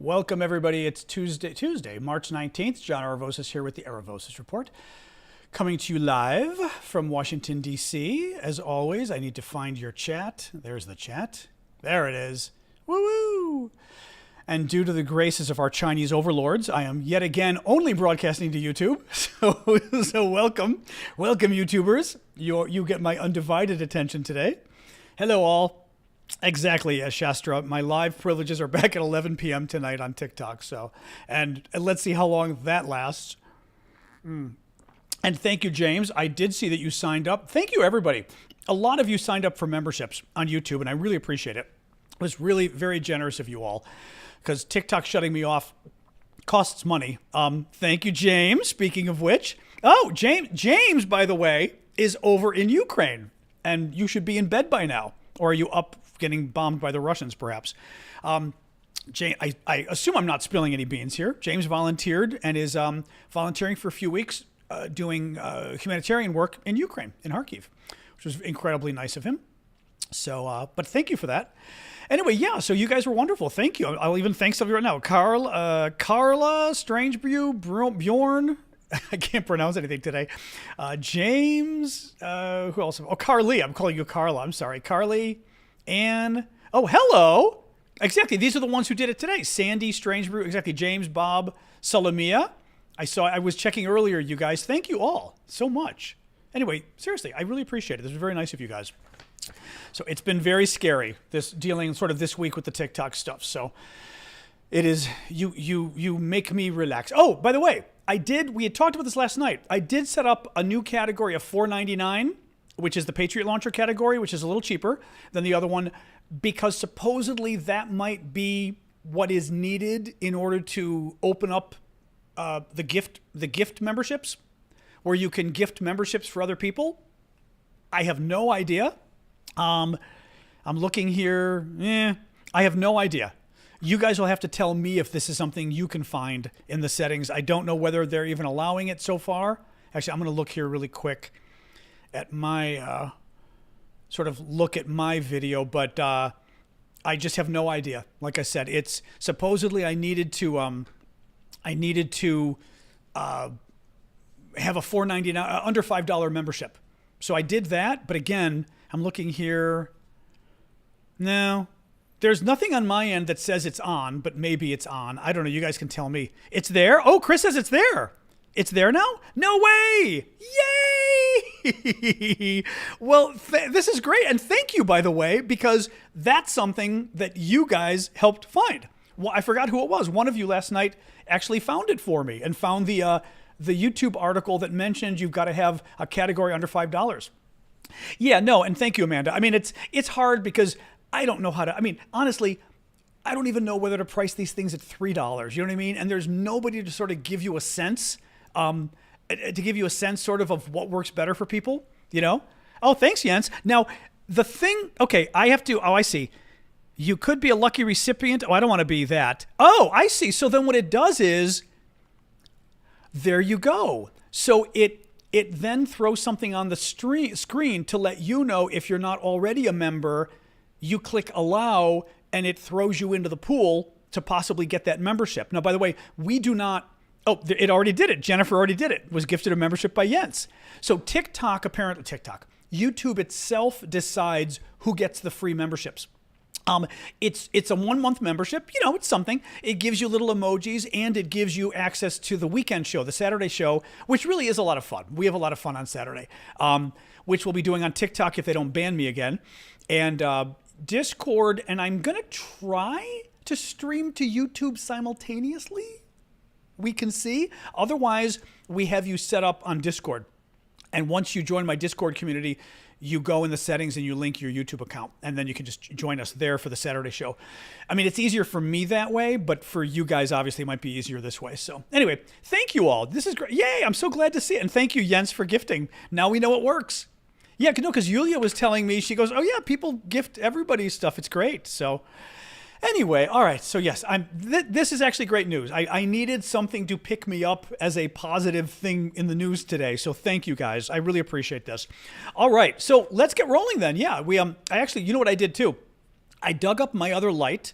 Welcome, everybody. It's Tuesday, March 19th. John Aravosis here with the Aravosis Report. Coming to you live from Washington, D.C. As always, I need to find your chat. There's the chat. There it is. Woo-woo! And due to the graces of our Chinese overlords, I am yet again only broadcasting to YouTube. So welcome. Welcome, YouTubers. You get my undivided attention today. Hello, all. Exactly, Shastra. My live privileges are back at 11 p.m. tonight on TikTok. And let's see how long that lasts. And thank you, James. I did see that you signed up. Thank you, everybody. A lot of you signed up for memberships on YouTube, and I really appreciate it. It was really very generous of you all, because TikTok shutting me off costs money. Thank you, James. Speaking of which, James, by the way, is over in Ukraine, and you should be in bed by now. Or are you up getting bombed by the Russians, perhaps? James, I assume I'm not spilling any beans here. James volunteered and is volunteering for a few weeks doing humanitarian work in Ukraine, in Kharkiv, which was incredibly nice of him. So, but thank you for that. Anyway, yeah, so you guys were wonderful. Thank you. I'll even thank some of you right now. Carla, Strangebrew, Bjorn. I can't pronounce anything today. James, who else? Oh, Carly. I'm calling you Carla. I'm sorry. Carly, Anne. Oh, hello. Exactly. These are the ones who did it today. Sandy, Strangebrew. Exactly. James, Bob, Salamia. I was checking earlier, you guys. Thank you all so much. Anyway, seriously, I really appreciate it. This was very nice of you guys. So it's been very scary, dealing sort of this week with the TikTok stuff. So it is, you make me relax. Oh, by the way, we had talked about this last night. I did set up a new category of $4.99, which is the Patriot Launcher category, which is a little cheaper than the other one, because supposedly that might be what is needed in order to open up the gift memberships, where you can gift memberships for other people. I have no idea. I'm looking here. I have no idea. You guys will have to tell me if this is something you can find in the settings. I don't know whether they're even allowing it so far. Actually, I'm going to look here really quick at my look at my video, but I just have no idea. Like I said, it's supposedly I needed to have a $4.99 under $5 membership. So I did that, but again, I'm looking here. No. There's nothing on my end that says it's on, but maybe it's on. I don't know. You guys can tell me. It's there? Oh, Chris says it's there. It's there now? No way! Yay! Well, this is great. And thank you, by the way, because that's something that you guys helped find. Well, I forgot who it was. One of you last night actually found it for me and found the YouTube article that mentioned you've got to have a category under $5. Yeah, no, and thank you, Amanda. I mean, it's hard because I don't know how to, honestly, I don't even know whether to price these things at $3. You know what I mean? And there's nobody to sort of give you a sense, sort of what works better for people, you know? Oh, thanks, Jens. Now, the thing, okay, I see. You could be a lucky recipient. Oh, I don't want to be that. Oh, I see. So then what it does is, there you go. So it then throws something on the screen to let you know if you're not already a member. You click allow, and it throws you into the pool to possibly get that membership. Now, by the way, we do not, it already did it. Jennifer already did it, was gifted a membership by Jens. So YouTube itself decides who gets the free memberships. It's a 1-month membership. You know, it's something. It gives you little emojis, and it gives you access to the weekend show, the Saturday show, which really is a lot of fun. We have a lot of fun on Saturday, which we'll be doing on TikTok if they don't ban me again. And Discord, and I'm going to try to stream to YouTube simultaneously. We can see. Otherwise, we have you set up on Discord. And once you join my Discord community, you go in the settings and you link your YouTube account, and then you can just join us there for the Saturday show. I mean, it's easier for me that way, but for you guys, obviously, it might be easier this way. So anyway, thank you all. This is great. Yay, I'm so glad to see it. And thank you, Jens, for gifting. Now we know it works. Yeah, no, because Yulia was telling me, she goes, oh yeah, people gift everybody stuff. It's great. So anyway, all right. So yes, this is actually great news. I needed something to pick me up as a positive thing in the news today. So thank you guys. I really appreciate this. All right. So let's get rolling then. Yeah, I actually, you know what I did too? I dug up my other light,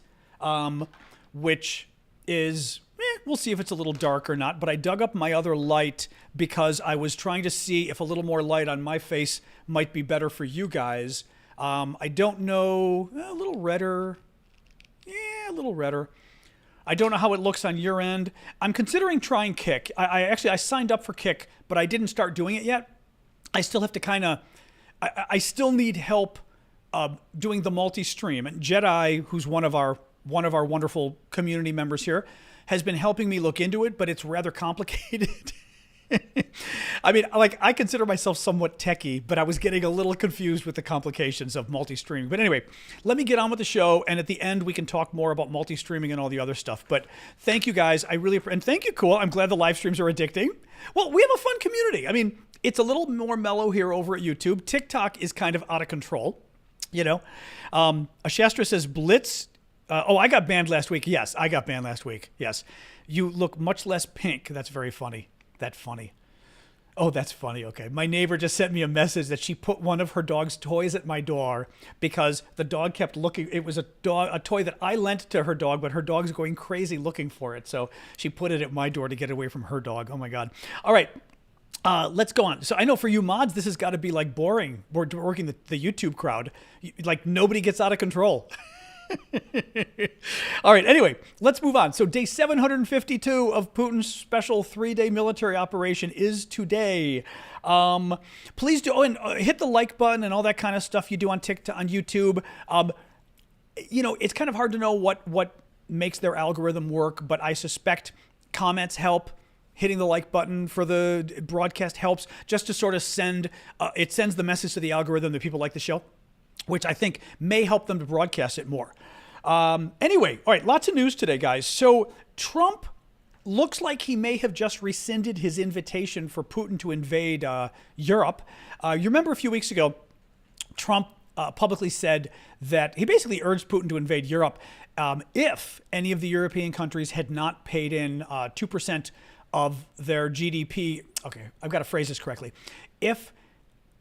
which is, we'll see if it's a little dark or not, but I dug up my other light because I was trying to see if a little more light on my face might be better for you guys. I don't know, a little redder. Yeah, a little redder. I don't know how it looks on your end. I'm considering trying Kick. I signed up for Kick, but I didn't start doing it yet. I still have to I still need help doing the multi-stream. And Jedi, who's one of our wonderful community members here, has been helping me look into it, but it's rather complicated. I mean, like, I consider myself somewhat techie, but I was getting a little confused with the complications of multi-streaming. But anyway, let me get on with the show, and at the end, we can talk more about multi-streaming and all the other stuff. But thank you, guys. And thank you, Cool. I'm glad the live streams are addicting. Well, we have a fun community. I mean, it's a little more mellow here over at YouTube. TikTok is kind of out of control, you know. Ashastra says, Blitz. I got banned last week. Yes, I got banned last week. Yes. You look much less pink. That's very funny. That's funny. Oh, that's funny. Okay. My neighbor just sent me a message that she put one of her dog's toys at my door because the dog kept looking. It was a toy that I lent to her dog, but her dog's going crazy looking for it. So she put it at my door to get away from her dog. Oh my God. All right. Let's go on. So I know for you mods, this has got to be like boring. We're working the YouTube crowd. Like nobody gets out of control. All right. Anyway, let's move on. So day 752 of Putin's special 3-day military operation is today. Please do hit the like button and all that kind of stuff you do on TikTok, on YouTube. You know, it's kind of hard to know what makes their algorithm work, but I suspect comments help. Hitting the like button for the broadcast helps just to sort of sends the message to the algorithm that people like the show, which I think may help them to broadcast it more. Anyway, all right, lots of news today, guys. So Trump looks like he may have just rescinded his invitation for Putin to invade Europe. You remember a few weeks ago, Trump publicly said that he basically urged Putin to invade Europe if any of the European countries had not paid in 2% of their GDP. Okay, I've got to phrase this correctly. If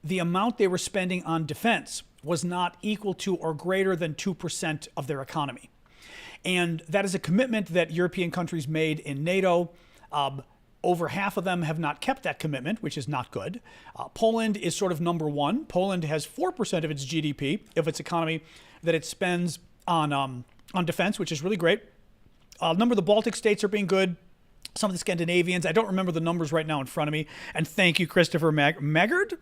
the amount they were spending on defense was not equal to or greater than 2% of their economy. And that is a commitment that European countries made in NATO. Over half of them have not kept that commitment, which is not good. Poland is sort of number one. Poland has 4% of its GDP, of its economy, that it spends on defense, which is really great. A number of the Baltic states are being good. Some of the Scandinavians. I don't remember the numbers right now in front of me. And thank you, Christopher Magard?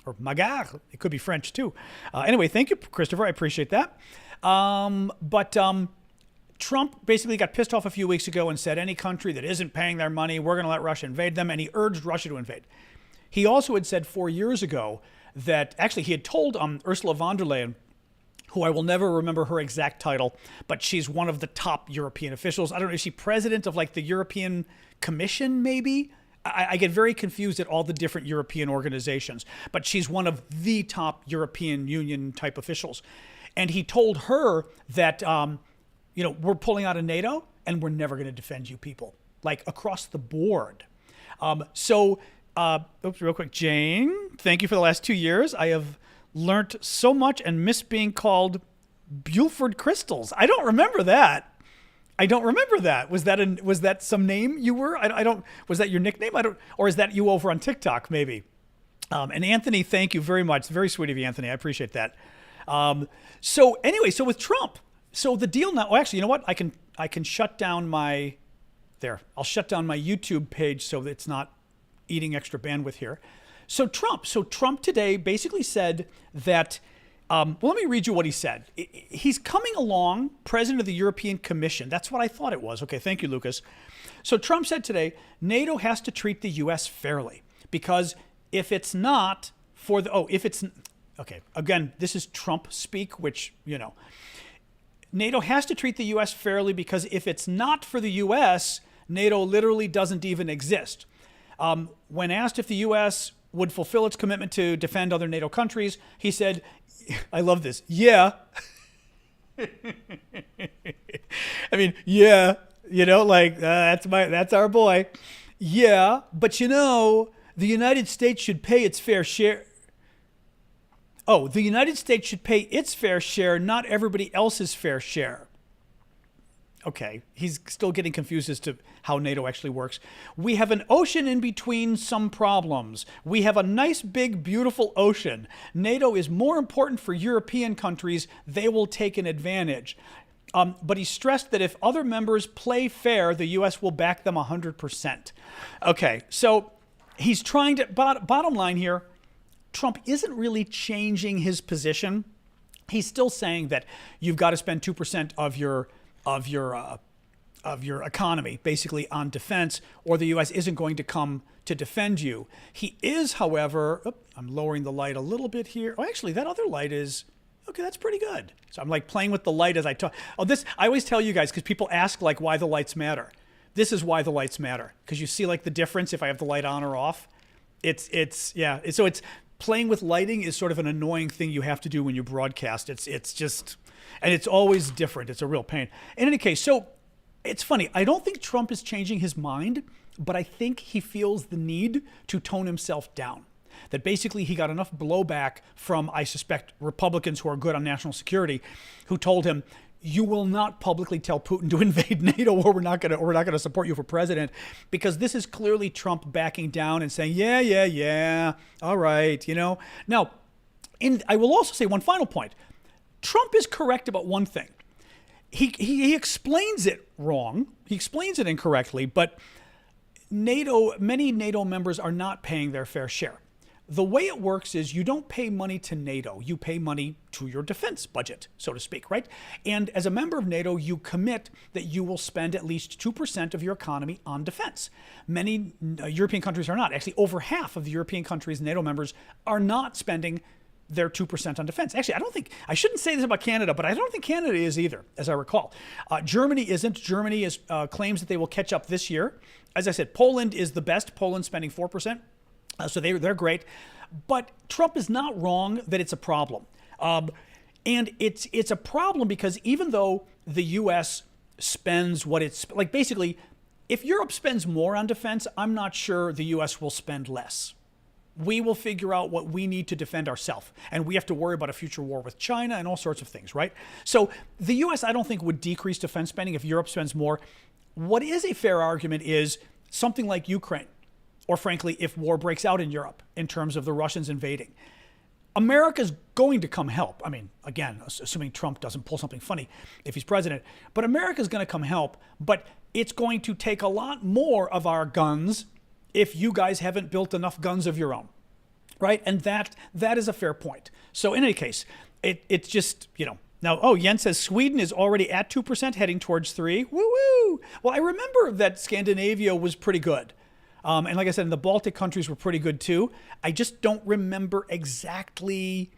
Or Magard. It could be French, too. Anyway, thank you, Christopher. I appreciate that. But Trump basically got pissed off a few weeks ago and said any country that isn't paying their money, we're going to let Russia invade them. And he urged Russia to invade. He also had said 4 years ago that, actually, he had told Ursula von der Leyen, who I will never remember her exact title, but she's one of the top European officials. I don't know, is she president of like the European Commission, maybe? I get very confused at all the different European organizations, but she's one of the top European Union type officials. And he told her that, we're pulling out of NATO and we're never going to defend you people, like across the board. Real quick, Jane, thank you for the last 2 years. I have learned so much and miss being called Bulford Crystals. I don't remember that. Was that some name you were? Was that your nickname? Or is that you over on TikTok maybe? And Anthony, thank you very much. Very sweet of you, Anthony. I appreciate that. So with Trump, so the deal now, actually, you know what? I can shut down I'll shut down my YouTube page so that it's not eating extra bandwidth here. So Trump today basically said that, let me read you what he said. He's coming along, president of the European Commission. That's what I thought it was. Okay, thank you, Lucas. So Trump said today, NATO has to treat the U.S. fairly because if it's not for again, this is Trump speak, which, NATO has to treat the U.S. fairly because if it's not for the U.S., NATO literally doesn't even exist. When asked if the U.S. would fulfill its commitment to defend other NATO countries, he said, I love this, yeah. I mean, yeah, that's our boy. Yeah, but the United States should pay its fair share. Oh, the United States should pay its fair share, not everybody else's fair share. Okay, he's still getting confused as to how NATO actually works. We have an ocean in between some problems. We have a nice, big, beautiful ocean. NATO is more important for European countries. They will take an advantage. But he stressed that if other members play fair, the U.S. will back them 100%. Okay, so he's trying to, bottom line here, Trump isn't really changing his position. He's still saying that you've got to spend 2% of your economy basically on defense, or the U.S. isn't going to come to defend you. He is, however, I'm lowering the light a little bit here. Oh, actually, that other light is, okay, that's pretty good. So I'm like playing with the light as I talk. Oh, this, I always tell you guys, because people ask like why the lights matter. This is why the lights matter, because you see like the difference if I have the light on or off. So it's playing with lighting is sort of an annoying thing you have to do when you broadcast. It's just, and it's always different. It's a real pain. In any case, so it's funny. I don't think Trump is changing his mind, but I think he feels the need to tone himself down. That basically he got enough blowback from, I suspect, Republicans who are good on national security, who told him, you will not publicly tell Putin to invade NATO, or we're not going to support you for president, because this is clearly Trump backing down and saying, yeah, all right, you know. Now, I will also say one final point. Trump is correct about one thing. He explains it wrong. He explains it incorrectly, but many NATO members are not paying their fair share. The way it works is you don't pay money to NATO. You pay money to your defense budget, so to speak, right? And as a member of NATO, you commit that you will spend at least 2% of your economy on defense. Many European countries are not. Actually, over half of the European countries, NATO members, are not spending their 2% on defense. Actually, I shouldn't say this about Canada, but I don't think Canada is either, as I recall. Germany isn't. Germany claims that they will catch up this year. As I said, Poland is the best. Poland's spending 4%. So they're great. But Trump is not wrong that it's a problem. And it's a problem because even though the U.S. spends what it's, like basically, if Europe spends more on defense, I'm not sure the U.S. will spend less. We will figure out what we need to defend ourselves. And we have to worry about a future war with China and all sorts of things, right? So the U.S., I don't think, would decrease defense spending if Europe spends more. What is a fair argument is something like Ukraine. Or frankly, if war breaks out in Europe in terms of the Russians invading, America's going to come help. I mean, again, assuming Trump doesn't pull something funny if he's president, but America's going to come help. But it's going to take a lot more of our guns if you guys haven't built enough guns of your own, right? And that is a fair point. So in any case, it's just, you know. Now, Jens says Sweden is already at 2%, heading towards 3%. Woo-woo! Well, I remember that Scandinavia was pretty good. And like I said, the Baltic countries were pretty good too. I just don't remember exactly.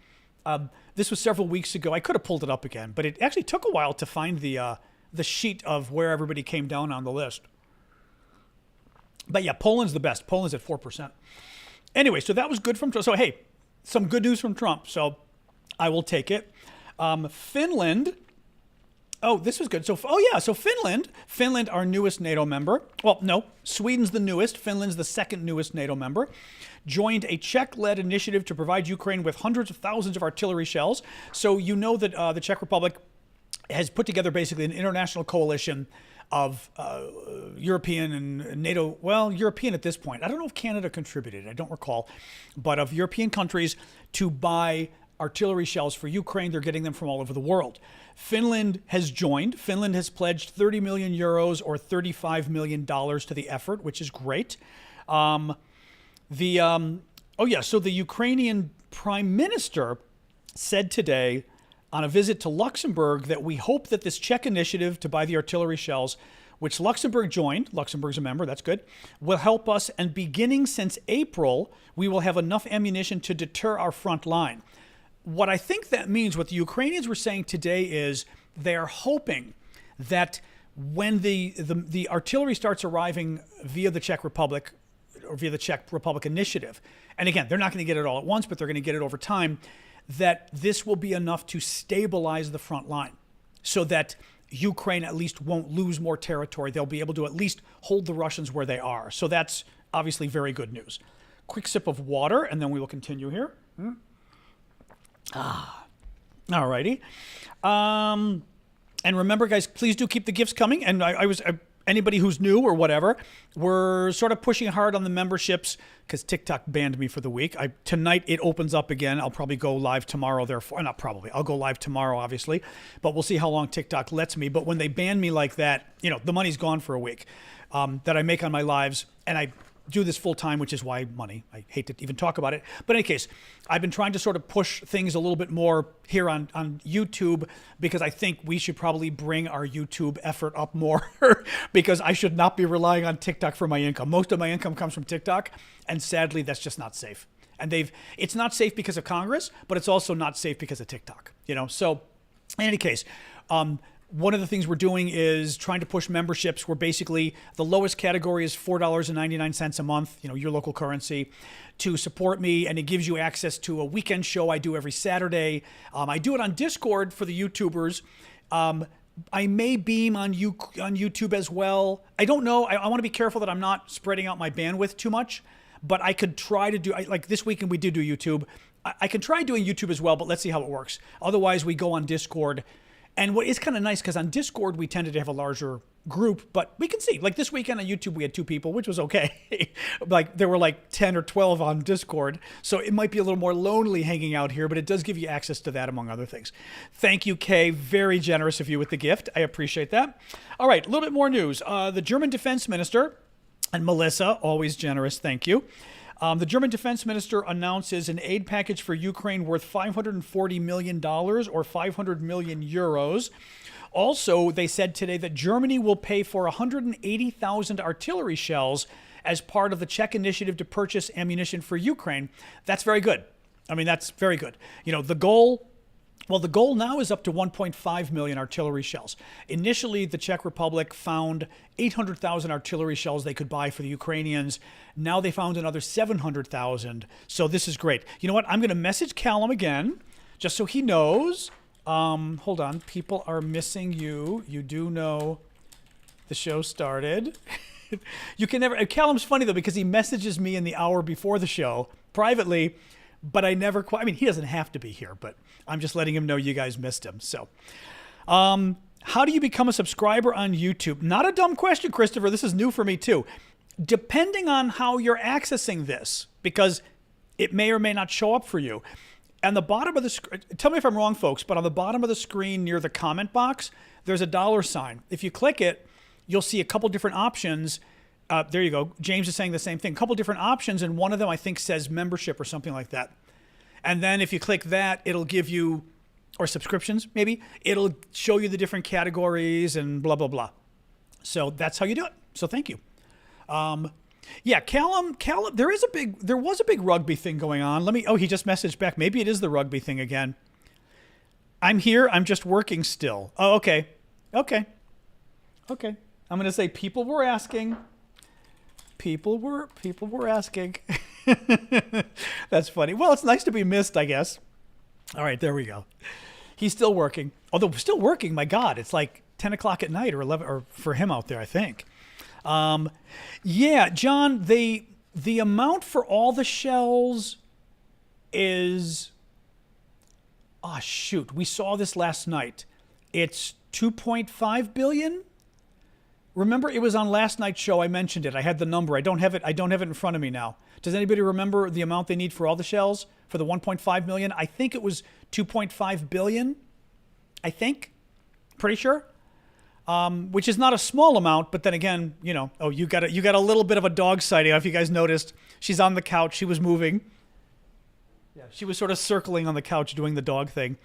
This was several weeks ago. I could have pulled it up again, but it actually took a while to find the sheet of where everybody came down on the list. But yeah, Poland's the best. Poland's at 4%. Anyway, so that was good from Trump. So hey, some good news from Trump. So I will take it. Finland. Oh, this was good. So Finland, our newest NATO member. Well, no, Sweden's the newest. Finland's the second newest NATO member. Joined a Czech-led initiative to provide Ukraine with hundreds of thousands of artillery shells. So you know that the Czech Republic has put together basically an international coalition of European and NATO, well, European at this point. I don't know if Canada contributed. I don't recall. But of European countries to buy artillery shells for Ukraine. They're getting them from all over the world. Finland has joined. Finland has pledged 30 million euros or $35 million to the effort, which is great. So the Ukrainian Prime Minister said today on a visit to Luxembourg that we hope that this Czech initiative to buy the artillery shells, which Luxembourg joined, Luxembourg's a member, that's good, will help us. And beginning since April, we will have enough ammunition to deter our front line. What I think that means, what the Ukrainians were saying today is they are hoping that when the artillery starts arriving via the Czech Republic or via the Czech Republic initiative, and again, they're not going to get it all at once, but they're going to get it over time, that this will be enough to stabilize the front line so that Ukraine at least won't lose more territory. They'll be able to at least hold the Russians where they are. So that's obviously very good news. Quick sip of water, and then we will continue here. All righty. And remember, guys, please do keep the gifts coming. And anybody who's new or whatever, we're sort of pushing hard on the memberships because TikTok banned me for the week. Tonight it opens up again. I'll probably go live tomorrow. Therefore, not probably. I'll go live tomorrow, obviously. But we'll see how long TikTok lets me. But when they ban me like that, the money's gone for a week that I make on my lives. And I do this full time, which is why money. I hate to even talk about it. But in any case, I've been trying to sort of push things a little bit more here on YouTube because I think we should probably bring our YouTube effort up more because I should not be relying on TikTok for my income. Most of my income comes from TikTok, and sadly, that's just not safe. And it's not safe because of Congress, but it's also not safe because of TikTok. So in any case, one of the things we're doing is trying to push memberships where basically the lowest category is $4.99 a month, your local currency, to support me. And it gives you access to a weekend show I do every Saturday. I do it on Discord for the YouTubers. I may beam on YouTube as well. I don't know. I want to be careful that I'm not spreading out my bandwidth too much. But I could try to do, like this weekend we did do YouTube. I can try doing YouTube as well, but let's see how it works. Otherwise, we go on Discord. And what is kind of nice, because on Discord, we tended to have a larger group, but we can see, like this weekend on YouTube, we had 2 people, which was okay. Like there were like 10 or 12 on Discord. So it might be a little more lonely hanging out here, but it does give you access to that, among other things. Thank you, Kay. Very generous of you with the gift. I appreciate that. All right, a little bit more news. The German defense minister, and Melissa, always generous, thank you. The German defense minister announces an aid package for Ukraine worth $540 million or 500 million euros. Also, they said today that Germany will pay for 180,000 artillery shells as part of the Czech initiative to purchase ammunition for Ukraine. That's very good. I mean, that's very good. The goal now is up to 1.5 million artillery shells. Initially, the Czech Republic found 800,000 artillery shells they could buy for the Ukrainians. Now they found another 700,000. So this is great. You know what? I'm going to message Callum again, just so he knows. Hold on. People are missing you. You do know the show started. You can never... Callum's funny, though, because he messages me in the hour before the show privately, but I never quite... I mean, he doesn't have to be here, but I'm just letting him know you guys missed him. So, how do you become a subscriber on YouTube? Not a dumb question, Christopher. This is new for me, too. Depending on how you're accessing this, because it may or may not show up for you. On the bottom of the screen, tell me if I'm wrong, folks, but on the bottom of the screen near the comment box, there's a $sign. If you click it, you'll see a couple different options. There you go. James is saying the same thing. A couple different options, and one of them, I think, says membership or something like that. And then if you click that, it'll give you, or subscriptions, maybe, it'll show you the different categories and blah, blah, blah. So that's how you do it. So thank you. Yeah, Callum, there was a big rugby thing going on. He just messaged back. Maybe it is the rugby thing again. I'm here. I'm just working still. Oh, okay. Okay. I'm going to say people were asking. People were asking. That's funny. Well, it's nice to be missed, I guess. All right, there we go. He's still working. Although still working, my God, it's like 10 o'clock at night or 11, or for him out there, I think. Yeah, John, the amount for all the shells is, oh shoot, we saw this last night. It's 2.5 billion. Remember, it was on last night's show. I mentioned it. I had the number. I don't have it in front of me now. Does anybody remember the amount they need for all the shells for the 1.5 million? I think it was 2.5 billion. I think. Pretty sure. Which is not a small amount, but then again, you got a little bit of a dog sighting. If you guys noticed, she's on the couch. She was moving. Yeah, she was sort of circling on the couch doing the dog thing.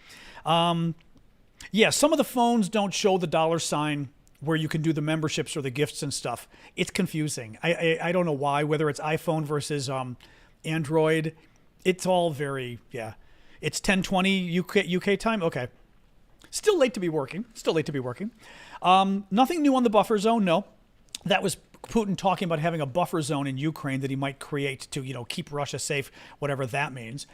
Yeah, some of the phones don't show the $sign where you can do the memberships or the gifts and stuff. It's confusing. I don't know why, whether it's iPhone versus Android. It's all very, yeah. It's 10:20 UK time? Okay. Still late to be working. Nothing new on the buffer zone, no. That was Putin talking about having a buffer zone in Ukraine that he might create to, keep Russia safe, whatever that means.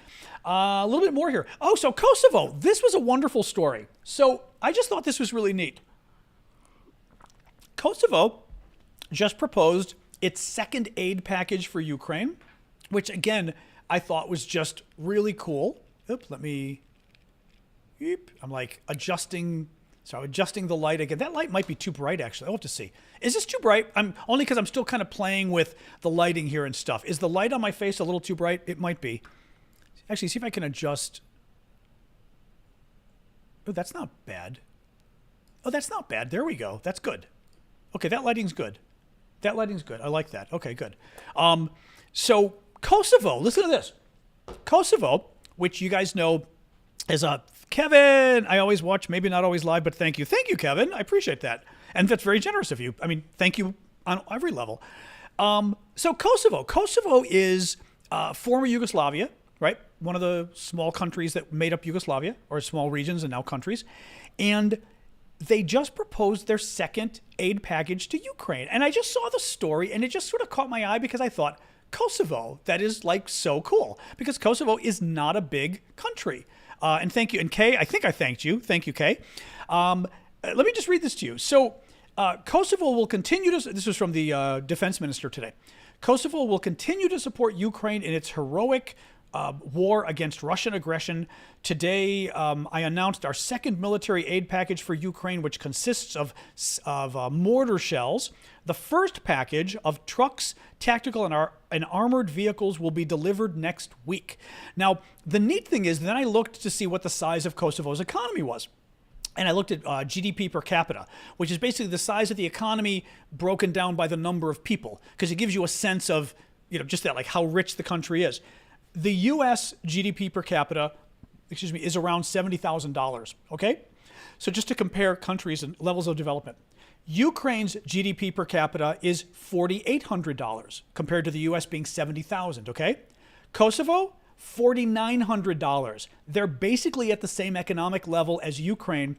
A little bit more here. Oh, so Kosovo. This was a wonderful story. So I just thought this was really neat. Kosovo just proposed its second aid package for Ukraine, which, again, I thought was just really cool. Oops, I'm like adjusting So adjusting the light again. That light might be too bright, actually. I'll have to see. Is this too bright? I'm only because I'm still kind of playing with the lighting here and stuff. Is the light on my face a little too bright? It might be. Actually, see if I can adjust. Oh, that's not bad. Oh, that's not bad. There we go. That's good. Okay, that lighting's good. That lighting's good. I like that. Okay, good. So Kosovo, listen to this. Kosovo, which you guys know is Kevin. I always watch, maybe not always live, but thank you. Thank you, Kevin. I appreciate that. And that's very generous of you. I mean, thank you on every level. So Kosovo is former Yugoslavia, right? One of the small countries that made up Yugoslavia, or small regions and now countries. And they just proposed their second aid package to Ukraine. And I just saw the story and it just sort of caught my eye because I thought, Kosovo, that is like so cool. Because Kosovo is not a big country. And thank you. And Kay, I think I thanked you. Thank you, Kay. Let me just read this to you. So Kosovo will continue to, this was from the defense minister today. Kosovo will continue to support Ukraine in its heroic war against Russian aggression. Today, I announced our second military aid package for Ukraine, which consists of mortar shells. The first package of trucks, tactical, and armored vehicles will be delivered next week. Now, the neat thing is, then I looked to see what the size of Kosovo's economy was. And I looked at GDP per capita, which is basically the size of the economy broken down by the number of people, because it gives you a sense of, just that, like how rich the country is. The U.S. GDP per capita, is around $70,000, okay? So just to compare countries and levels of development, Ukraine's GDP per capita is $4,800 compared to the U.S. being $70,000, okay? Kosovo, $4,900. They're basically at the same economic level as Ukraine,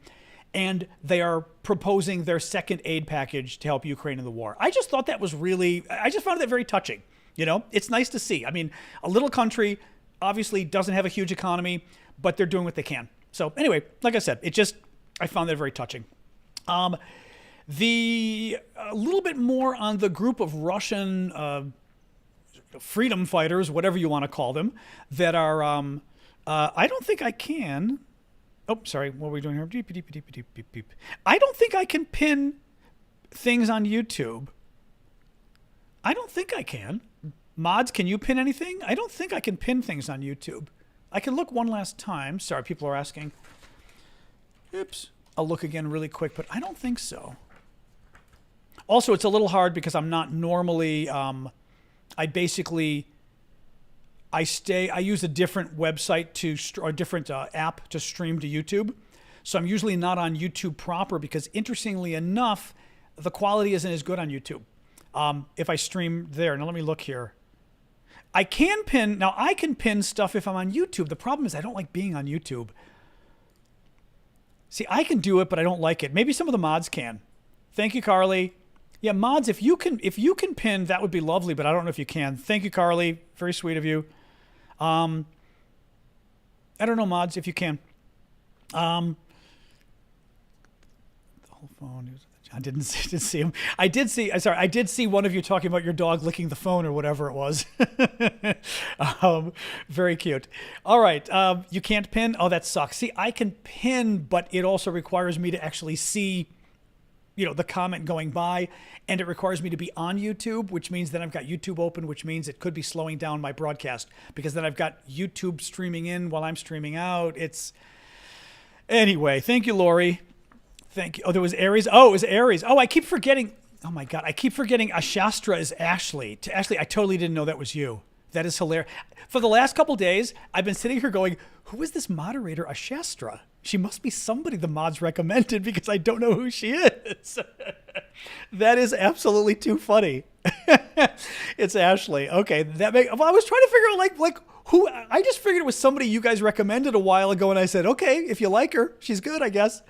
and they are proposing their second aid package to help Ukraine in the war. I just thought that was I just found that very touching. It's nice to see. I mean, a little country obviously doesn't have a huge economy, but they're doing what they can. So anyway, like I said, I found that very touching. A little bit more on the group of Russian freedom fighters, whatever you want to call them, that are, I don't think I can. Oh, sorry. What are we doing here? Beep, beep, beep, beep, beep, beep. I don't think I can pin things on YouTube. I don't think I can. Mods, can you pin anything? I don't think I can pin things on YouTube. I can look one last time. Sorry, people are asking. Oops. I'll look again really quick, but I don't think so. Also, it's a little hard because I'm not normally, I use a different website or a different app to stream to YouTube. So I'm usually not on YouTube proper because, interestingly enough, the quality isn't as good on YouTube. If I stream there. Now let me look here. I can pin stuff if I'm on YouTube. The problem is I don't like being on YouTube. See, I can do it, but I don't like it. Maybe some of the mods can. Thank you, Carly. Yeah, mods, if you can pin, that would be lovely, but I don't know if you can. Thank you, Carly. Very sweet of you. I don't know, mods, if you can. The whole phone. I didn't see him. I did see one of you talking about your dog licking the phone or whatever it was. Very cute. All right. You can't pin? Oh, that sucks. See, I can pin, but it also requires me to actually see, the comment going by, and it requires me to be on YouTube, which means then I've got YouTube open, which means it could be slowing down my broadcast because then I've got YouTube streaming in while I'm streaming out. Anyway, thank you, Lori. Thank you. Oh, there was Aries. Oh, it was Aries. Oh, I keep forgetting. Oh my God. I keep forgetting Ashastra is Ashley. Ashley, I totally didn't know that was you. That is hilarious. For the last couple days, I've been sitting here going, who is this moderator, Ashastra? She must be somebody the mods recommended because I don't know who she is. That is absolutely too funny. It's Ashley. Okay. I was trying to figure out like who, I just figured it was somebody you guys recommended a while ago. And I said, okay, if you like her, she's good, I guess.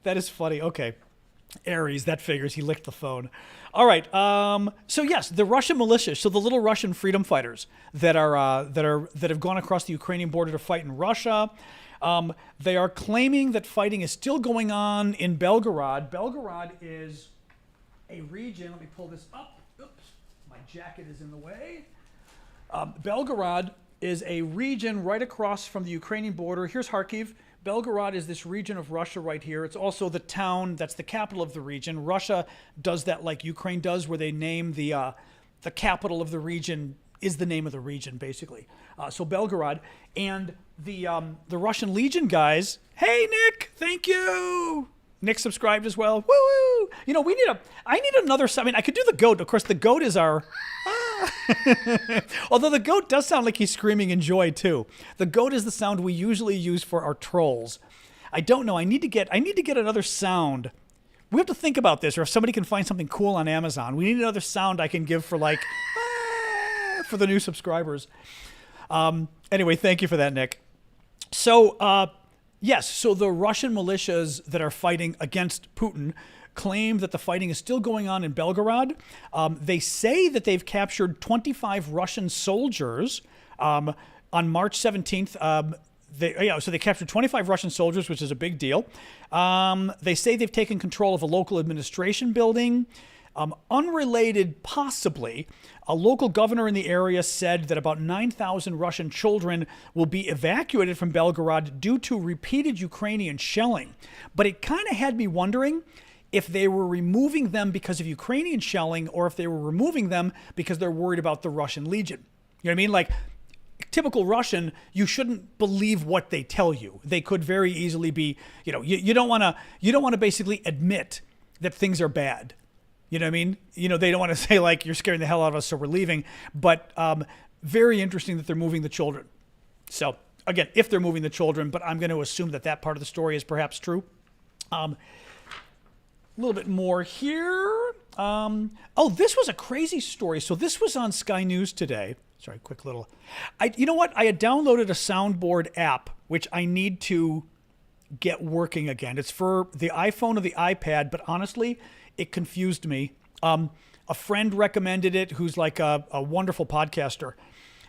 That is funny. Okay. Aries, that figures. He licked the phone. All right. So yes, the Russian militia. So the little Russian freedom fighters that have gone across the Ukrainian border to fight in Russia. They are claiming that fighting is still going on in Belgorod. Belgorod is a region. Let me pull this up. Oops, my jacket is in the way. Belgorod is a region right across from the Ukrainian border. Here's Kharkiv. Belgorod is this region of Russia right here. It's also the town that's the capital of the region. Russia does that like Ukraine does, where they name the capital of the region is the name of the region, basically. So Belgorod. And the Russian Legion guys, hey, Nick, thank you. Nick subscribed as well. Woo-woo. You know, I need another, I mean, I could do the goat. Of course, the goat is our, although the goat does sound like he's screaming in joy too. The goat is the sound we usually use for our trolls. I don't know. I need to get another sound. We have to think about this, or if somebody can find something cool on Amazon, we need another sound I can give for like, for the new subscribers. Anyway, thank you for that, Nick. So, yes, so the Russian militias that are fighting against Putin claim that the fighting is still going on in Belgorod. They say that they've captured 25 Russian soldiers on March 17th. So they captured 25 Russian soldiers, which is a big deal. They say they've taken control of a local administration building. Unrelated, possibly, a local governor in the area said that about 9,000 Russian children will be evacuated from Belgorod due to repeated Ukrainian shelling. But it kind of had me wondering if they were removing them because of Ukrainian shelling or if they were removing them because they're worried about the Russian Legion. You know what I mean? Like, typical Russian, you shouldn't believe what they tell you. They could very easily be, you know, you don't want to basically admit that things are bad. You know what I mean? You know, they don't want to say like, you're scaring the hell out of us, so we're leaving. But very interesting that they're moving the children. So again, if they're moving the children, but I'm going to assume that that part of the story is perhaps true. A little bit more here. Oh, this was a crazy story. So this was on Sky News today. Sorry, quick little. You know what? I had downloaded a soundboard app, which I need to get working again. It's for the iPhone or the iPad, but honestly, it confused me. A friend recommended it who's like a wonderful podcaster,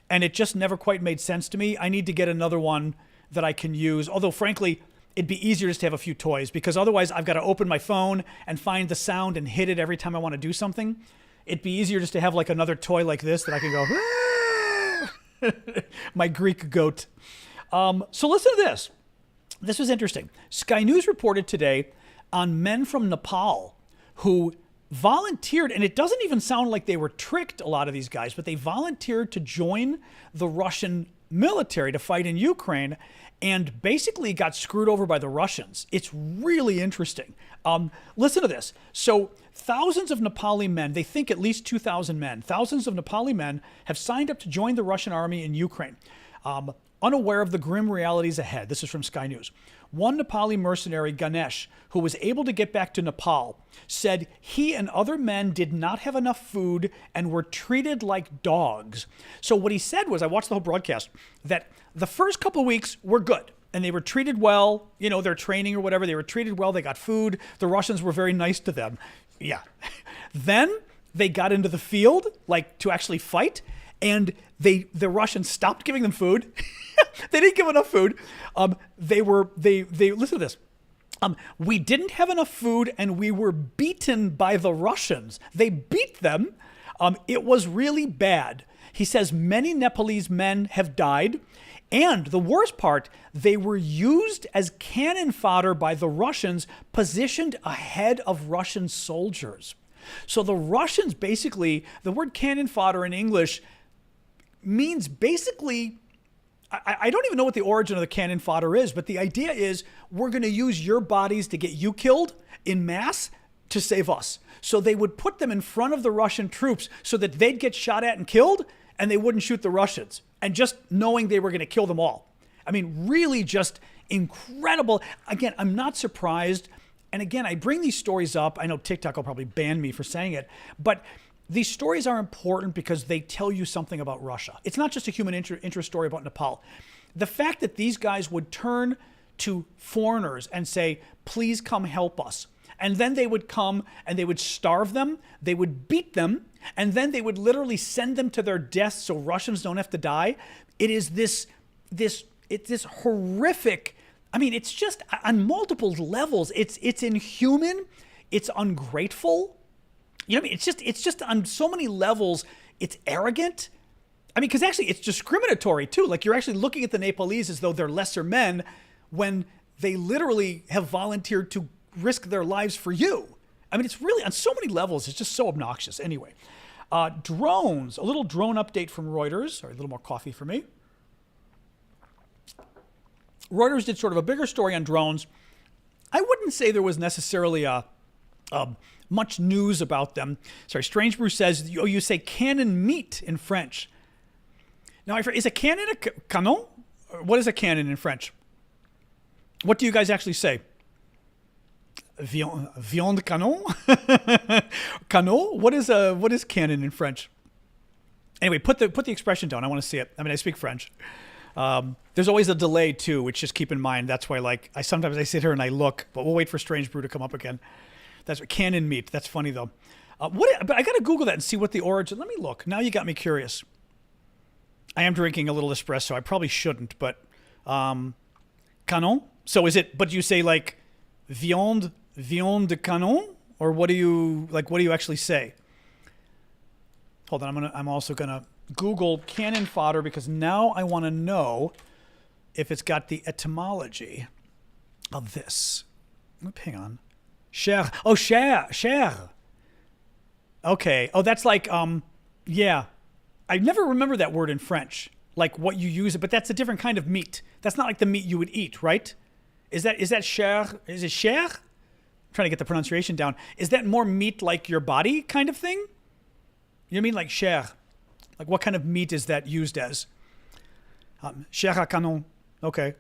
and it just never quite made sense to me. I need to get another one that I can use, although frankly, it'd be easier just to have a few toys, because otherwise I've got to open my phone and find the sound and hit it every time I want to do something. It'd be easier just to have like another toy like this that I can go, my Greek goat. So listen to this. This was interesting. Sky News reported today on men from Nepal who volunteered, and it doesn't even sound like they were tricked, a lot of these guys, but they volunteered to join the Russian military to fight in Ukraine and basically got screwed over by the Russians. It's really interesting. Listen to this. So thousands of Nepali men, they think at least 2,000 men, thousands of Nepali men have signed up to join the Russian army in Ukraine, unaware of the grim realities ahead. This is from Sky News. One Nepali mercenary, Ganesh, who was able to get back to Nepal, said he and other men did not have enough food and were treated like dogs. So what he said was, I watched the whole broadcast, that the first couple of weeks were good and they were treated well, you know, their training or whatever, they were treated well, they got food, the Russians were very nice to them. Yeah. Then they got into the field, like to actually fight, and the Russians stopped giving them food. They didn't give enough food. They listen to this. We didn't have enough food and we were beaten by the Russians. They beat them. It was really bad. He says many Nepalese men have died. And the worst part, they were used as cannon fodder by the Russians, positioned ahead of Russian soldiers. So the Russians basically, the word cannon fodder in English means basically, I don't even know what the origin of the cannon fodder is, but the idea is we're going to use your bodies to get you killed in mass to save us. So they would put them in front of the Russian troops so that they'd get shot at and killed and they wouldn't shoot the Russians. And just knowing they were going to kill them all. I mean, really just incredible. Again, I'm not surprised. And again, I bring these stories up. I know TikTok will probably ban me for saying it, but these stories are important because they tell you something about Russia. It's not just a human interest story about Nepal. The fact that these guys would turn to foreigners and say, please come help us. And then they would come and they would starve them, they would beat them, and then they would literally send them to their deaths so Russians don't have to die. It is this horrific, I mean, it's just on multiple levels. It's inhuman, it's ungrateful. You know what I mean? It's just on so many levels, it's arrogant. I mean, because actually it's discriminatory too. Like you're actually looking at the Nepalese as though they're lesser men when they literally have volunteered to risk their lives for you. I mean, it's really, on so many levels, it's just so obnoxious. Anyway, drones, a little drone update from Reuters. Sorry, a little more coffee for me. Reuters did sort of a bigger story on drones. I wouldn't say there was necessarily much news about them. Sorry, Strange Brew says, you say cannon meat in French. Now, is a cannon a canon? What is a cannon in French? What do you guys actually say? Viande canon? Canon? What is cannon in French? Anyway, put the expression down. I want to see it. I mean, I speak French. There's always a delay too, which just keep in mind. That's why, like, sometimes I sit here and I look, but we'll wait for Strange Brew to come up again. That's cannon meat. That's funny though. But I gotta Google that and see what the origin. Let me look. Now you got me curious. I am drinking a little espresso. I probably shouldn't, but canon. So is it? But you say like viande de canon, or what do you actually say? Hold on. I'm also gonna Google cannon fodder because now I want to know if it's got the etymology of this. Hang on. Cher. Oh, cher. Okay. Oh, that's like, yeah. I never remember that word in French, like what you use it, but that's a different kind of meat. That's not like the meat you would eat, right? Is that cher? Is it cher? I'm trying to get the pronunciation down. Is that more meat like your body kind of thing? You know what I mean? Like cher. Like what kind of meat is that used as? Chair à canon. Okay.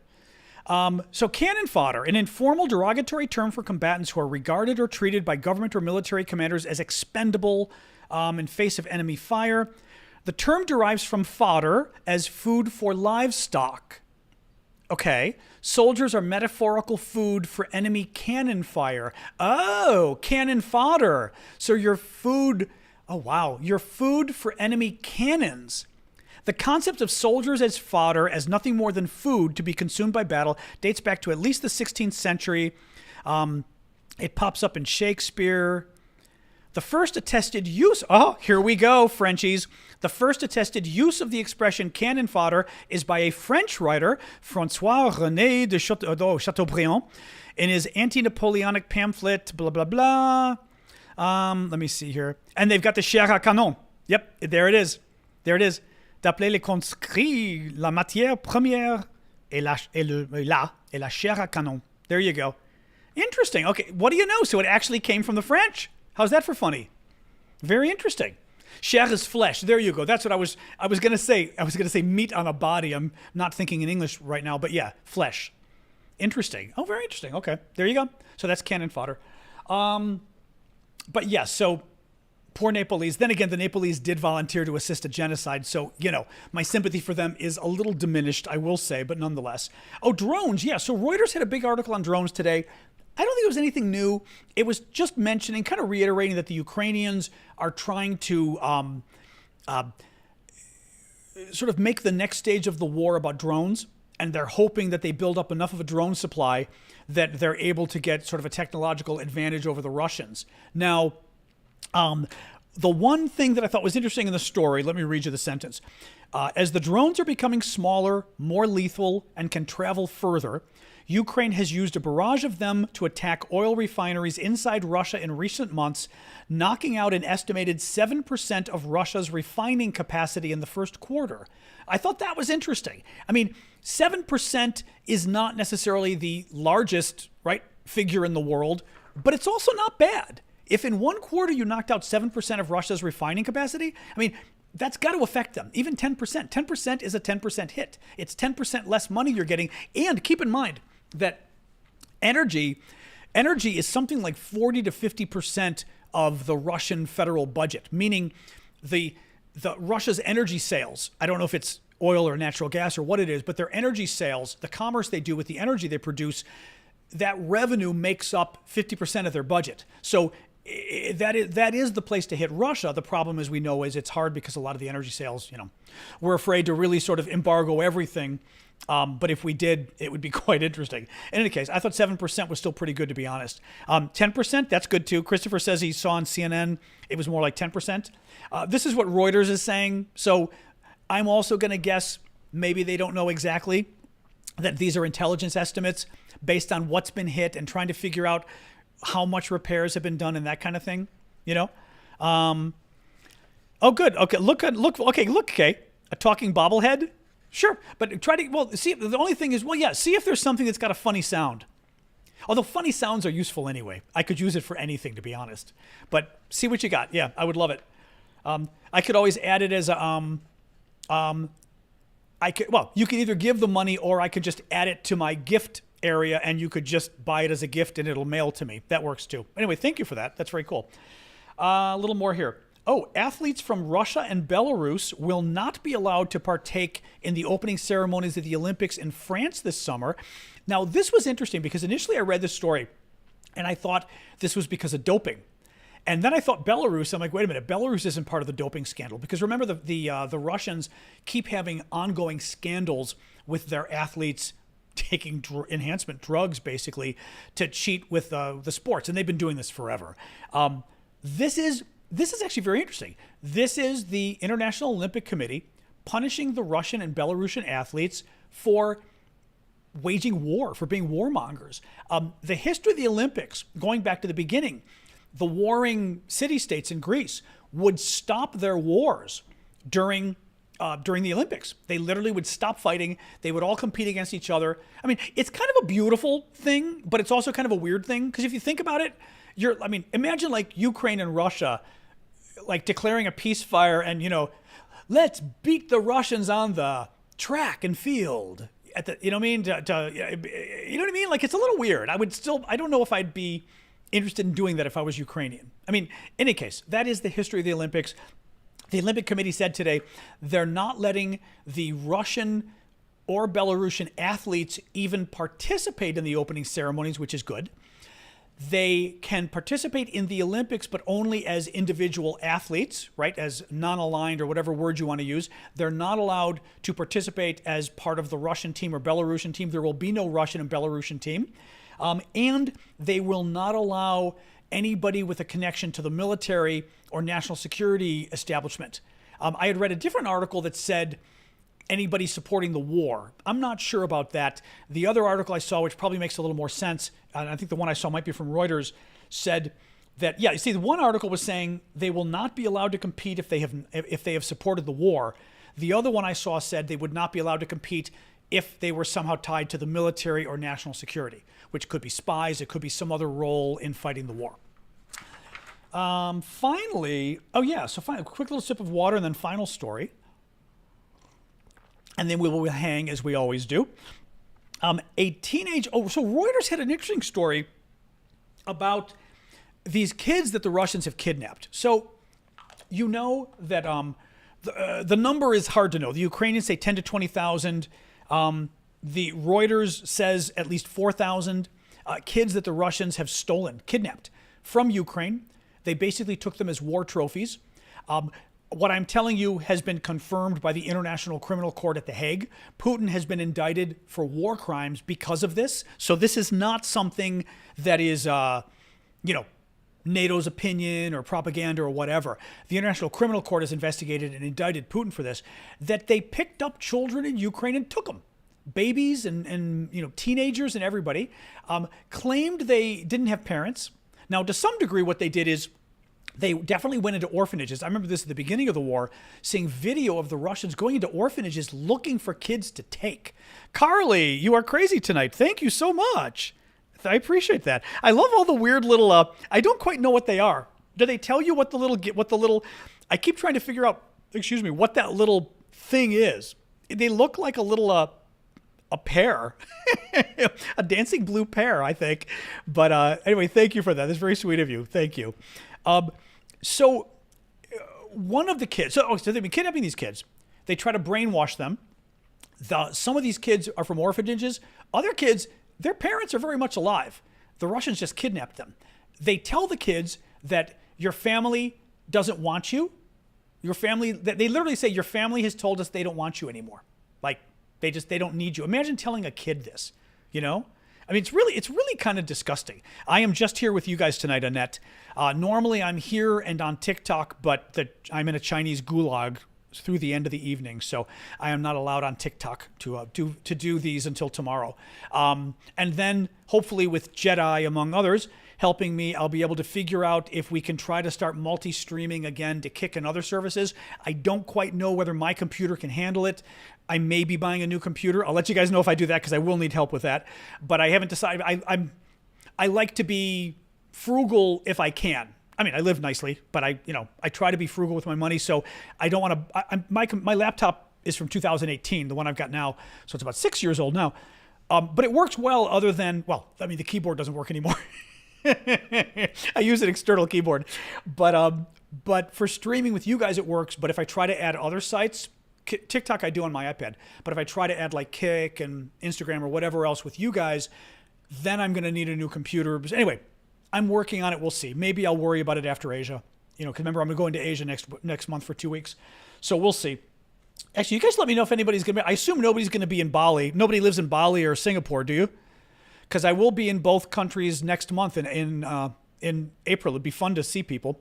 So cannon fodder, an informal derogatory term for combatants who are regarded or treated by government or military commanders as expendable in face of enemy fire. The term derives from fodder as food for livestock. Okay. Soldiers are metaphorical food for enemy cannon fire. Oh, cannon fodder. So your food, oh wow, your food for enemy cannons. The concept of soldiers as fodder, as nothing more than food to be consumed by battle, dates back to at least the 16th century. It pops up in Shakespeare. The first attested use, oh, here we go, Frenchies. The first attested use of the expression cannon fodder is by a French writer, François-René de Chateaubriand, in his anti-Napoleonic pamphlet, blah, blah, blah. Let me see here. And they've got the chair à canon. Yep, there it is. There it is. D'appeler les conscrits la matière première et la chair à canon. There you go. Interesting. Okay, what do you know? So it actually came from the French. How's that for funny? Very interesting. Chair is flesh. There you go. That's what I was going to say. I was going to say meat on a body. I'm not thinking in English right now, but yeah, flesh. Interesting. Oh, very interesting. Okay, there you go. So that's cannon fodder. But yeah, so poor Nepalese. Then again, the Nepalese did volunteer to assist a genocide. So, you know, my sympathy for them is a little diminished, I will say, but nonetheless. Oh, drones. Yeah, so Reuters had a big article on drones today. I don't think it was anything new. It was just mentioning, kind of reiterating that the Ukrainians are trying to sort of make the next stage of the war about drones. And they're hoping that they build up enough of a drone supply that they're able to get sort of a technological advantage over the Russians. Now, the one thing that I thought was interesting in the story, let me read you the sentence. As the drones are becoming smaller, more lethal, and can travel further, Ukraine has used a barrage of them to attack oil refineries inside Russia in recent months, knocking out an estimated 7% of Russia's refining capacity in the first quarter. I thought that was interesting. I mean, 7% is not necessarily the largest, right, figure in the world, but it's also not bad. If in one quarter you knocked out 7% of Russia's refining capacity, I mean, that's got to affect them. Even 10%. 10% is a 10% hit. It's 10% less money you're getting. And keep in mind that energy is something like 40 to 50% of the Russian federal budget, meaning the Russia's energy sales, I don't know if it's oil or natural gas or what it is, but their energy sales, the commerce they do with the energy they produce, that revenue makes up 50% of their budget. So that is the place to hit Russia. The problem, as we know, is it's hard because a lot of the energy sales, you know, we're afraid to really sort of embargo everything. But if we did, it would be quite interesting. In any case, I thought 7% was still pretty good, to be honest. 10%, that's good too. Christopher says he saw on CNN, it was more like 10%. This is what Reuters is saying. So I'm also going to guess maybe they don't know exactly. that these are intelligence estimates based on what's been hit and trying to figure out how much repairs have been done and that kind of thing, you know? Oh, good. Okay, okay. A talking bobblehead? Sure, but try to, well, see, the only thing is, well, yeah, see if there's something that's got a funny sound. Although funny sounds are useful anyway. I could use it for anything, to be honest. But see what you got. Yeah, I would love it. I could always add it as a, you can either give the money or I could just add it to my gift area and you could just buy it as a gift and it'll mail to me. That works too. Anyway, thank you for that. That's very cool. A little more here. Oh, athletes from Russia and Belarus will not be allowed to partake in the opening ceremonies of the Olympics in France this summer. Now, this was interesting because initially I read this story and I thought this was because of doping. And then I thought Belarus, I'm like, wait a minute, Belarus isn't part of the doping scandal. Because remember, the Russians keep having ongoing scandals with their athletes taking enhancement drugs, basically, to cheat with the sports. And they've been doing this forever. This is actually very interesting. This is the International Olympic Committee punishing the Russian and Belarusian athletes for waging war, for being warmongers. The history of the Olympics, going back to the beginning, the warring city-states in Greece would stop their wars during the Olympics. They literally would stop fighting. They would all compete against each other. I mean, it's kind of a beautiful thing, but it's also kind of a weird thing. Because if you think about it, imagine like Ukraine and Russia, like declaring a ceasefire and, let's beat the Russians on the track and field. You know what I mean? Like, it's a little weird. I don't know if I'd be interested in doing that if I was Ukrainian. I mean, in any case, that is the history of the Olympics. The Olympic Committee said today they're not letting the Russian or Belarusian athletes even participate in the opening ceremonies, which is good. They can participate in the Olympics, but only as individual athletes, right? As non-aligned or whatever word you want to use. They're not allowed to participate as part of the Russian team or Belarusian team. There will be no Russian and Belarusian team. And they will not allow anybody with a connection to the military or national security establishment. I had read a different article that said anybody supporting the war. I'm not sure about that. The other article I saw, which probably makes a little more sense, and I think the one I saw might be from Reuters, said that, yeah, you see, the one article was saying they will not be allowed to compete if they have supported the war. The other one I saw said they would not be allowed to compete if they were somehow tied to the military or national security, which could be spies, it could be some other role in fighting the war. Finally, a quick little sip of water and then final story. And then we will hang as we always do. So Reuters had an interesting story about these kids that the Russians have kidnapped. So you know that the number is hard to know. The Ukrainians say 10 to 20,000. The Reuters says at least 4,000 kids that the Russians have kidnapped from Ukraine. They basically took them as war trophies. What I'm telling you has been confirmed by the International Criminal Court at The Hague. Putin has been indicted for war crimes because of this. So this is not something that is, NATO's opinion or propaganda or whatever. The International Criminal Court has investigated and indicted Putin for this, that they picked up children in Ukraine and took them. Babies and teenagers and everybody, claimed they didn't have parents. Now, to some degree, what they did is they definitely went into orphanages. I remember this at the beginning of the war, seeing video of the Russians going into orphanages looking for kids to take. Carly, you are crazy tonight. Thank you so much. I appreciate that. I love all the weird little, I don't quite know what they are. Do they tell you what the little, I keep trying to figure out, what that little thing is. They look like a little, a pear, a dancing blue pear, I think. But anyway, thank you for that. That's very sweet of you. Thank you. So one of the kids, so they've been kidnapping these kids. They try to brainwash them. Some of these kids are from orphanages. Other kids, their parents are very much alive. The Russians just kidnapped them. They tell the kids that your family doesn't want you. They literally say, your family has told us they don't want you anymore. Like, they don't need you. Imagine telling a kid this, I mean, it's really kind of disgusting. I am just here with you guys tonight, Annette. Normally I'm here and on TikTok, but I'm in a Chinese gulag through the end of the evening. So I am not allowed on TikTok to do these until tomorrow. And then hopefully with Jedi, among others, helping me, I'll be able to figure out if we can try to start multi-streaming again to Kick and other services. I don't quite know whether my computer can handle it. I may be buying a new computer. I'll let you guys know if I do that because I will need help with that. But I haven't decided. I like to be frugal if I can. I mean, I live nicely, but I try to be frugal with my money. So I don't want to. My laptop is from 2018, the one I've got now, so it's about 6 years old now. But it works well. Other than, well, I mean, the keyboard doesn't work anymore. I use an external keyboard, but for streaming with you guys it works. But if I try to add other sites, TikTok I do on my iPad, but if I try to add like Kick and Instagram or whatever else with you guys, then I'm going to need a new computer. But anyway, I'm working on it. We'll see. Maybe I'll worry about it after Asia. Because remember, I'm going to Asia next month for 2 weeks. So we'll see. Actually, you guys let me know if anybody's going to be. I assume nobody's going to be in Bali. Nobody lives in Bali or Singapore, do you? Because I will be in both countries next month in April. It'd be fun to see people.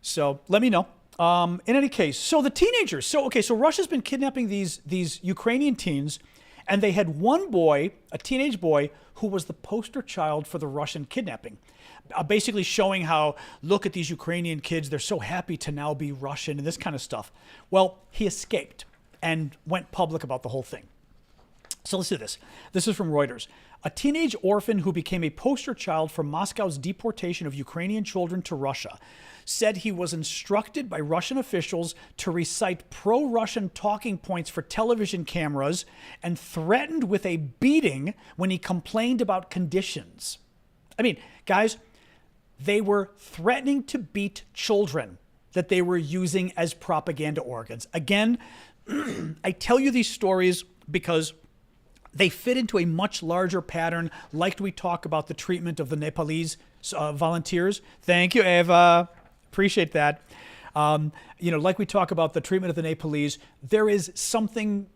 So let me know. In any case, so the teenagers. So Russia's been kidnapping these Ukrainian teens, and they had one boy, a teenage boy, who was the poster child for the Russian kidnapping, basically showing how, look at these Ukrainian kids, they're so happy to now be Russian and this kind of stuff. Well, he escaped and went public about the whole thing. So let's do this. This is from Reuters. A teenage orphan who became a poster child for Moscow's deportation of Ukrainian children to Russia said he was instructed by Russian officials to recite pro-Russian talking points for television cameras and threatened with a beating when he complained about conditions. I mean, guys, they were threatening to beat children that they were using as propaganda organs. Again, I tell you these stories because they fit into a much larger pattern, like we talk about the treatment of the Nepalese volunteers. Thank you, Eva. Appreciate that. Like we talk about the treatment of the Nepalese, there is something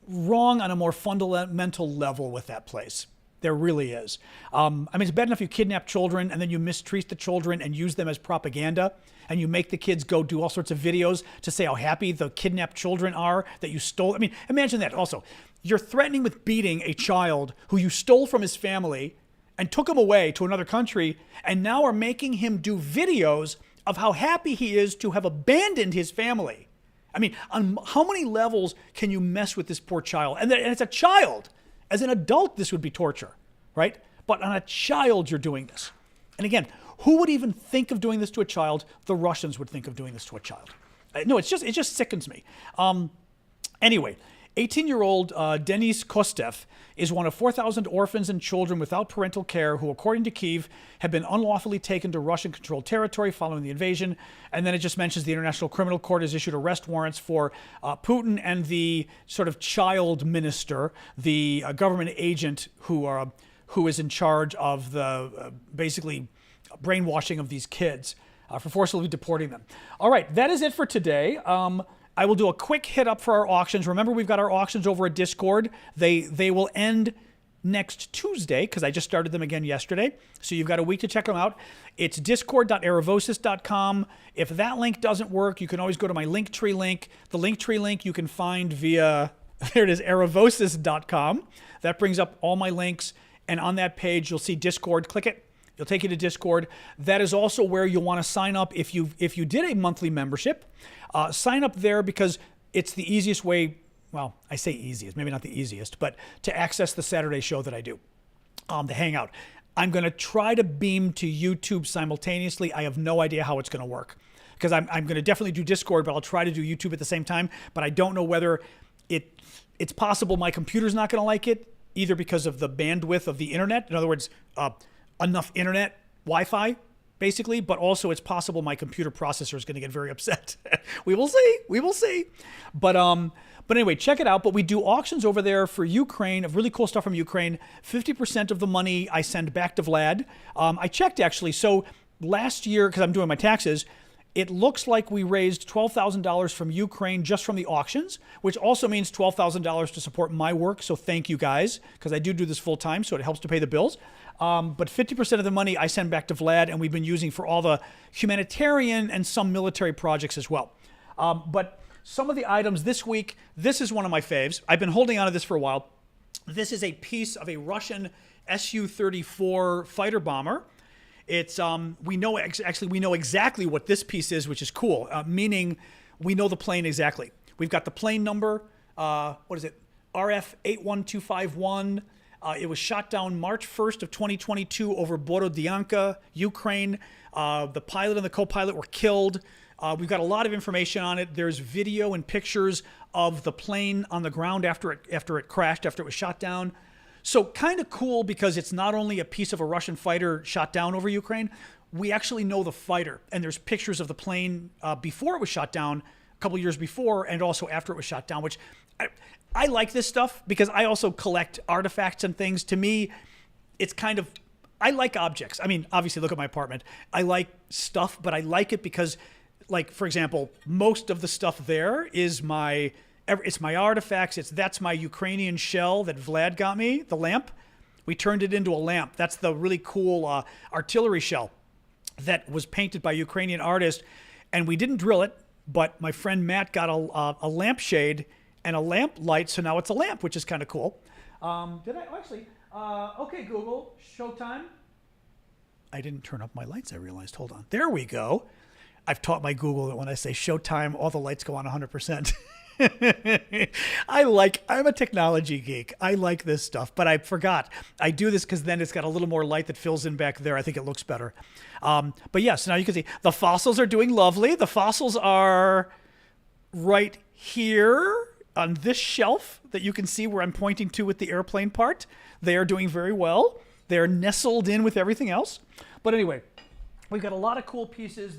wrong on a more fundamental level with that place. There really is. It's bad enough you kidnap children and then you mistreat the children and use them as propaganda, and you make the kids go do all sorts of videos to say how happy the kidnapped children are that you stole. I mean, imagine that. Also, you're threatening with beating a child who you stole from his family and took him away to another country, and now are making him do videos of how happy he is to have abandoned his family. I mean, on how many levels can you mess with this poor child? And it's a child. As an adult, this would be torture, right? But on a child, you're doing this. And again, who would even think of doing this to a child? The Russians would think of doing this to a child. No, it just sickens me. Anyway, 18-year-old Denis Kostev is one of 4,000 orphans and children without parental care who, according to Kyiv, have been unlawfully taken to Russian-controlled territory following the invasion. And then it just mentions the International Criminal Court has issued arrest warrants for Putin and the sort of child minister, the government agent who is in charge of the basically brainwashing of these kids for forcibly deporting them. All right, that is it for today. I will do a quick hit up for our auctions. Remember, we've got our auctions over at Discord. They will end next Tuesday because I just started them again yesterday. So you've got a week to check them out. It's discord.aravosis.com. If that link doesn't work, you can always go to my Linktree link. The Linktree link you can find via, there it is, aravosis.com. That brings up all my links. And on that page, you'll see Discord. Click it. It'll take you to Discord. That is also where you'll want to sign up if you did a monthly membership. Sign up there because it's the easiest way, well, I say easiest, maybe not the easiest, but to access the Saturday show that I do, the Hangout. I'm going to try to beam to YouTube simultaneously. I have no idea how it's going to work because I'm going to definitely do Discord, but I'll try to do YouTube at the same time. But I don't know whether it's possible my computer's not going to like it, either because of the bandwidth of the internet. In other words, enough internet, Wi-Fi, basically, but also it's possible my computer processor is going to get very upset. We will see. But anyway, check it out. But we do auctions over there for Ukraine, of really cool stuff from Ukraine. 50% of the money I send back to Vlad. I checked actually. So last year, because I'm doing my taxes, it looks like we raised $12,000 from Ukraine just from the auctions, which also means $12,000 to support my work. So thank you guys, because I do this full time, so it helps to pay the bills. But 50% of the money I send back to Vlad, and we've been using for all the humanitarian and some military projects as well. But some of the items this week, this is one of my faves. I've been holding on to this for a while. This is a piece of a Russian Su-34 fighter bomber. It's we know exactly what this piece is, which is cool. Meaning we know the plane exactly. We've got the plane number. What is it? RF-81251. It was shot down March 1st of 2022 over Borodyanka, Ukraine. The pilot and the co-pilot were killed. We've got a lot of information on it. There's video and pictures of the plane on the ground after it crashed, after it was shot down. So kind of cool because it's not only a piece of a Russian fighter shot down over Ukraine, we actually know the fighter. And there's pictures of the plane before it was shot down, a couple years before, and also after it was shot down, which I like this stuff because I also collect artifacts and things. To me, it's kind of, I like objects. I mean, obviously, look at my apartment. I like stuff, but I like it because, like, for example, most of the stuff there is it's my artifacts. That's my Ukrainian shell that Vlad got me, the lamp. We turned it into a lamp. That's the really cool artillery shell that was painted by a Ukrainian artist. And we didn't drill it, but my friend Matt got a lampshade and a lamp light, so now it's a lamp, which is kind of cool. Okay, Google, showtime. I didn't turn up my lights, I realized. Hold on. There we go. I've taught my Google that when I say showtime, all the lights go on 100%. I'm a technology geek. I like this stuff, but I forgot. I do this because then it's got a little more light that fills in back there. I think it looks better. But yes, now you can see the fossils are doing lovely. The fossils are right here on this shelf that you can see where I'm pointing to with the airplane part. They are doing very well. They're nestled in with everything else. But anyway, we've got a lot of cool pieces.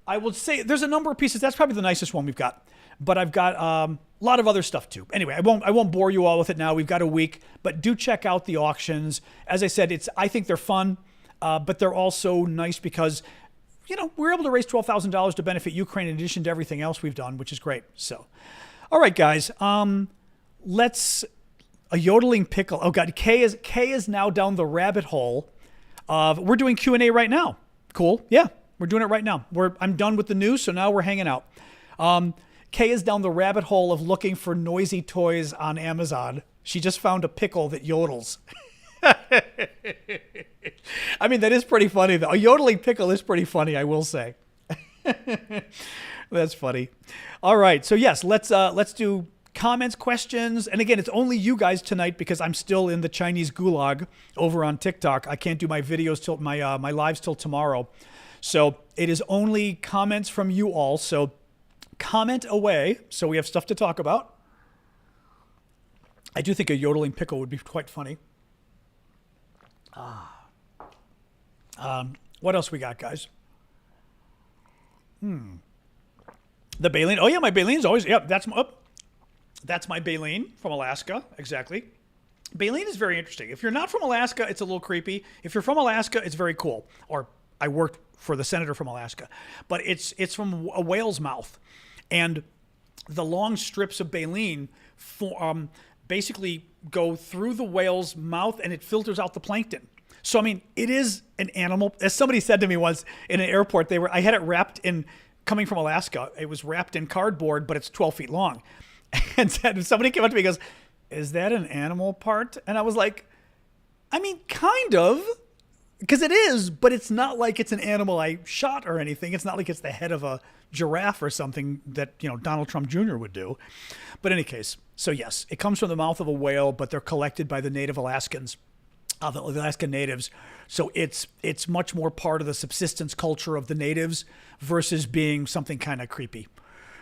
I would say there's a number of pieces. That's probably the nicest one we've got. But I've got a lot of other stuff too. Anyway, I won't bore you all with it now. We've got a week, but do check out the auctions. As I said, I think they're fun, but they're also nice because, we're able to raise $12,000 to benefit Ukraine in addition to everything else we've done, which is great. So, all right, guys, let's a yodeling pickle. Oh God, Kay is now down the rabbit hole of we're doing Q&A right now. Cool, yeah, we're doing it right now. I'm done with the news, so now we're hanging out. Kay is down the rabbit hole of looking for noisy toys on Amazon. She just found a pickle that yodels. I mean, that is pretty funny, though. A yodeling pickle is pretty funny, I will say. That's funny. All right, so yes, let's do comments, questions. And again, it's only you guys tonight because I'm still in the Chinese gulag over on TikTok. I can't do my videos till my lives till tomorrow. So it is only comments from you all. So comment away so we have stuff to talk about. I do think a yodeling pickle would be quite funny. What else we got, guys? The baleen. Oh yeah, my baleen's always, yep, that's my baleen from Alaska, exactly. Baleen is very interesting. If you're not from Alaska, it's a little creepy. If you're from Alaska, it's very cool. Or I worked for the senator from Alaska. But it's from a whale's mouth. And the long strips of baleen basically go through the whale's mouth and it filters out the plankton. So, I mean, it is an animal. As somebody said to me once in an airport, I had it wrapped in, coming from Alaska, it was wrapped in cardboard, but it's 12 feet long. And somebody came up to me and goes, is that an animal part? And I was like, I mean, kind of, because it is, but it's not like it's an animal I shot or anything. It's not like it's the head of a giraffe or something that, Donald Trump Jr. would do. But in any case, so yes, it comes from the mouth of a whale, but they're collected by the native Alaskans, the Alaskan natives. So it's much more part of the subsistence culture of the natives versus being something kind of creepy.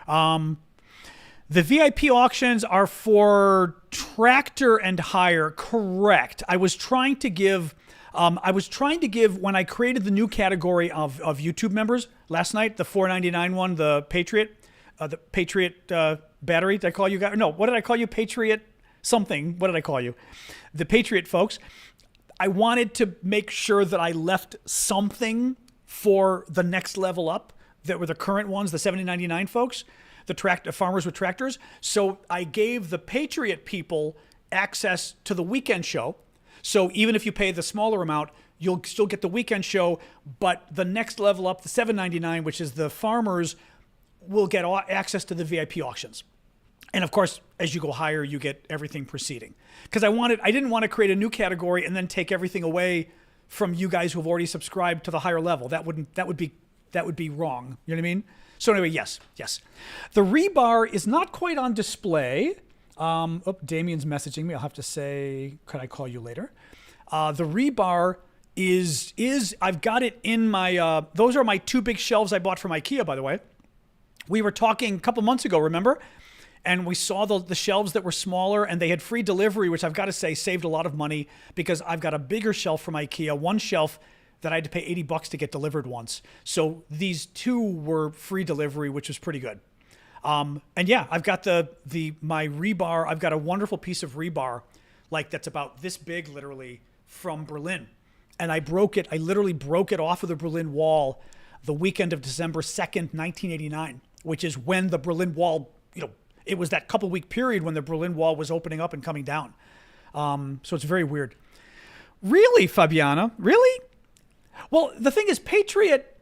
The VIP auctions are for tractor and hire, correct. I was trying to give, when I created the new category of YouTube members last night, the $4.99 one, the Patriot battery. Did I call you guys? No, what did I call you? Patriot something. What did I call you? The Patriot folks. I wanted to make sure that I left something for the next level up that were the current ones, the $70.99 folks, the farmers with tractors. So I gave the Patriot people access to the weekend show. So even if you pay the smaller amount, you'll still get the weekend show. But the next level up, the $7.99, which is the farmers, will get access to the VIP auctions. And of course, as you go higher, you get everything preceding. Because I didn't want to create a new category and then take everything away from you guys who have already subscribed to the higher level. That would be wrong. You know what I mean? So anyway, yes. The rebar is not quite on display. Damien's messaging me. I'll have to say, could I call you later? The rebar is I've got it in my, those are my 2 big shelves I bought from IKEA, by the way. We were talking a couple months ago, remember? And we saw the shelves that were smaller and they had free delivery, which I've got to say saved a lot of money because I've got a bigger shelf from IKEA, one shelf that I had to pay $80 to get delivered once. So these 2 were free delivery, which was pretty good. And yeah, I've got my rebar. I've got a wonderful piece of rebar, like that's about this big, literally, from Berlin. And I literally broke it off of the Berlin Wall the weekend of December 2nd, 1989, which is when the Berlin Wall, it was that couple-week period when the Berlin Wall was opening up and coming down. So it's very weird. Really, Fabiana? Really? Well, the thing is, Patriot,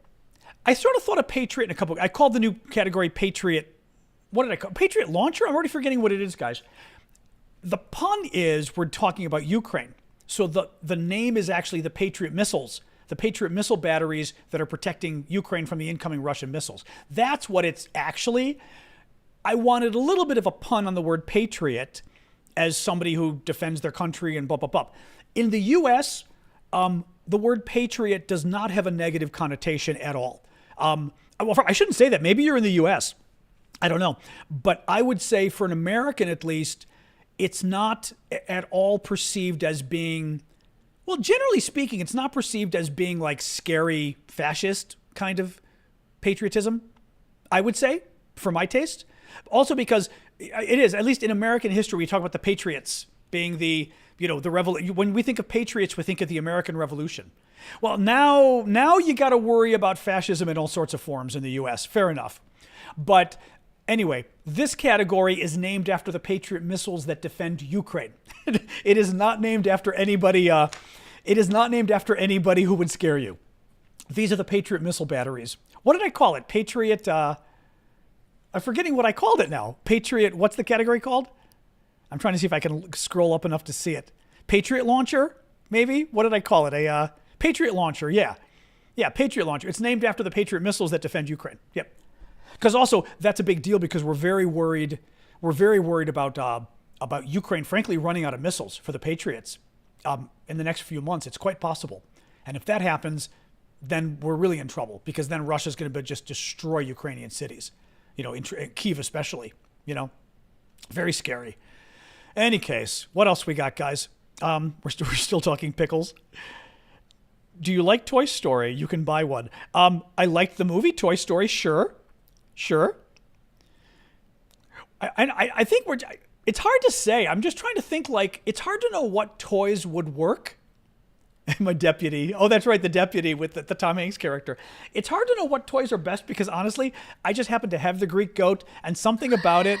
I sort of thought of Patriot in I called the new category Patriot. What did I call it? Patriot Launcher? I'm already forgetting what it is, guys. The pun is we're talking about Ukraine. So the name is actually the Patriot missiles, the Patriot missile batteries that are protecting Ukraine from the incoming Russian missiles. That's what it's actually. I wanted a little bit of a pun on the word patriot as somebody who defends their country and blah, blah, blah. In the U.S., the word patriot does not have a negative connotation at all. Well, I shouldn't say that. Maybe you're in the U.S. I don't know. But I would say for an American, at least, it's not at all perceived as being, well, generally speaking, it's not perceived as being like scary fascist kind of patriotism, I would say, for my taste. Also because it is, at least in American history, we talk about the Patriots being the revolution. When we think of Patriots, we think of the American Revolution. Well, now you got to worry about fascism in all sorts of forms in the U.S. Fair enough. But anyway, this category is named after the Patriot missiles that defend Ukraine. It is not named after anybody. It is not named after anybody who would scare you. These are the Patriot missile batteries. What did I call it? Patriot. I'm forgetting what I called it now. Patriot, what's the category called? I'm trying to see if I can scroll up enough to see it. Patriot Launcher, maybe? What did I call it? A Patriot Launcher, yeah. Yeah, Patriot Launcher. It's named after the Patriot missiles that defend Ukraine. Yep. Because also, that's a big deal because we're very worried about Ukraine, frankly, running out of missiles for the Patriots in the next few months. It's quite possible. And if that happens, then we're really in trouble because then Russia's going to just destroy Ukrainian cities. In Kyiv especially, very scary. Any case, what else we got, guys? We're still talking pickles. Do you like Toy Story? You can buy one. I liked the movie Toy Story. Sure. I think it's hard to say. I'm just trying to think, it's hard to know what toys would work. My deputy. Oh, that's right. The deputy with the Tom Hanks character. It's hard to know what toys are best because honestly, I just happen to have the Greek goat and something about it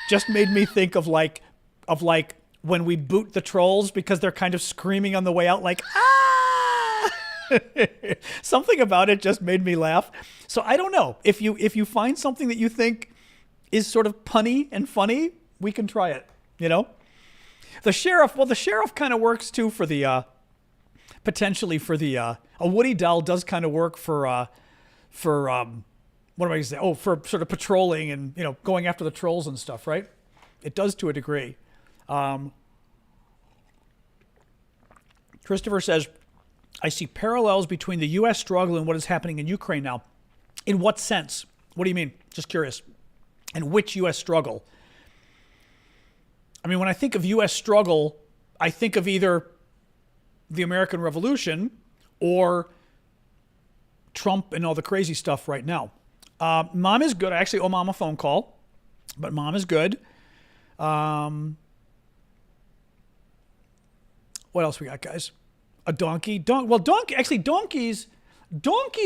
just made me think of when we boot the trolls because they're kind of screaming on the way out like, ah! Something about it just made me laugh. So I don't know. If you find something that you think is sort of punny and funny, we can try it, The sheriff kind of works too for the potentially for the a Woody doll does kind of work for what am I going to say? Oh, for sort of patrolling and going after the trolls and stuff, right? It does to a degree. Christopher says, I see parallels between the U.S. struggle and what is happening in Ukraine now. In what sense? What do you mean? Just curious. And which U.S. struggle? I mean, when I think of U.S. struggle, I think of either the American Revolution or Trump and all the crazy stuff right now. Mom is good. I actually owe Mom a phone call, but Mom is good. What else we got, guys? A donkey. Donkeys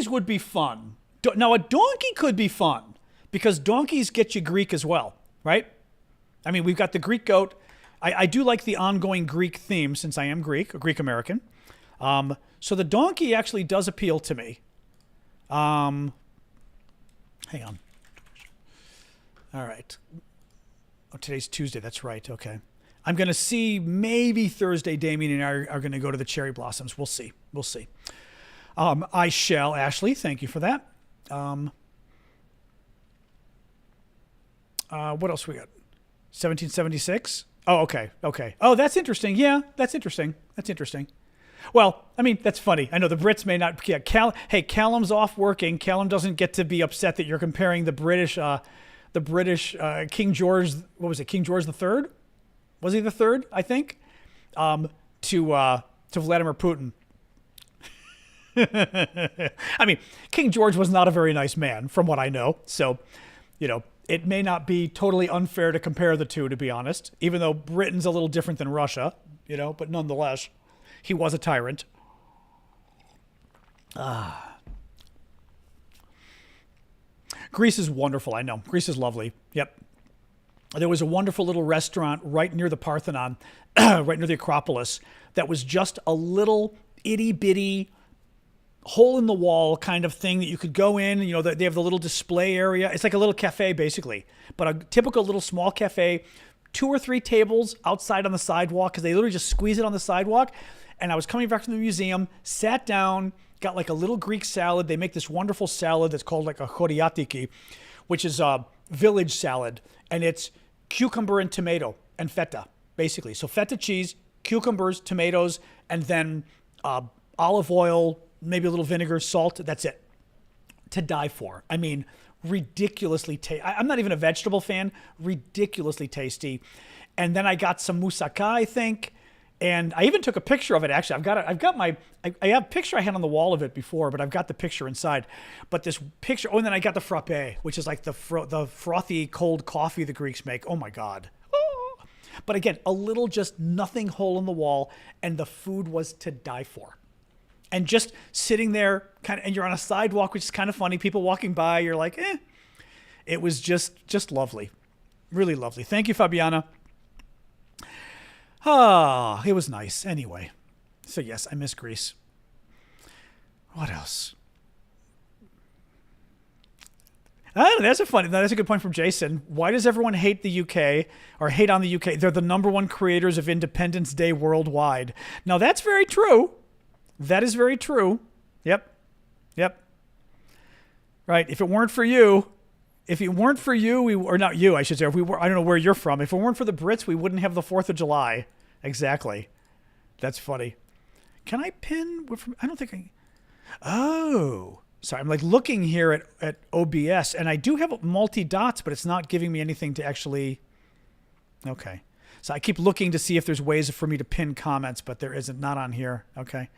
would be fun. Now, a donkey could be fun because donkeys get you Greek as well, right? I mean, we've got the Greek goat. I do like the ongoing Greek theme since I am Greek, a Greek American. So the donkey actually does appeal to me. Hang on. All right. Oh, today's Tuesday. That's right. Okay. I'm going to see maybe Thursday. Damien and I are going to go to the cherry blossoms. We'll see. We'll see. I shall, Ashley. Thank you for that. What else we got? 1776. Oh, okay. Okay. Oh, that's interesting. Yeah, that's interesting. That's interesting. Well, I mean, that's funny. I know the Brits may not. Yeah, hey, Callum's off working. Callum doesn't get to be upset that you're comparing the British King George. What was it? King George the Third? Was he the third? I think. To Vladimir Putin. I mean, King George was not a very nice man, from what I know. So, it may not be totally unfair to compare the two, to be honest. Even though Britain's a little different than Russia, but nonetheless. He was a tyrant. Greece is wonderful, I know. Greece is lovely. Yep. There was a wonderful little restaurant right near the Parthenon, right near the Acropolis, that was just a little itty-bitty hole-in-the-wall kind of thing that you could go in. They have the little display area. It's like a little cafe, basically. But a typical little small cafe, 2 or 3 tables outside on the sidewalk, because they literally just squeeze it on the sidewalk. And I was coming back from the museum, sat down, got like a little Greek salad. They make this wonderful salad that's called like a choriatiki, which is a village salad. And it's cucumber and tomato and feta, basically. So feta cheese, cucumbers, tomatoes, and then olive oil, maybe a little vinegar, salt. That's it. To die for. I mean, ridiculously tasty. I'm not even a vegetable fan. Ridiculously tasty. And then I got some moussaka, I think. And I even took a picture of it. Actually, I have a picture I had on the wall of it before, but I've got the picture inside. But this picture, and then I got the frappe, which is like the frothy cold coffee the Greeks make. Oh my God. Oh. But again, a little just nothing hole in the wall, and the food was to die for. And just sitting there, and you're on a sidewalk, which is kind of funny. People walking by, you're like, eh. It was just lovely. Really lovely. Thank you, Fabiana. It was nice. Anyway. So yes, I miss Greece. What else? That's a good point from Jason. Why does everyone hate the UK or hate on the UK? They're the #1 creators of Independence Day worldwide. Now that's very true. That is very true. Yep. Right. If it weren't for you, or not you, I should say, I don't know where you're from. If it weren't for the Brits, we wouldn't have the 4th of July. Exactly. That's funny. Can I pin? I don't think I. Oh, sorry. I'm like looking here at OBS, and I do have multi-dots, but it's not giving me anything to actually. Okay. So I keep looking to see if there's ways for me to pin comments, but there isn't. Not on here. Okay.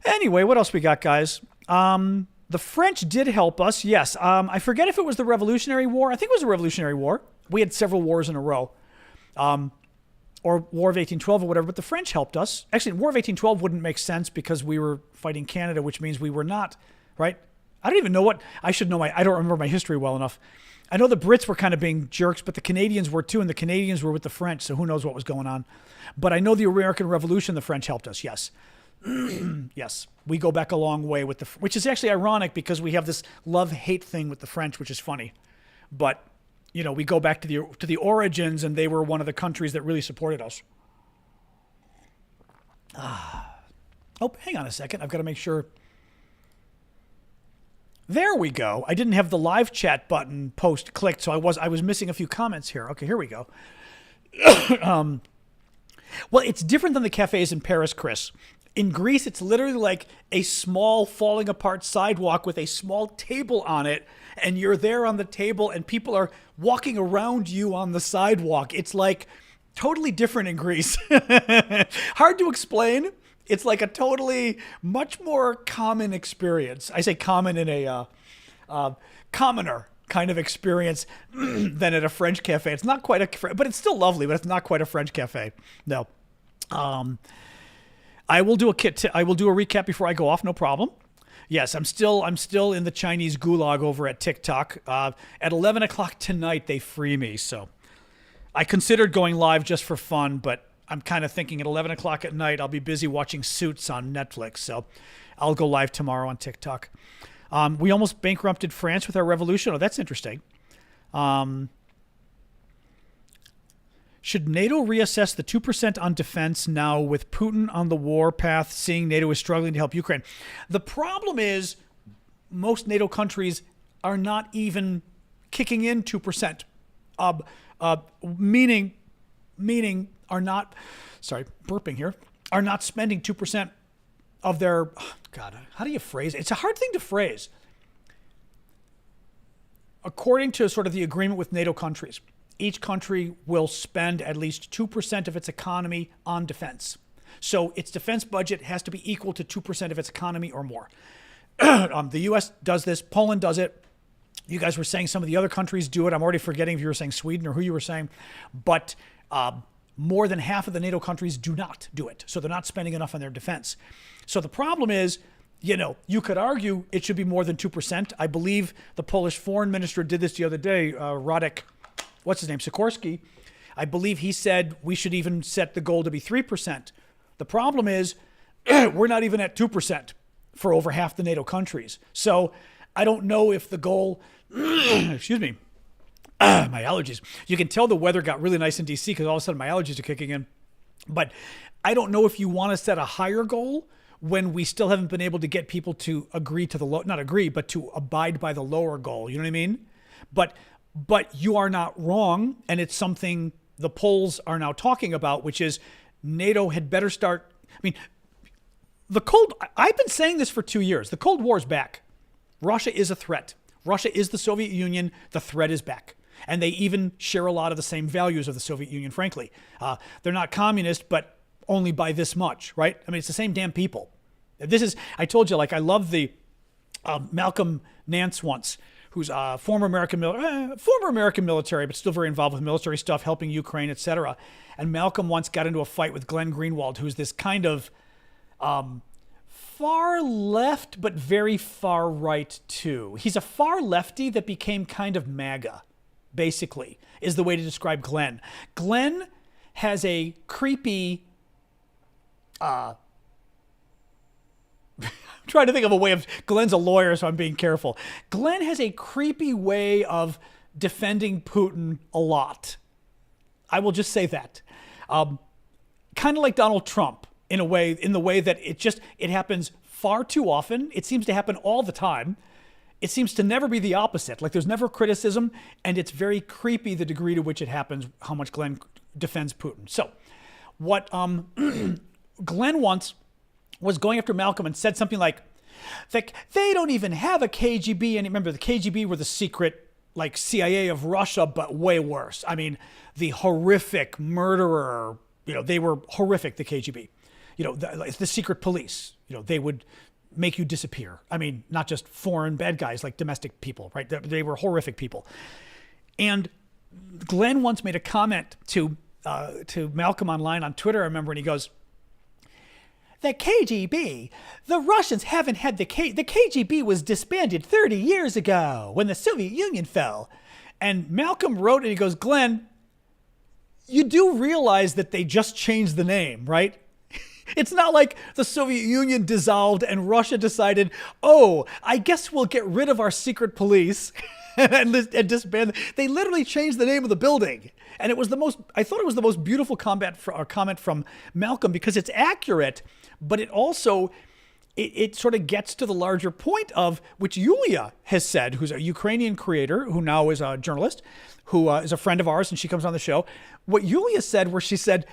Anyway, what else we got, guys? The French did help us, yes. I forget if it was the Revolutionary War. I think it was the Revolutionary War. We had several wars in a row. Or War of 1812 or whatever, but the French helped us. Actually, War of 1812 wouldn't make sense because we were fighting Canada, which means we were not, right? I don't even know I don't remember my history well enough. I know the Brits were kind of being jerks, but the Canadians were too, and the Canadians were with the French, so who knows what was going on. But I know the American Revolution, the French helped us, yes. Yes, we go back a long way with which is actually ironic because we have this love-hate thing with the French, which is funny. But, we go back to the origins, and they were one of the countries that really supported us. Oh, hang on a second. I've got to make sure. There we go. I didn't have the live chat button post clicked, so I was missing a few comments here. Okay, here we go. Well, it's different than the cafes in Paris, Chris. In Greece, it's literally like a small falling apart sidewalk with a small table on it, and you're there on the table, and people are walking around you on the sidewalk. It's like totally different in Greece. Hard to explain. It's like a totally much more common experience. I say common in a commoner kind of experience than at a French cafe. It's not quite but it's still lovely, but it's not quite a French cafe. No. I will do a recap before I go off. No problem. Yes, I'm still in the Chinese gulag over at TikTok. At 11 o'clock tonight, they free me. So I considered going live just for fun, but I'm kind of thinking at 11 o'clock at night, I'll be busy watching Suits on Netflix. So I'll go live tomorrow on TikTok. We almost bankrupted France with our revolution. Oh, that's interesting. Should NATO reassess the 2% on defense now with Putin on the war path, seeing NATO is struggling to help Ukraine? The problem is most NATO countries are not even kicking in 2%, meaning are not, burping here, are not spending 2% of their, God, how do you phrase it? It's a hard thing to phrase. According to sort of the agreement with NATO countries, each country will spend at least 2% of its economy on defense. So its defense budget has to be equal to 2% of its economy or more. The U.S. does this. Poland does it. You guys were saying some of the other countries do it. I'm already forgetting if you were saying Sweden or who you were saying. But more than half of the NATO countries do not do it. So they're not spending enough on their defense. So the problem is, you could argue it should be more than 2%. I believe the Polish foreign minister did this the other day, Radek, Sikorski. I believe he said we should even set the goal to be 3%. The problem is we're not even at 2% for over half the NATO countries. So I don't know if the goal, excuse me, my allergies. You can tell the weather got really nice in D.C. because all of a sudden my allergies are kicking in. But I don't know if you want to set a higher goal when we still haven't been able to get people to agree to but to abide by the lower goal. You know what I mean? But you are not wrong, and it's something the polls are now talking about, which is NATO had better start. I mean, I've been saying this for 2 years. The Cold War is back. Russia is a threat. Russia is the Soviet Union. The threat is back. And they even share a lot of the same values of the Soviet Union, frankly. They're not communist, but only by this much, right? I mean, it's the same damn people. I told you, I love the Malcolm Nance once, who's a former American military, but still very involved with military stuff, helping Ukraine, etc. And Malcolm once got into a fight with Glenn Greenwald, who's this kind of far left, but very far right too. He's a far lefty that became kind of MAGA, basically, is the way to describe Glenn. Glenn has a creepy, I'm trying to think of a way of, Glenn's a lawyer, so I'm being careful. Glenn has a creepy way of defending Putin a lot. I will just say that. Kind of like Donald Trump in the way that it happens far too often. It seems to happen all the time. It seems to never be the opposite. There's never criticism, and it's very creepy the degree to which it happens, how much Glenn defends Putin. So what Glenn once was going after Malcolm and said something like they don't even have a KGB. And remember, the KGB were the secret, CIA of Russia, but way worse. I mean, the horrific murderer, they were horrific, the KGB. The secret police, they would make you disappear. I mean, not just foreign bad guys, like domestic people, right? They were horrific people. And Glenn once made a comment to Malcolm online on Twitter, I remember, and he goes, the KGB, the Russians haven't had the KGB was disbanded 30 years ago when the Soviet Union fell. And Malcolm wrote, and he goes, Glenn, you do realize that they just changed the name, right? It's not like the Soviet Union dissolved and Russia decided, I guess we'll get rid of our secret police and disband. They literally changed the name of the building. And it was I thought it was the most beautiful comment from Malcolm, because it's accurate, but it also, it sort of gets to the larger point of, which Yulia has said, who's a Ukrainian creator, who now is a journalist, who is a friend of ours, and she comes on the show. What Yulia said, where she said,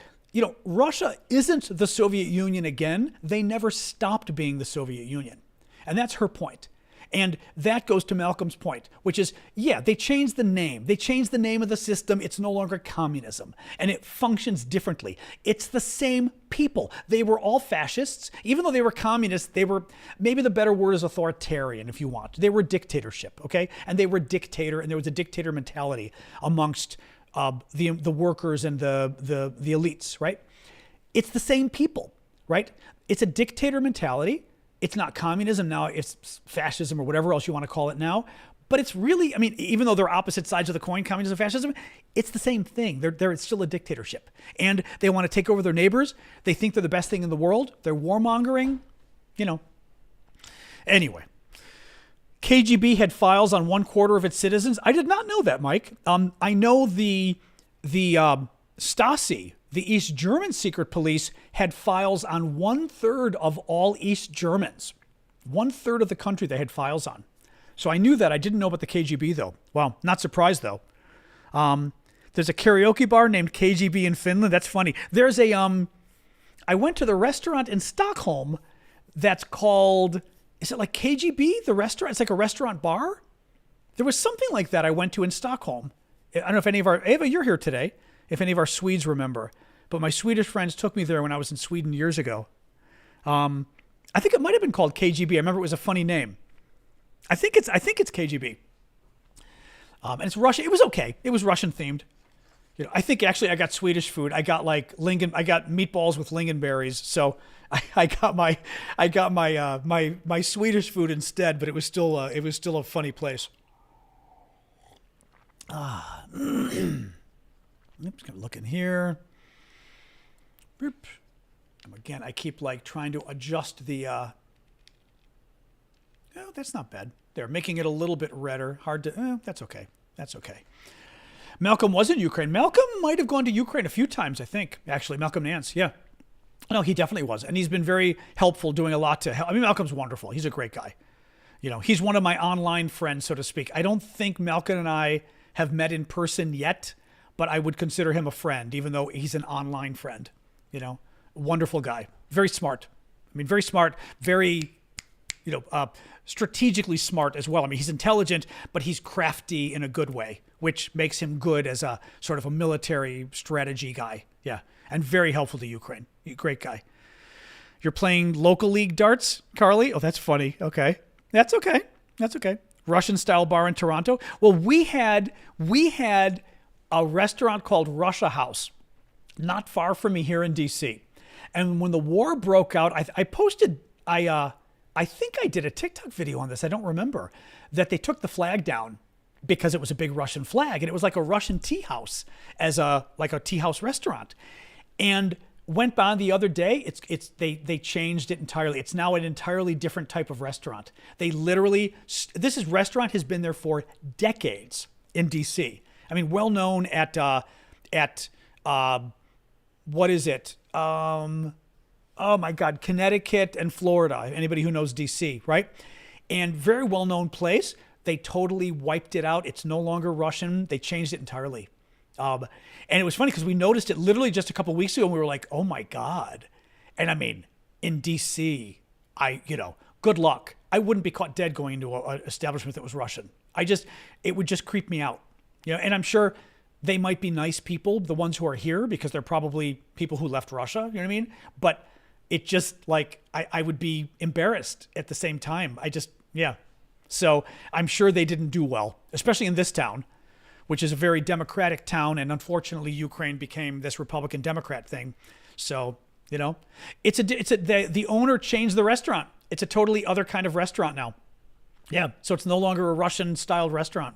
Russia isn't the Soviet Union again. They never stopped being the Soviet Union. And that's her point. And that goes to Malcolm's point, which is, they changed the name. They changed the name of the system. It's no longer communism, and it functions differently. It's the same people. They were all fascists. Even though they were communists, they were, maybe the better word is authoritarian, if you want. They were dictatorship, okay? And they were dictator, and there was a dictator mentality amongst the workers and the elites, right? It's the same people, right? It's a dictator mentality. It's not communism now, it's fascism or whatever else you want to call it now. But it's really, even though they're opposite sides of the coin, communism and fascism, it's the same thing. It's still a dictatorship. And they want to take over their neighbors. They think they're the best thing in the world. They're warmongering, Anyway, KGB had files on 1/4 of its citizens. I did not know that, Mike. I know the Stasi, the East German secret police, had files on 1/3 of all East Germans. 1/3 of the country they had files on. So I knew that. I didn't know about the KGB, though. Well, not surprised, though. There's a karaoke bar named KGB in Finland. That's funny. There's a, I went to the restaurant in Stockholm that's called, is it like KGB, the restaurant? It's like a restaurant bar? There was something like that I went to in Stockholm. I don't know if any of our, Ava, you're here today, if any of our Swedes remember. But my Swedish friends took me there when I was in Sweden years ago. I think it might have been called KGB. I remember it was a funny name. I think it's KGB. And it's Russian. It was okay. It was Russian themed. You know, I think actually I got Swedish food. I got like I got meatballs with lingonberries. So I got my Swedish food instead. But it was still a funny place. Oops, gonna look in here. Boop. Again, I keep like trying to adjust the. Oh, that's not bad. They're making it a little bit redder. Hard to. That's okay. That's okay. Malcolm was in Ukraine. Malcolm might have gone to Ukraine a few times, I think. Actually, Malcolm Nance. Yeah. No, he definitely was, and he's been very helpful, doing a lot to help. I mean, Malcolm's wonderful. He's a great guy. You know, he's one of my online friends, so to speak. I don't think Malcolm and I have met in person yet, but I would consider him a friend, even though he's an online friend. You know, wonderful guy, very smart. I mean, very smart, very, strategically smart as well. I mean, he's intelligent, but he's crafty in a good way, which makes him good as a sort of a military strategy guy. Yeah, and very helpful to Ukraine. Great guy. You're playing local league darts, Carly? Oh, that's funny. Okay. That's okay. That's okay. Russian style bar in Toronto. Well, we had a restaurant called Russia House, not far from me here in DC. And when the war broke out, I think I did a TikTok video on this. I don't remember that they took the flag down because it was a big Russian flag, and it was like a Russian tea house as a tea house restaurant. And went by the other day, they changed it entirely. It's now an entirely different type of restaurant. They literally, restaurant has been there for decades in DC. I mean, well known at what is it? Oh my God, Connecticut and Florida. Anybody who knows DC, right? And very well known place. They totally wiped it out. It's no longer Russian. They changed it entirely. And it was funny because we noticed it literally just a couple of weeks ago, and we were like, oh my God. And I mean, in DC, good luck. I wouldn't be caught dead going into an establishment that was Russian. It would just creep me out. And I'm sure they might be nice people, the ones who are here, because they're probably people who left Russia, you know what I mean? But it just I would be embarrassed at the same time. So I'm sure they didn't do well, especially in this town, which is a very democratic town. And unfortunately, Ukraine became this Republican Democrat thing. So, the owner changed the restaurant. It's a totally other kind of restaurant now. Yeah. So it's no longer a Russian styled restaurant,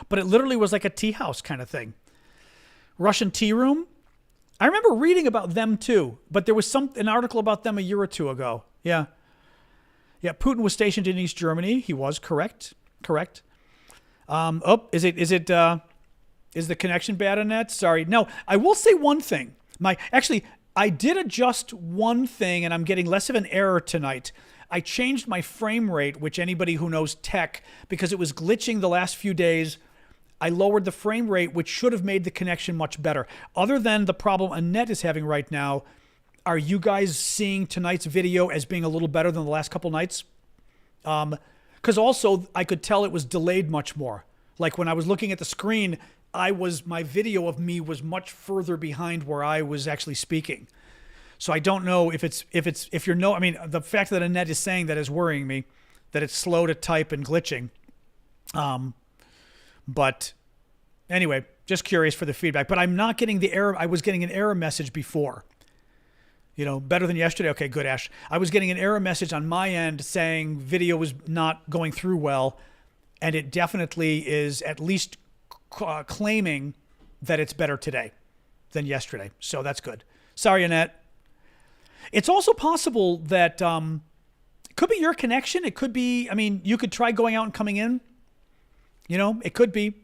but it literally was like a tea house kind of thing. Russian tea room. I remember reading about them too, but there was an article about them a year or two ago. Yeah. Yeah. Putin was stationed in East Germany. He was correct. Is the connection bad on that? Sorry. No, I will say one thing. I did adjust one thing, and I'm getting less of an error tonight. I changed my frame rate, which anybody who knows tech, because it was glitching the last few days, I lowered the frame rate, which should have made the connection much better. Other than the problem Annette is having right now, are you guys seeing tonight's video as being a little better than the last couple nights? Because also I could tell it was delayed much more. Like when I was looking at the screen, my video of me was much further behind where I was actually speaking. So I don't know if the fact that Annette is saying that is worrying me, that it's slow to type and glitching. But anyway, just curious for the feedback. But I'm not getting the error. I was getting an error message before. Better than yesterday. Okay, good, Ash. I was getting an error message on my end saying video was not going through well, and it definitely is at least claiming that it's better today than yesterday. So that's good. Sorry, Annette. It's also possible that Could be your connection. It could be, I mean, you could try going out and coming in. You know, it could be.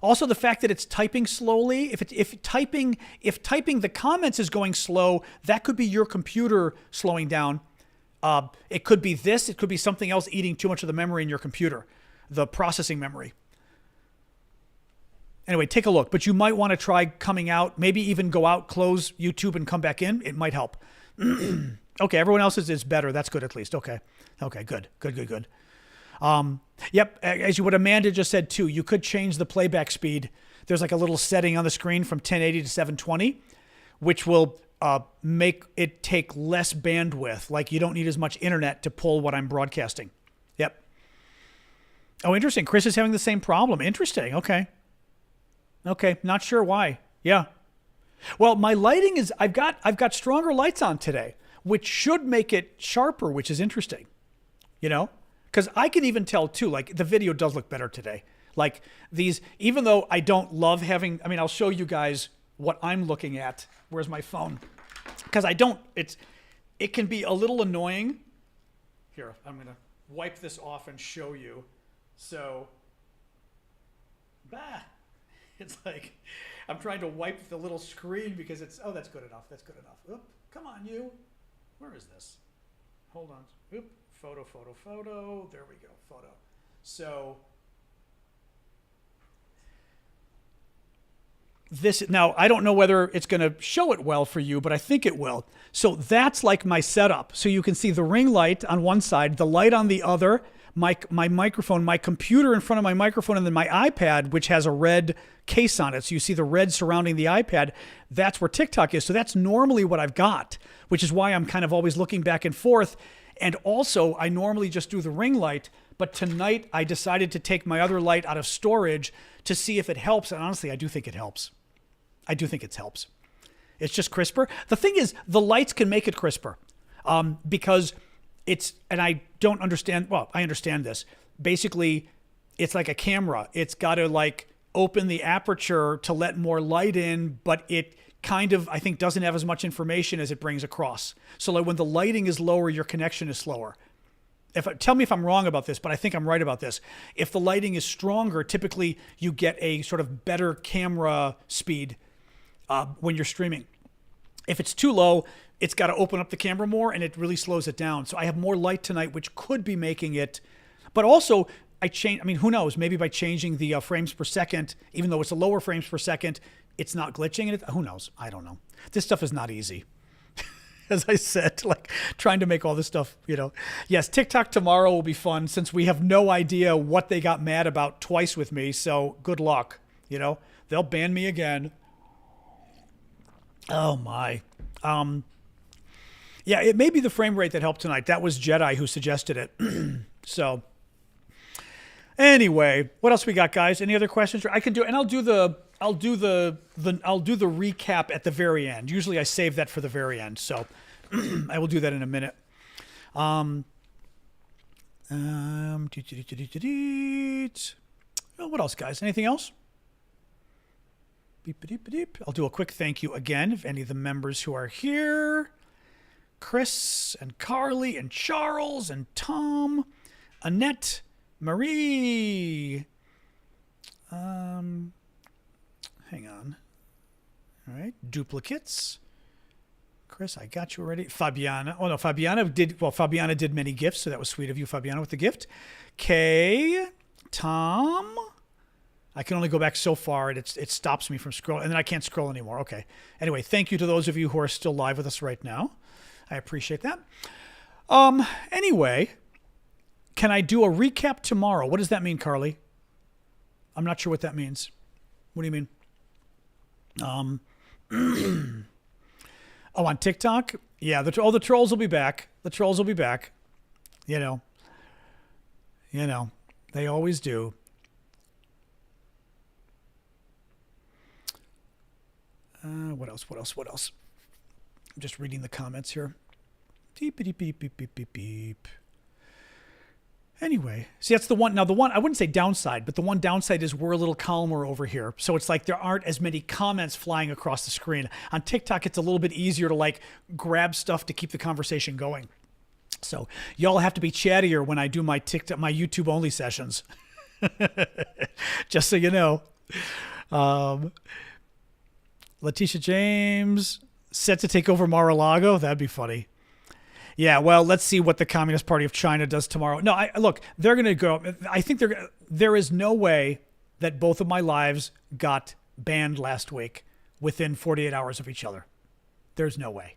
Also, the fact that it's typing slowly. If typing the comments is going slow, that could be your computer slowing down. It could be this. It could be something else eating too much of the memory in your computer, the processing memory. Anyway, take a look. But you might want to try coming out. Maybe even go out, close YouTube, and come back in. It might help. Okay, everyone else's is better. That's good at least. Okay, good. Yep, as what Amanda just said too, you could change the playback speed. There's like a little setting on the screen from 1080 to 720, which will make it take less bandwidth. Like you don't need as much internet to pull what I'm broadcasting. Yep. Oh, interesting. Chris is having the same problem. Interesting. Okay, not sure why. Yeah. Well, my lighting is, I've got stronger lights on today, which should make it sharper, which is interesting, you know, because I can even tell too, like the video does look better today. Like these, even though I don't love having, I mean, I'll show you guys what I'm looking at. Where's my phone? Because it can be a little annoying. Here, I'm going to wipe this off and show you. So, it's like, I'm trying to wipe the little screen because it's, oh, that's good enough. Oop, come on, you. Where is this? Hold on. Oop, photo. There we go, photo. So, this, now, I don't know whether it's going to show it well for you, but I think it will. So that's like my setup. So you can see the ring light on one side, the light on the other, my microphone, my computer in front of my microphone, and then my iPad, which has a red case on it. So you see the red surrounding the iPad. That's where TikTok is. So that's normally what I've got, which is why I'm kind of always looking back and forth. And also, I normally just do the ring light. But tonight, I decided to take my other light out of storage to see if it helps. And honestly, I do think it helps. It's just crisper. The thing is, the lights can make it crisper because it's, and I don't understand, well, I understand this. Basically, it's like a camera. It's got to like open the aperture to let more light in, but it kind of, I think, doesn't have as much information as it brings across. So like when the lighting is lower, your connection is slower. Tell me if I'm wrong about this, but I think I'm right about this. If the lighting is stronger, typically you get a sort of better camera speed when you're streaming. If it's too low, it's got to open up the camera more and it really slows it down. So I have more light tonight, which could be making it, but also I mean, who knows, maybe by changing the frames per second, even though it's a lower frames per second, it's not glitching. And who knows? I don't know. This stuff is not easy. As I said, like trying to make all this stuff, you know. Yes, TikTok tomorrow will be fun since we have no idea what they got mad about twice with me. So good luck, you know. They'll ban me again. Oh my. Yeah, it may be the frame rate that helped tonight. That was Jedi who suggested it. So anyway, what else we got, guys? Any other questions? I can do, and I'll do the recap at the very end. Usually I save that for the very end. So I will do that in a minute. Well, what else, guys? Anything else? Beep, beep, beep. I'll do a quick thank you again if any of the members who are here. Chris and Carly and Charles and Tom, Annette, Marie. Hang on. All right. Duplicates. Chris, I got you already. Fabiana. Oh, no, Fabiana did many gifts, so that was sweet of you, Fabiana, with the gift. Kay, Tom. I can only go back so far, and it stops me from scrolling, and then I can't scroll anymore. Okay. Anyway, thank you to those of you who are still live with us right now. I appreciate that. Anyway, can I do a recap tomorrow? What does that mean, Carly? I'm not sure what that means. What do you mean? Oh, on TikTok? Yeah, the trolls will be back. The trolls will be back. You know, they always do. What else? I'm just reading the comments here. Beep, beep, beep, beep, beep, beep, beep. Anyway, see, that's the one. Now, the one, I wouldn't say downside, but the one downside is we're a little calmer over here. So it's like there aren't as many comments flying across the screen. On TikTok, it's a little bit easier to like grab stuff to keep the conversation going. So y'all have to be chattier when I do my TikTok, my YouTube only sessions. Just so you know. Letitia James set to take over Mar-a-Lago. That'd be funny. Yeah, well, let's see what the Communist Party of China does tomorrow. No, look, they're going to go. I think there is no way that both of my lives got banned last week within 48 hours of each other. There's no way.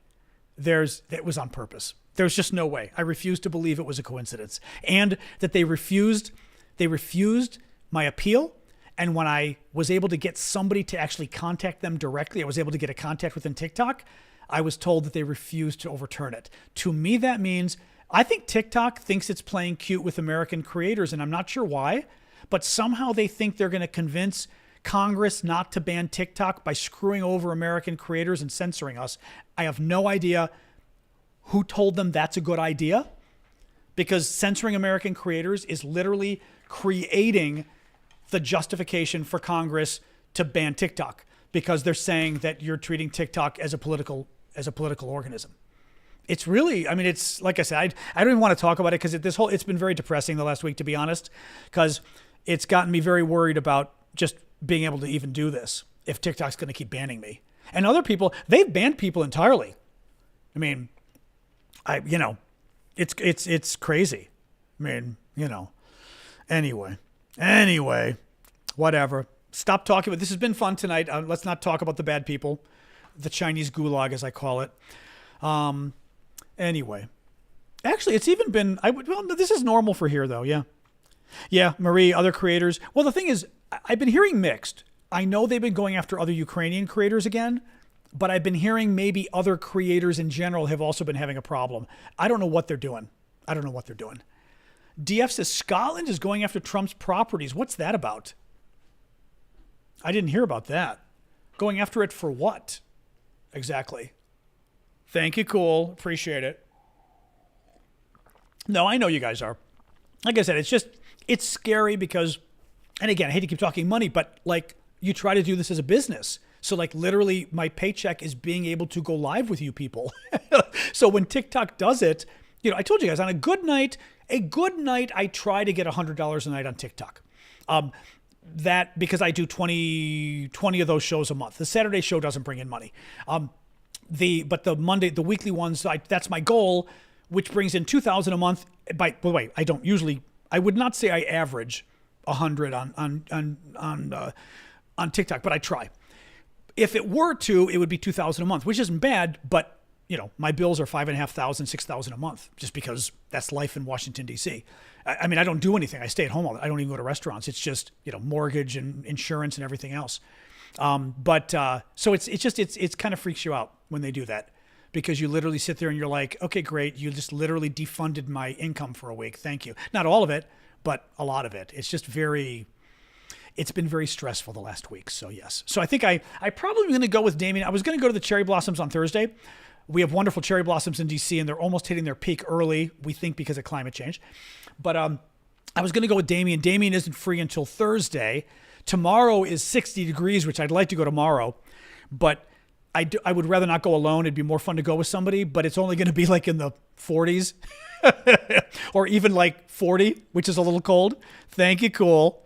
It was on purpose. There's just no way. I refuse to believe it was a coincidence. And that they refused my appeal. And when I was able to get somebody to actually contact them directly, I was able to get a contact within TikTok, I was told that they refused to overturn it. To me, that means, I think TikTok thinks it's playing cute with American creators, and I'm not sure why, but somehow they think they're going to convince Congress not to ban TikTok by screwing over American creators and censoring us. I have no idea who told them that's a good idea, because censoring American creators is literally creating the justification for Congress to ban TikTok, because they're saying that you're treating TikTok as a political organism. It's really, I mean, it's like I said, I don't even want to talk about it because it's been very depressing the last week, to be honest, because it's gotten me very worried about just being able to even do this if TikTok's going to keep banning me. And other people, they've banned people entirely. I mean, it's crazy. I mean, Anyway, whatever. Stop talking about this. Has been fun tonight. Let's not talk about the bad people, the Chinese gulag, as I call it. Anyway, actually, it's even been. This is normal for here, though. Yeah. Marie, other creators. Well, the thing is, I've been hearing mixed. I know they've been going after other Ukrainian creators again, but I've been hearing maybe other creators in general have also been having a problem. I don't know what they're doing. DF says Scotland is going after Trump's properties. What's that about? I didn't hear about that. Going after it for what? Exactly. Thank you, Cool. Appreciate it. No, I know you guys are. Like I said, it's scary because, and again, I hate to keep talking money, but like you try to do this as a business. So like literally my paycheck is being able to go live with you people. So when TikTok does it, I told you guys on a good night, I try to get $100 a night on TikTok. That because I do 20 of those shows a month. The Saturday show doesn't bring in money. But the weekly ones, that's my goal, which brings in $2,000 a month. By the way, I would not say I average 100 on TikTok, but I try. If it were to, it would be $2,000 a month, which isn't bad, but my bills are $5,500, $6,000 a month, just because that's life in Washington, D.C. I mean, I don't do anything. I stay at home all day. I don't even go to restaurants. It's just, mortgage and insurance and everything else. So it's kind of freaks you out when they do that, because you literally sit there and you're like, okay, great. You just literally defunded my income for a week. Thank you. Not all of it, but a lot of it. It's just it's been very stressful the last week. So yes. So I think I probably am going to go with Damien. I was going to go to the cherry blossoms on Thursday. We have wonderful cherry blossoms in DC, and they're almost hitting their peak early, we think, because of climate change. But I was going to go with Damien. Damien isn't free until Thursday. Tomorrow is 60 degrees, which I'd like to go tomorrow. But I would rather not go alone. It'd be more fun to go with somebody, but it's only going to be like in the 40s or even like 40, which is a little cold. Thank you, Cool.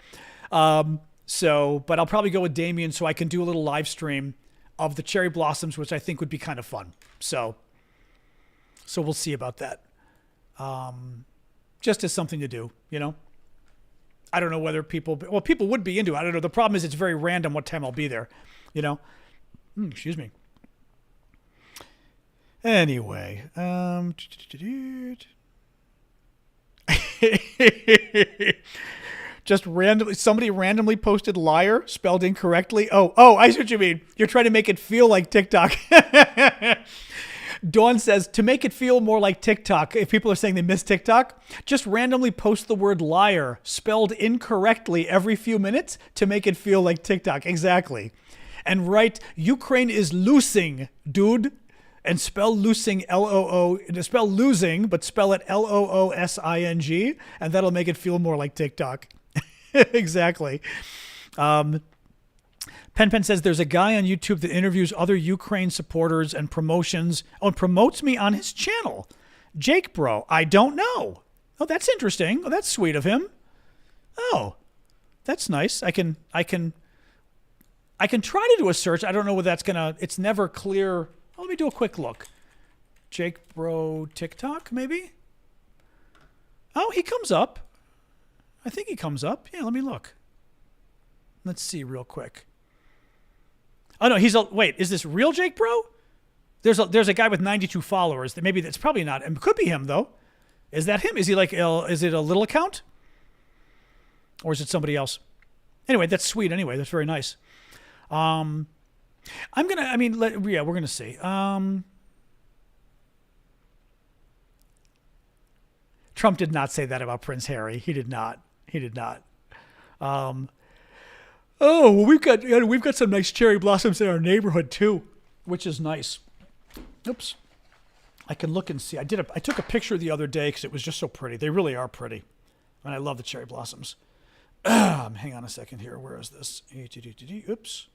But I'll probably go with Damien so I can do a little live stream of the cherry blossoms, which I think would be kind of fun. So we'll see about that. Just as something to do, I don't know whether people would be into it. I don't know. The problem is it's very random what time I'll be there, Excuse me. Anyway, just randomly, somebody randomly posted liar spelled incorrectly. Oh, I see what you mean. You're trying to make it feel like TikTok. Dawn says, to make it feel more like TikTok, if people are saying they miss TikTok, just randomly post the word liar spelled incorrectly every few minutes to make it feel like TikTok. Exactly. And write, Ukraine is losing, dude. And spell losing, spell losing, but spell it LOOSING, and that'll make it feel more like TikTok. Exactly. Pen says there's a guy on YouTube that interviews other Ukraine supporters and promotes me on his channel. Jake Bro, I don't know. Oh, that's interesting. Oh, that's sweet of him. Oh, that's nice. I can try to do a search. I don't know whether that's gonna. It's never clear. Oh, let me do a quick look. Jake Bro TikTok, maybe. Oh, he comes up. I think he comes up. Yeah, let me look. Let's see real quick. Oh no, wait. Is this real Jake Bro? There's a guy with 92 followers. Maybe that's probably not. It could be him though. Is that him? Is he like? Is it a little account? Or is it somebody else? Anyway, that's sweet. Anyway, that's very nice. We're gonna see. Trump did not say that about Prince Harry. He did not. We've got some nice cherry blossoms in our neighborhood too, which is nice. Oops. I can look and see. I took a picture the other day because it was just so pretty. They really are pretty, and I love the cherry blossoms. Hang on a second here. Where is this? Oops.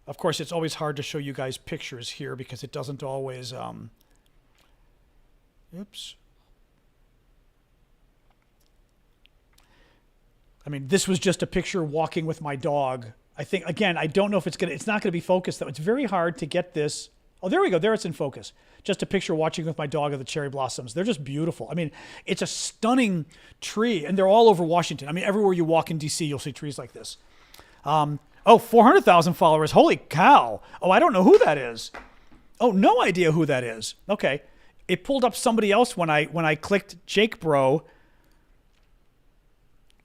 Of course, it's always hard to show you guys pictures here because it doesn't always. Oops. I mean, this was just a picture walking with my dog. I think, again, I don't know if it's not gonna be focused though. It's very hard to get this. Oh, there we go. There it's in focus. Just a picture watching with my dog of the cherry blossoms. They're just beautiful. I mean, it's a stunning tree, and they're all over Washington. I mean, everywhere you walk in D.C., you'll see trees like this. 400,000 followers. Holy cow. Oh, I don't know who that is. Oh, no idea who that is. Okay. It pulled up somebody else when I clicked Jake Bro.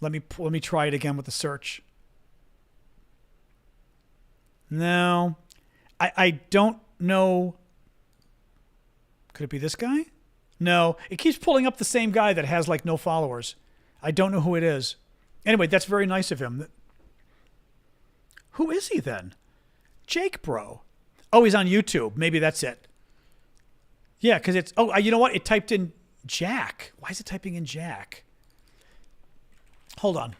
Let me try it again with the search. No. I don't know. Could it be this guy? No. It keeps pulling up the same guy that has like no followers. I don't know who it is. Anyway, that's very nice of him. Who is he then? Jake Bro. Oh, he's on YouTube. Maybe that's it. Yeah, because it's... Oh, you know what? It typed in Jack. Why is it typing in Jack? Hold on.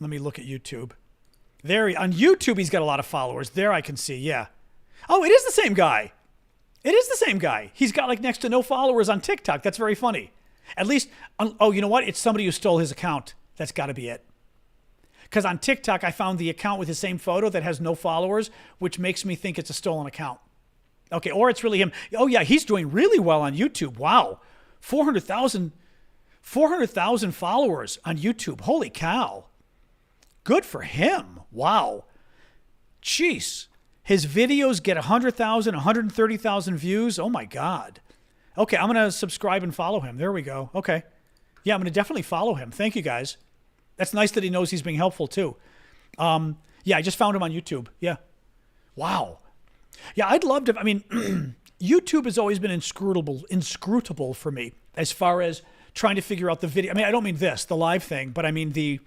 Let me look at YouTube. On YouTube, he's got a lot of followers. There I can see, yeah. Oh, it is the same guy. It is the same guy. He's got like next to no followers on TikTok. That's very funny. At least... Oh, you know what? It's somebody who stole his account. That's got to be it. Because on TikTok, I found the account with the same photo that has no followers, which makes me think it's a stolen account. Okay, or it's really him. Oh, yeah, he's doing really well on YouTube. Wow. 400,000 followers on YouTube. Holy cow. Good for him. Wow. Jeez. His videos get 100,000, 130,000 views. Oh, my God. Okay, I'm going to subscribe and follow him. There we go. Okay. Yeah, I'm going to definitely follow him. Thank you, guys. That's nice that he knows he's being helpful, too. Yeah, I just found him on YouTube. Yeah. Wow. Yeah, I'd love to. I mean, YouTube has always been inscrutable for me as far as trying to figure out the video. I mean, I don't mean this, the live thing, but I mean the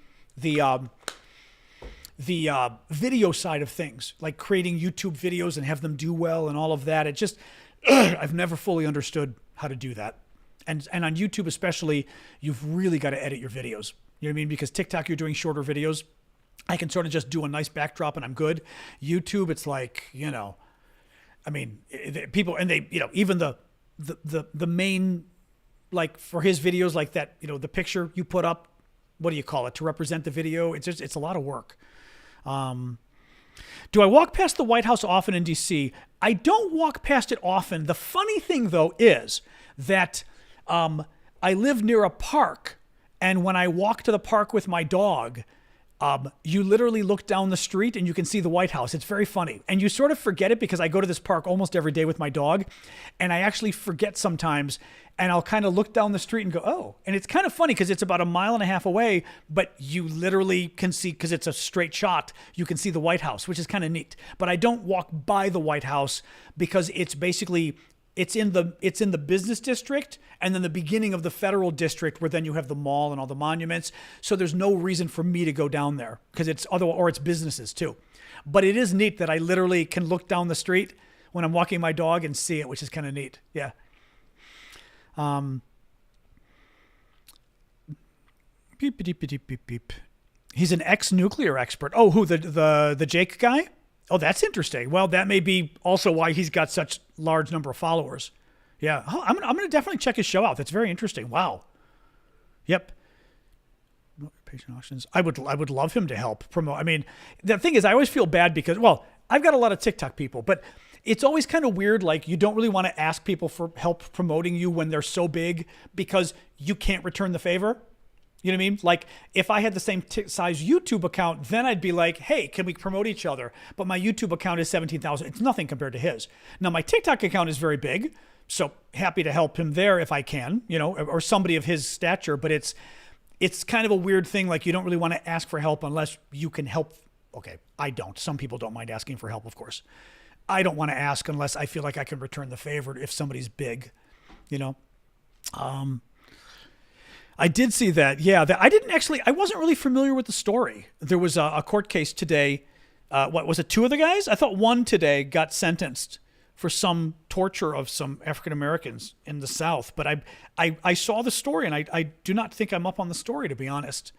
video side of things, like creating YouTube videos and have them do well and all of that. It just, I've never fully understood how to do that. And on YouTube especially, you've really got to edit your videos. You know what I mean? Because TikTok, you're doing shorter videos. I can sort of just do a nice backdrop and I'm good. YouTube, it's like, you know, I mean, people, and they, you know, even the main, like for his videos like that, you know, the picture you put up, what do you call it, to represent the video? It's just, it's a lot of work. Do I walk past the White House often in DC? I don't walk past it often. The funny thing though is that I live near a park, and when I walk to the park with my dog, you literally look down the street and you can see the White House. It's very funny. And you sort of forget it because I go to this park almost every day with my dog, and I actually forget sometimes, and I'll kind of look down the street and go, oh. And it's kind of funny because it's about 1.5 miles away, but you literally can see, because it's a straight shot, you can see the White House, which is kind of neat. But I don't walk by the White House because it's basically... It's in the business district and then the beginning of the federal district where then you have the mall and all the monuments. So there's no reason for me to go down there because it's it's businesses too. But it is neat that I literally can look down the street when I'm walking my dog and see it, which is kind of neat. Yeah. Beep, beep, beep, beep, beep, beep. He's an ex-nuclear expert. Oh, who, the Jake guy? Oh, that's interesting. Well, that may be also why he's got such large number of followers. Yeah, oh, I'm gonna definitely check his show out. That's very interesting. Wow. Yep. Patient auctions. I would love him to help promote. I mean, the thing is, I always feel bad because, well, I've got a lot of TikTok people, but it's always kind of weird. Like, you don't really want to ask people for help promoting you when they're so big because you can't return the favor. You know what I mean? Like, if I had the same size YouTube account, then I'd be like, hey, can we promote each other? But my YouTube account is 17,000. It's nothing compared to his. Now, my TikTok account is very big, so happy to help him there if I can, you know, or somebody of his stature. But it's kind of a weird thing. Like, you don't really want to ask for help unless you can help. Okay, I don't. Some people don't mind asking for help, of course. I don't want to ask unless I feel like I can return the favor if somebody's big, you know. I did see that. Yeah, I wasn't really familiar with the story. There was a court case today. What was it? 2 of the guys? I thought 1 today got sentenced for some torture of some African Americans in the South. But I saw the story, and I do not think I'm up on the story, to be honest.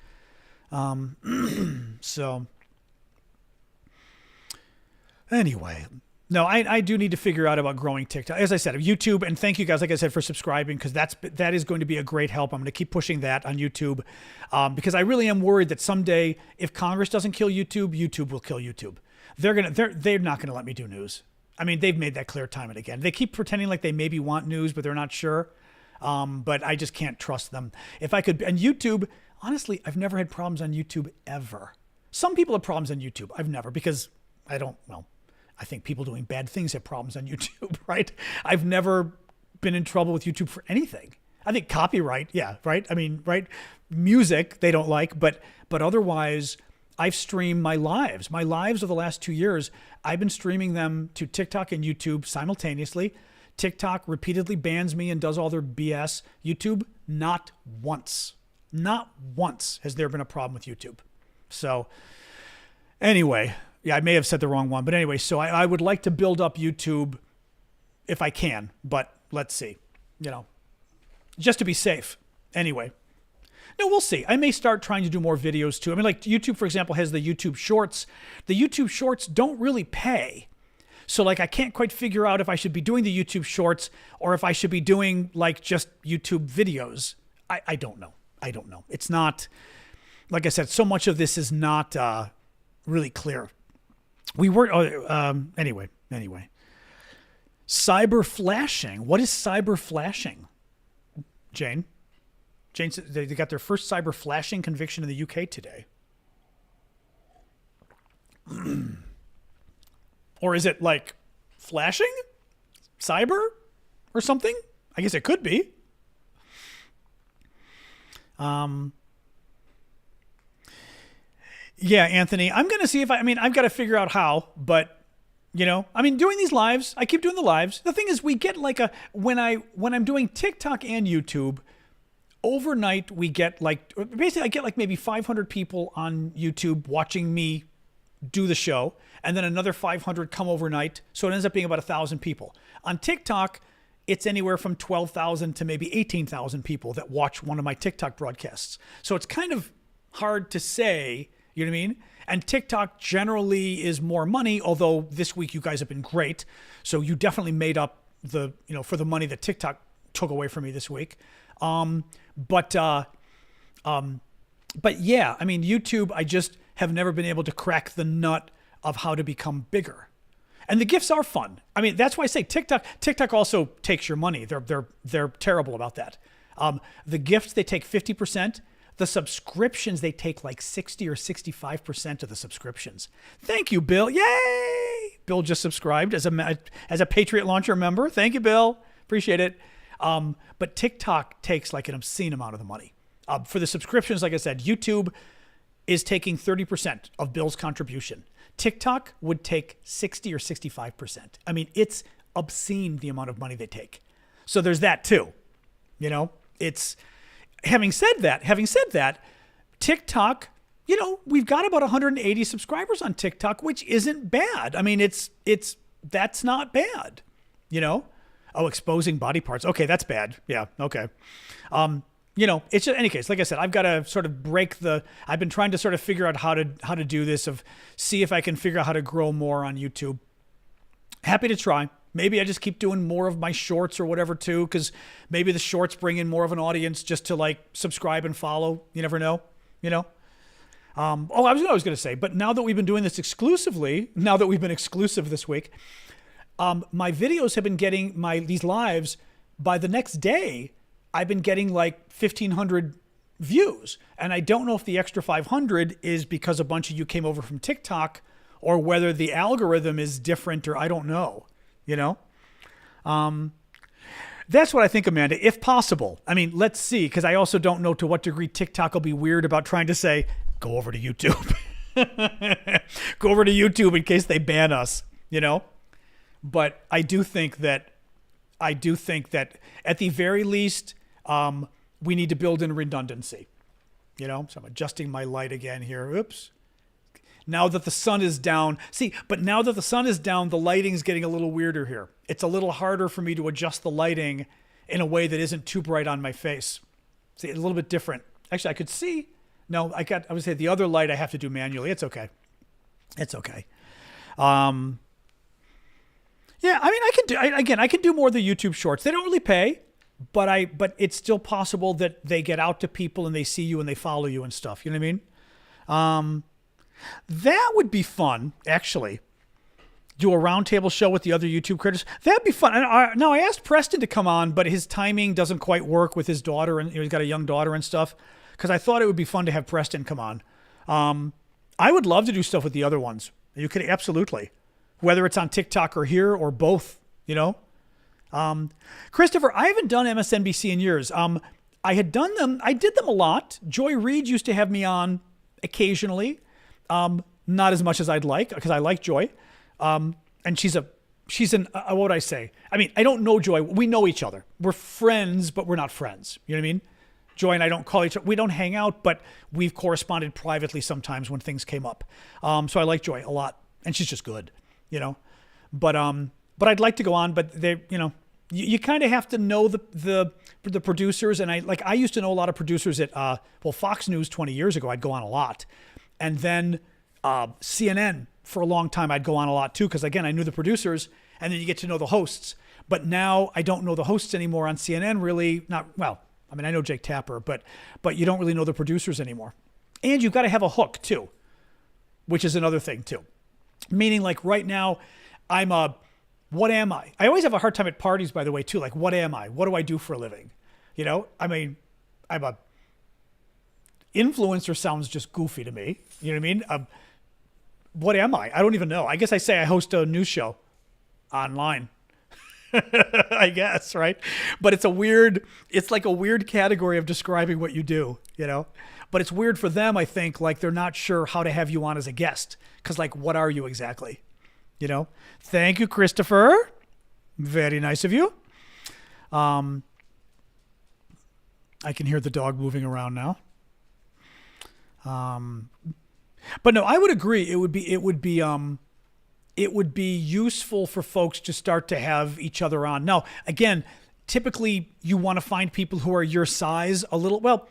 So anyway. No, I do need to figure out about growing TikTok. As I said, YouTube, and thank you guys, like I said, for subscribing, because that is going to be a great help. I'm going to keep pushing that on YouTube because I really am worried that someday, if Congress doesn't kill YouTube, YouTube will kill YouTube. They're not going to let me do news. I mean, they've made that clear time and again. They keep pretending like they maybe want news, but they're not sure. But I just can't trust them. If I could, and YouTube, honestly, I've never had problems on YouTube ever. Some people have problems on YouTube. I've never, because I think people doing bad things have problems on YouTube, right? I've never been in trouble with YouTube for anything. I think copyright, yeah, right? I mean, right? Music, they don't like, but otherwise, I've streamed my lives. My lives of the last 2 years, I've been streaming them to TikTok and YouTube simultaneously. TikTok repeatedly bans me and does all their BS. YouTube, not once has there been a problem with YouTube. So anyway, yeah, I may have said the wrong one, but anyway, so I would like to build up YouTube if I can, but let's see, you know, just to be safe. Anyway, no, we'll see. I may start trying to do more videos too. I mean, like YouTube, for example, has the YouTube Shorts. The YouTube Shorts don't really pay. So like, I can't quite figure out if I should be doing the YouTube Shorts or if I should be doing like just YouTube videos. I don't know. It's not, like I said, so much of this is not really clear. We were, anyway. Cyber flashing. What is cyber flashing? Jane said they got their first cyber flashing conviction in the UK today. Or is it like flashing? Cyber? Or something? I guess it could be. Yeah, Anthony, I'm going to see if I've got to figure out how, but you know, doing these lives, I keep doing the lives. The thing is, we get like when I'm doing TikTok and YouTube, overnight we get basically I get like maybe 500 people on YouTube watching me do the show, and then another 500 come overnight. So it ends up being about 1,000 people. On TikTok, it's anywhere from 12,000 to maybe 18,000 people that watch one of my TikTok broadcasts. So it's kind of hard to say. You know what I mean? And TikTok generally is more money, although this week you guys have been great. So you definitely made up for the money that TikTok took away from me this week. But yeah, YouTube, I just have never been able to crack the nut of how to become bigger. And the gifts are fun. That's why I say TikTok also takes your money. They're terrible about that. The gifts, they take 50%. The subscriptions, they take like 60 or 65% of the subscriptions. Thank you, Bill. Yay! Bill just subscribed as a Patriot Launcher member. Thank you, Bill. Appreciate it. But TikTok takes like an obscene amount of the money. For the subscriptions, like I said, YouTube is taking 30% of Bill's contribution. TikTok would take 60 or 65%. It's obscene the amount of money they take. So there's that too. You know, it's... Having said that, TikTok, you know, we've got about 180 subscribers on TikTok, which isn't bad. That's not bad, you know? Oh, exposing body parts. Okay, that's bad. Yeah, okay. it's just, any case, like I said, I've got to sort of I've been trying to sort of figure out how to do this, see if I can figure out how to grow more on YouTube. Happy to try. Maybe I just keep doing more of my shorts or whatever too, because maybe the shorts bring in more of an audience just to like subscribe and follow. You never know, I was going to say, but now that we've been doing this exclusively, now that we've been exclusive this week, my videos have been getting these lives by the next day. I've been getting like 1,500 views, and I don't know if the extra 500 is because a bunch of you came over from TikTok, or whether the algorithm is different, or I don't know. That's what I think, Amanda, if possible. I mean, let's see, because I also don't know to what degree TikTok will be weird about trying to say, go over to YouTube. Go over to YouTube in case they ban us, But I do think that at the very least, we need to build in redundancy. So I'm adjusting my light again here. Oops. Now that the sun is down. But now that the sun is down, the lighting's getting a little weirder here. It's a little harder for me to adjust the lighting in a way that isn't too bright on my face. See, a little bit different. Actually, I could see. No, I would say the other light I have to do manually. It's okay. It's okay. Yeah, I mean, I can do more of the YouTube shorts. They don't really pay, but it's still possible that they get out to people and they see you and they follow you and stuff. You know what I mean? That would be fun, actually. Do a roundtable show with the other YouTube creators. That'd be fun. Now, I asked Preston to come on, but his timing doesn't quite work with his daughter, and he's got a young daughter and stuff, because I thought it would be fun to have Preston come on. I would love to do stuff with the other ones. You could absolutely. Whether it's on TikTok or here or both, Christopher, I haven't done MSNBC in years. I did them a lot. Joy Reid used to have me on occasionally. Not as much as I'd like, because I like Joy. And what would I say? I mean, I don't know Joy. We know each other. We're friends, but we're not friends. You know what I mean? Joy and I don't call each other. We don't hang out, but we've corresponded privately sometimes when things came up. So I like Joy a lot, and she's just good, But I'd like to go on, but they, you kind of have to know the producers, and I used to know a lot of producers at Fox News 20 years ago. I'd go on a lot, and then CNN for a long time I'd go on a lot too, because again I knew the producers, and then you get to know the hosts. But now I don't know the hosts anymore on CNN. Really, not well. I mean, I know Jake Tapper, but you don't really know the producers anymore. And you've got to have a hook too, which is another thing too. Meaning, like right now, what am I? I always have a hard time at parties, by the way, too. Like, what am I? What do I do for a living? I mean, I'm a influencer. Sounds just goofy to me. You know what I mean? What am I? I don't even know. I guess I say I host a news show online. I guess, right? But it's like a weird category of describing what you do, But it's weird for them, I think, like they're not sure how to have you on as a guest. Because, like, what are you exactly? Thank you, Christopher. Very nice of you. I can hear the dog moving around now. But no, I would agree. It would be useful for folks to start to have each other on. Now, again, typically you want to find people who are your size a little, well,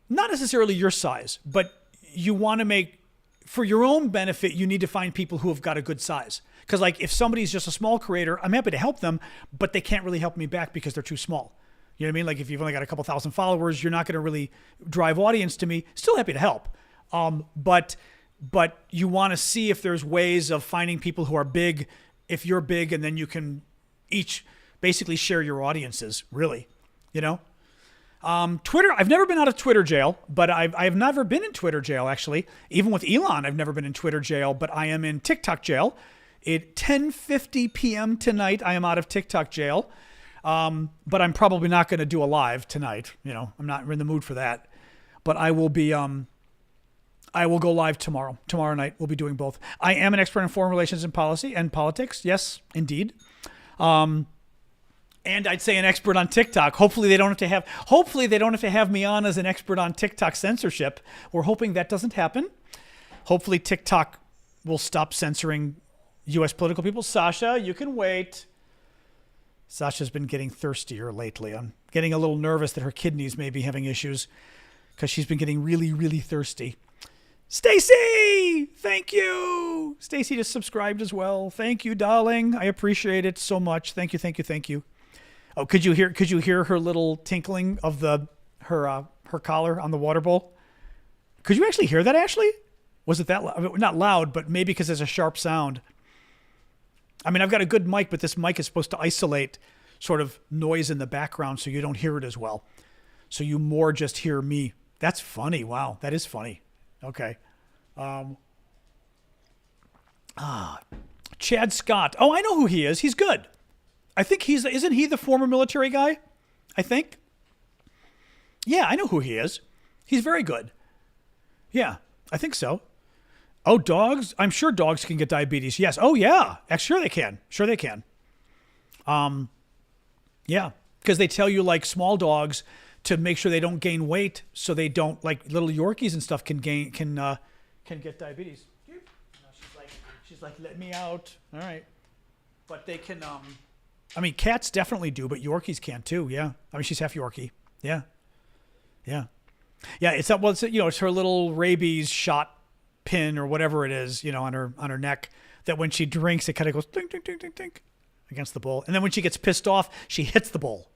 not necessarily your size, but you want to make, for your own benefit, you need to find people who have got a good size. Because like if somebody's just a small creator, I'm happy to help them, but they can't really help me back because they're too small. You know what I mean? Like if you've only got a couple thousand followers, you're not going to really drive audience to me. Still happy to help. But you want to see if there's ways of finding people who are big, if you're big, and then you can each basically share your audiences, really, Twitter, I've never been out of Twitter jail, but I've never been in Twitter jail, actually. Even with Elon, I've never been in Twitter jail, but I am in TikTok jail. At 10:50 p.m. tonight, I am out of TikTok jail. But I'm probably not going to do a live tonight. I'm not in the mood for that. But I will be, I will go live tomorrow. Tomorrow night, we'll be doing both. I am an expert in foreign relations and policy and politics. Yes, indeed. And I'd say an expert on TikTok. Hopefully they don't have to have me on as an expert on TikTok censorship. We're hoping that doesn't happen. Hopefully TikTok will stop censoring U.S. political people. Sasha, you can wait. Sasha's been getting thirstier lately on getting a little nervous that her kidneys may be having issues because she's been getting really, really thirsty. Stacy, thank you. Stacy just subscribed as well. Thank you, darling. I appreciate it so much. Thank you, thank you, thank you. Oh, could you hear her little tinkling of her collar on the water bowl? Could you actually hear that, Ashley? Was it that loud? I mean, not loud, but maybe because there's a sharp sound. I mean, I've got a good mic, but this mic is supposed to isolate sort of noise in the background so you don't hear it as well. So you more just hear me. That's funny. Wow, that is funny. Okay. Chad Scott. Oh, I know who he is. He's good. I think isn't he the former military guy? I think. Yeah, I know who he is. He's very good. Yeah, I think so. Oh, dogs? I'm sure dogs can get diabetes. Yes. Oh, yeah. Sure they can. Sure they can. Yeah, because they tell you like small dogs to make sure they don't gain weight, so they don't, like little Yorkies and stuff can get diabetes. She's like, let me out. All right, but they can. I mean, cats definitely do, but Yorkies can too. Yeah, I mean, she's half Yorkie. Yeah, yeah, yeah. It's that. Well, it's her little rabies shot pin or whatever it is, on her neck. That when she drinks, it kind of goes ding ding ding ding ding against the bowl, and then when she gets pissed off, she hits the bowl.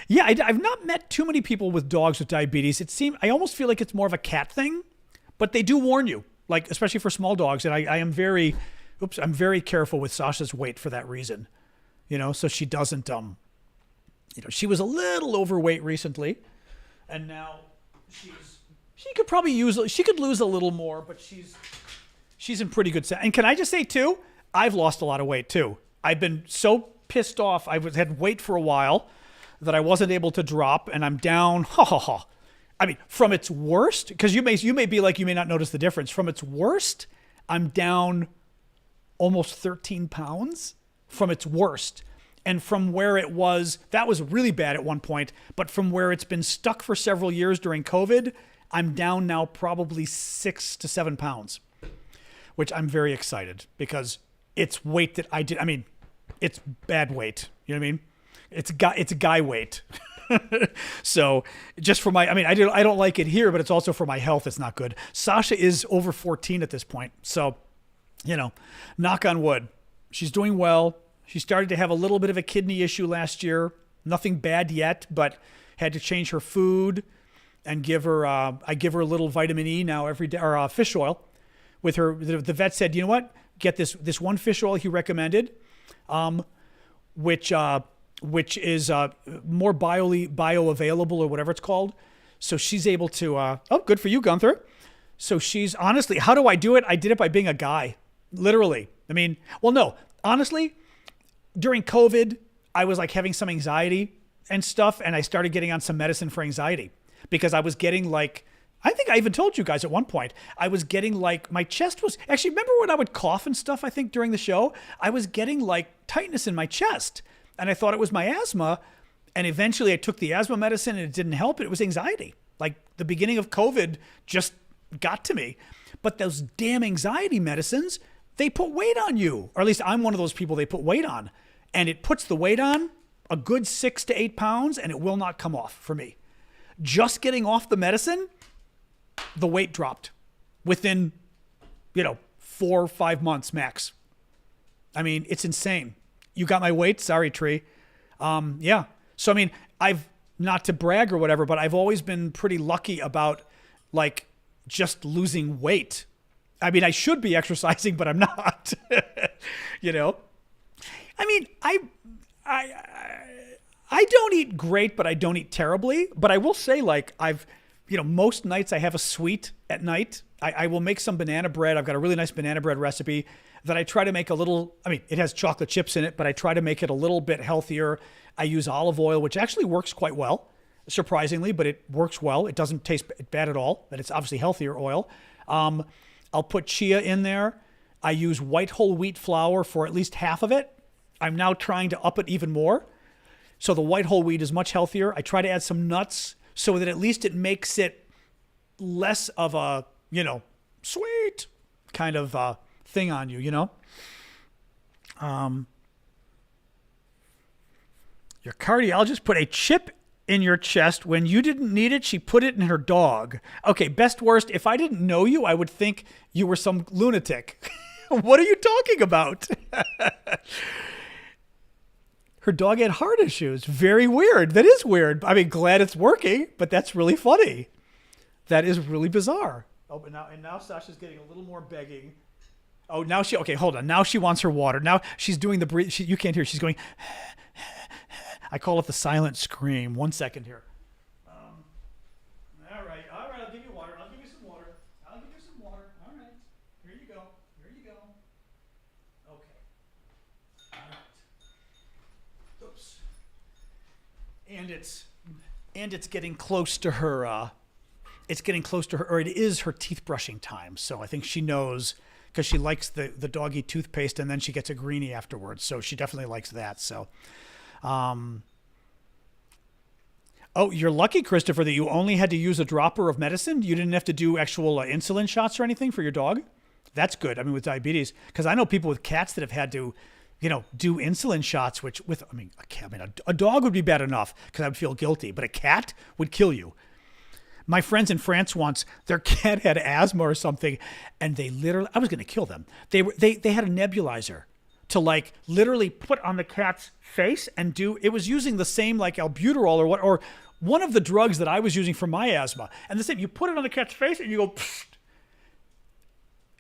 Yeah, I've not met too many people with dogs with diabetes. I almost feel like it's more of a cat thing, but they do warn you, like especially for small dogs. And I'm very careful with Sasha's weight for that reason, so she doesn't, she was a little overweight recently, and now she could lose a little more, but she's in pretty good set. And can I just say too, I've lost a lot of weight too. I've been so pissed off. I had weight for a while that I wasn't able to drop, and I'm down. I mean, from its worst, because you may be like, you may not notice the difference. From its worst, I'm down almost 13 pounds from its worst. And from where it was, that was really bad at one point, but from where it's been stuck for several years during COVID, I'm down now probably 6 to 7 pounds, which I'm very excited because it's weight that I did. I mean, it's bad weight. You know what I mean? It's guy weight. So just for I don't like it here, but it's also for my health. It's not good. Sasha is over 14 at this point. So, knock on wood. She's doing well. She started to have a little bit of a kidney issue last year. Nothing bad yet, but had to change her food and I give her a little vitamin E now every day, or fish oil with her. The vet said, you know what? Get this one fish oil he recommended, which is more bioavailable or whatever it's called. So she's able to, good for you, Gunther. So she's honestly, how do I do it? I did it by being a guy, literally. I mean, well, no, honestly, during COVID, I was like having some anxiety and stuff. And I started getting on some medicine for anxiety because I was getting like, I think I even told you guys at one point, I was getting like, my chest was, actually, remember when I would cough and stuff, I think during the show, I was getting like tightness in my chest. And I thought it was my asthma. And eventually I took the asthma medicine and it didn't help. It was anxiety. Like the beginning of COVID just got to me. But those damn anxiety medicines, they put weight on you. Or at least I'm one of those people they put weight on. And it puts the weight on a good 6 to 8 pounds and it will not come off for me. Just getting off the medicine, the weight dropped within, 4 or 5 months max. I mean, it's insane. You got my weight? Sorry, Tree. Yeah. So, I mean, I've, not to brag or whatever, but I've always been pretty lucky about like just losing weight. I mean, I should be exercising, but I'm not, I mean, I don't eat great, but I don't eat terribly. But I will say, like, most nights I have a sweet at night. I will make some banana bread. I've got a really nice banana bread recipe that I try to make it has chocolate chips in it, but I try to make it a little bit healthier. I use olive oil, which actually works quite well, surprisingly, but it works well. It doesn't taste bad at all, but it's obviously healthier oil. I'll put chia in there. I use white whole wheat flour for at least half of it. I'm now trying to up it even more. So the white whole wheat is much healthier. I try to add some nuts so that at least it makes it less of a, sweet kind of thing on you, Your cardiologist put a chip in your chest when you didn't need it. She put it in her dog. Okay, best worst. If I didn't know you, I would think you were some lunatic. What are you talking about? Her dog had heart issues. Very weird. That is weird. I mean, glad it's working, but that's really funny. That is really bizarre. Oh, but now Sasha's getting a little more begging. Oh, now okay, hold on. Now she wants her water. Now she's doing the breathe. You can't hear. She's going. I call it the silent scream. 1 second here. All right. I'll give you water. I'll give you some water. All right. Here you go. Okay. All right. Oops. And it's getting close to her. Or it is her teeth brushing time. So I think she knows because she likes the doggy toothpaste, and then she gets a greenie afterwards. So she definitely likes that. So. Oh, you're lucky, Christopher, that you only had to use a dropper of medicine. You didn't have to do actual insulin shots or anything for your dog. That's good. I mean, with diabetes, because I know people with cats that have had to, do insulin shots. A dog would be bad enough because I would feel guilty, but a cat would kill you. My friends in France once, their cat had asthma or something, and they literally, I was going to kill them. They had a nebulizer to literally put on the cat's face and it was using the same albuterol or one of the drugs that I was using for my asthma. And the same, you put it on the cat's face and you go, pfft.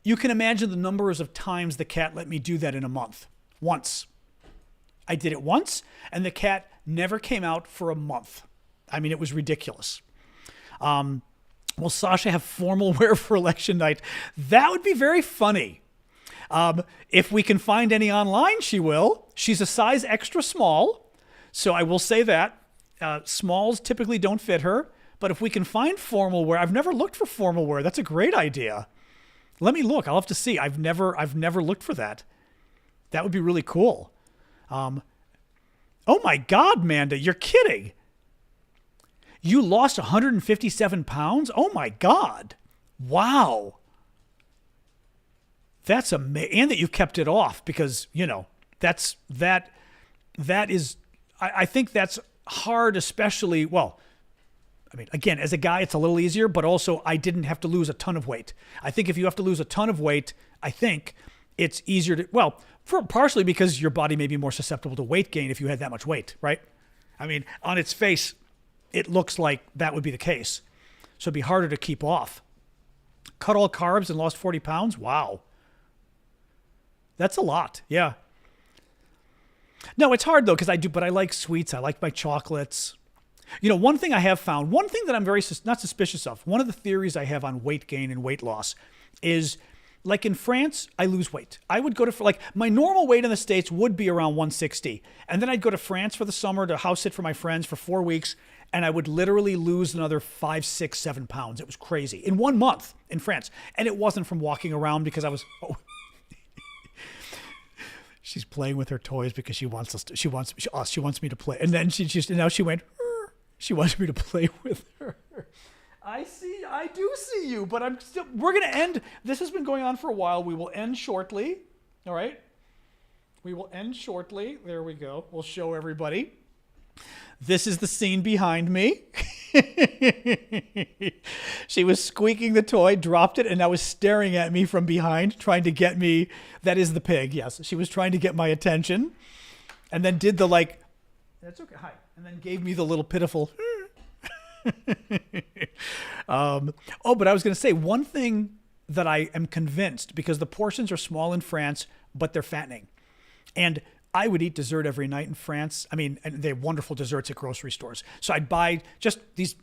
You can imagine the numbers of times the cat let me do that in a month. Once. I did it once, and the cat never came out for a month. I mean, it was ridiculous. Will Sasha have formal wear for election night? That would be very funny. If we can find any online, she will. She's a size extra small, so I will say that. Smalls typically don't fit her, but if we can find formal wear, I've never looked for formal wear. That's a great idea. Let me look. I'll have to see. I've never looked for that. That would be really cool. Oh my God, Manda, you're kidding. You lost 157 pounds? Oh my God. Wow. That's amazing. And that you've kept it off because, that is, I think that's hard, especially, again, as a guy, it's a little easier, but also I didn't have to lose a ton of weight. I think if you have to lose a ton of weight, I think it's easier to, partially because your body may be more susceptible to weight gain if you had that much weight, right? I mean, on its face, it looks like that would be the case. So it'd be harder to keep off. Cut all carbs and lost 40 pounds? Wow. That's a lot. Yeah. No, it's hard though, but I like sweets. I like my chocolates. One thing I have found, one thing that I'm very not suspicious of, one of the theories I have on weight gain and weight loss is, in France, I lose weight. I would go to, my normal weight in the States would be around 160. And then I'd go to France for the summer to house sit for my friends for 4 weeks. And I would literally lose another 5, 6, 7 pounds. It was crazy. In 1 month in France. And it wasn't from walking around because I was, She's playing with her toys because she wants us. She wants me to play. And then she went. She wants me to play with her. I do see you, but we're going to end. This has been going on for a while. We will end shortly. All right. We will end shortly. There we go. We'll show everybody. This is the scene behind me. She was squeaking the toy, dropped it, and now was staring at me from behind, trying to get me. That is the pig, yes. She was trying to get my attention. And then did the that's okay, hi. And then gave me the little pitiful. But I was going to say one thing that I am convinced, because the portions are small in France, but they're fattening. And I would eat dessert every night in France. I mean, and they have wonderful desserts at grocery stores. So I'd buy just these,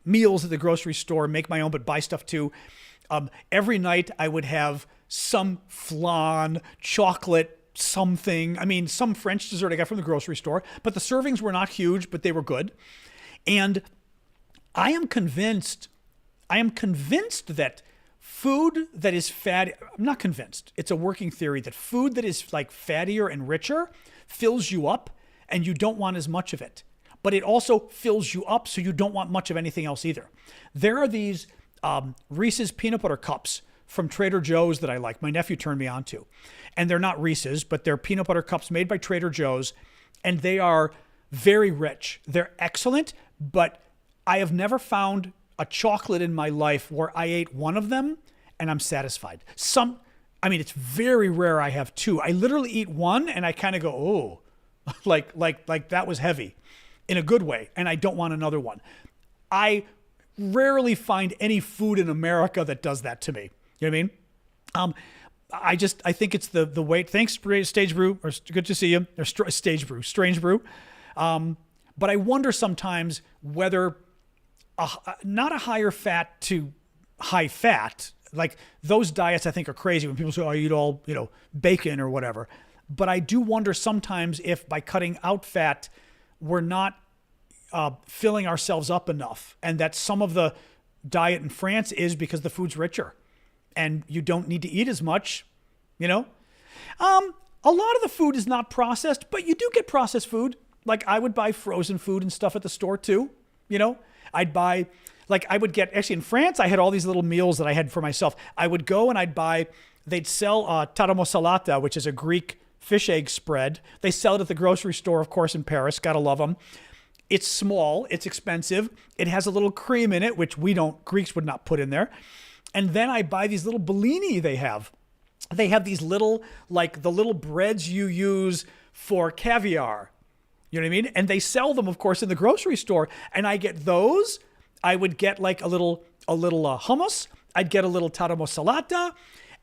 meals at the grocery store, make my own, but buy stuff too. Every night I would have some flan, chocolate, something. I mean, some French dessert I got from the grocery store, but the servings were not huge, but they were good. And I am convinced that food that is fatty, I'm not convinced, it's a working theory that food that is fattier and richer fills you up and you don't want as much of it. But it also fills you up so you don't want much of anything else either. There are these Reese's peanut butter cups from Trader Joe's that I like. My nephew turned me on to. And they're not Reese's, but they're peanut butter cups made by Trader Joe's. And they are very rich. They're excellent, but I have never found a chocolate in my life where I ate one of them and I'm satisfied. It's very rare I have two. I literally eat one and I kind of go, oh, like that was heavy in a good way. And I don't want another one. I rarely find any food in America that does that to me. You know what I mean? I think it's the weight. Thanks, Stage Brew, or good to see you, or Stage Brew, Strange Brew. But I wonder sometimes whether not a higher fat to high fat, like those diets I think are crazy when people say, oh, I eat all, bacon or whatever. But I do wonder sometimes if by cutting out fat, we're not filling ourselves up enough, and that some of the diet in France is because the food's richer and you don't need to eat as much, A lot of the food is not processed, but you do get processed food. Like I would buy frozen food and stuff at the store too. I would get, actually in France, I had all these little meals that I had for myself. I would go and they'd sell taramosalata, which is a Greek fish egg spread. They sell it at the grocery store, of course, in Paris. Gotta love them. It's small, it's expensive. It has a little cream in it, which Greeks would not put in there. And then I buy these little bellini they have. They have these little, like the little breads you use for caviar. You know what I mean? And they sell them, of course, in the grocery store. And I get those. I would get like a little hummus. I'd get a little taramosalata.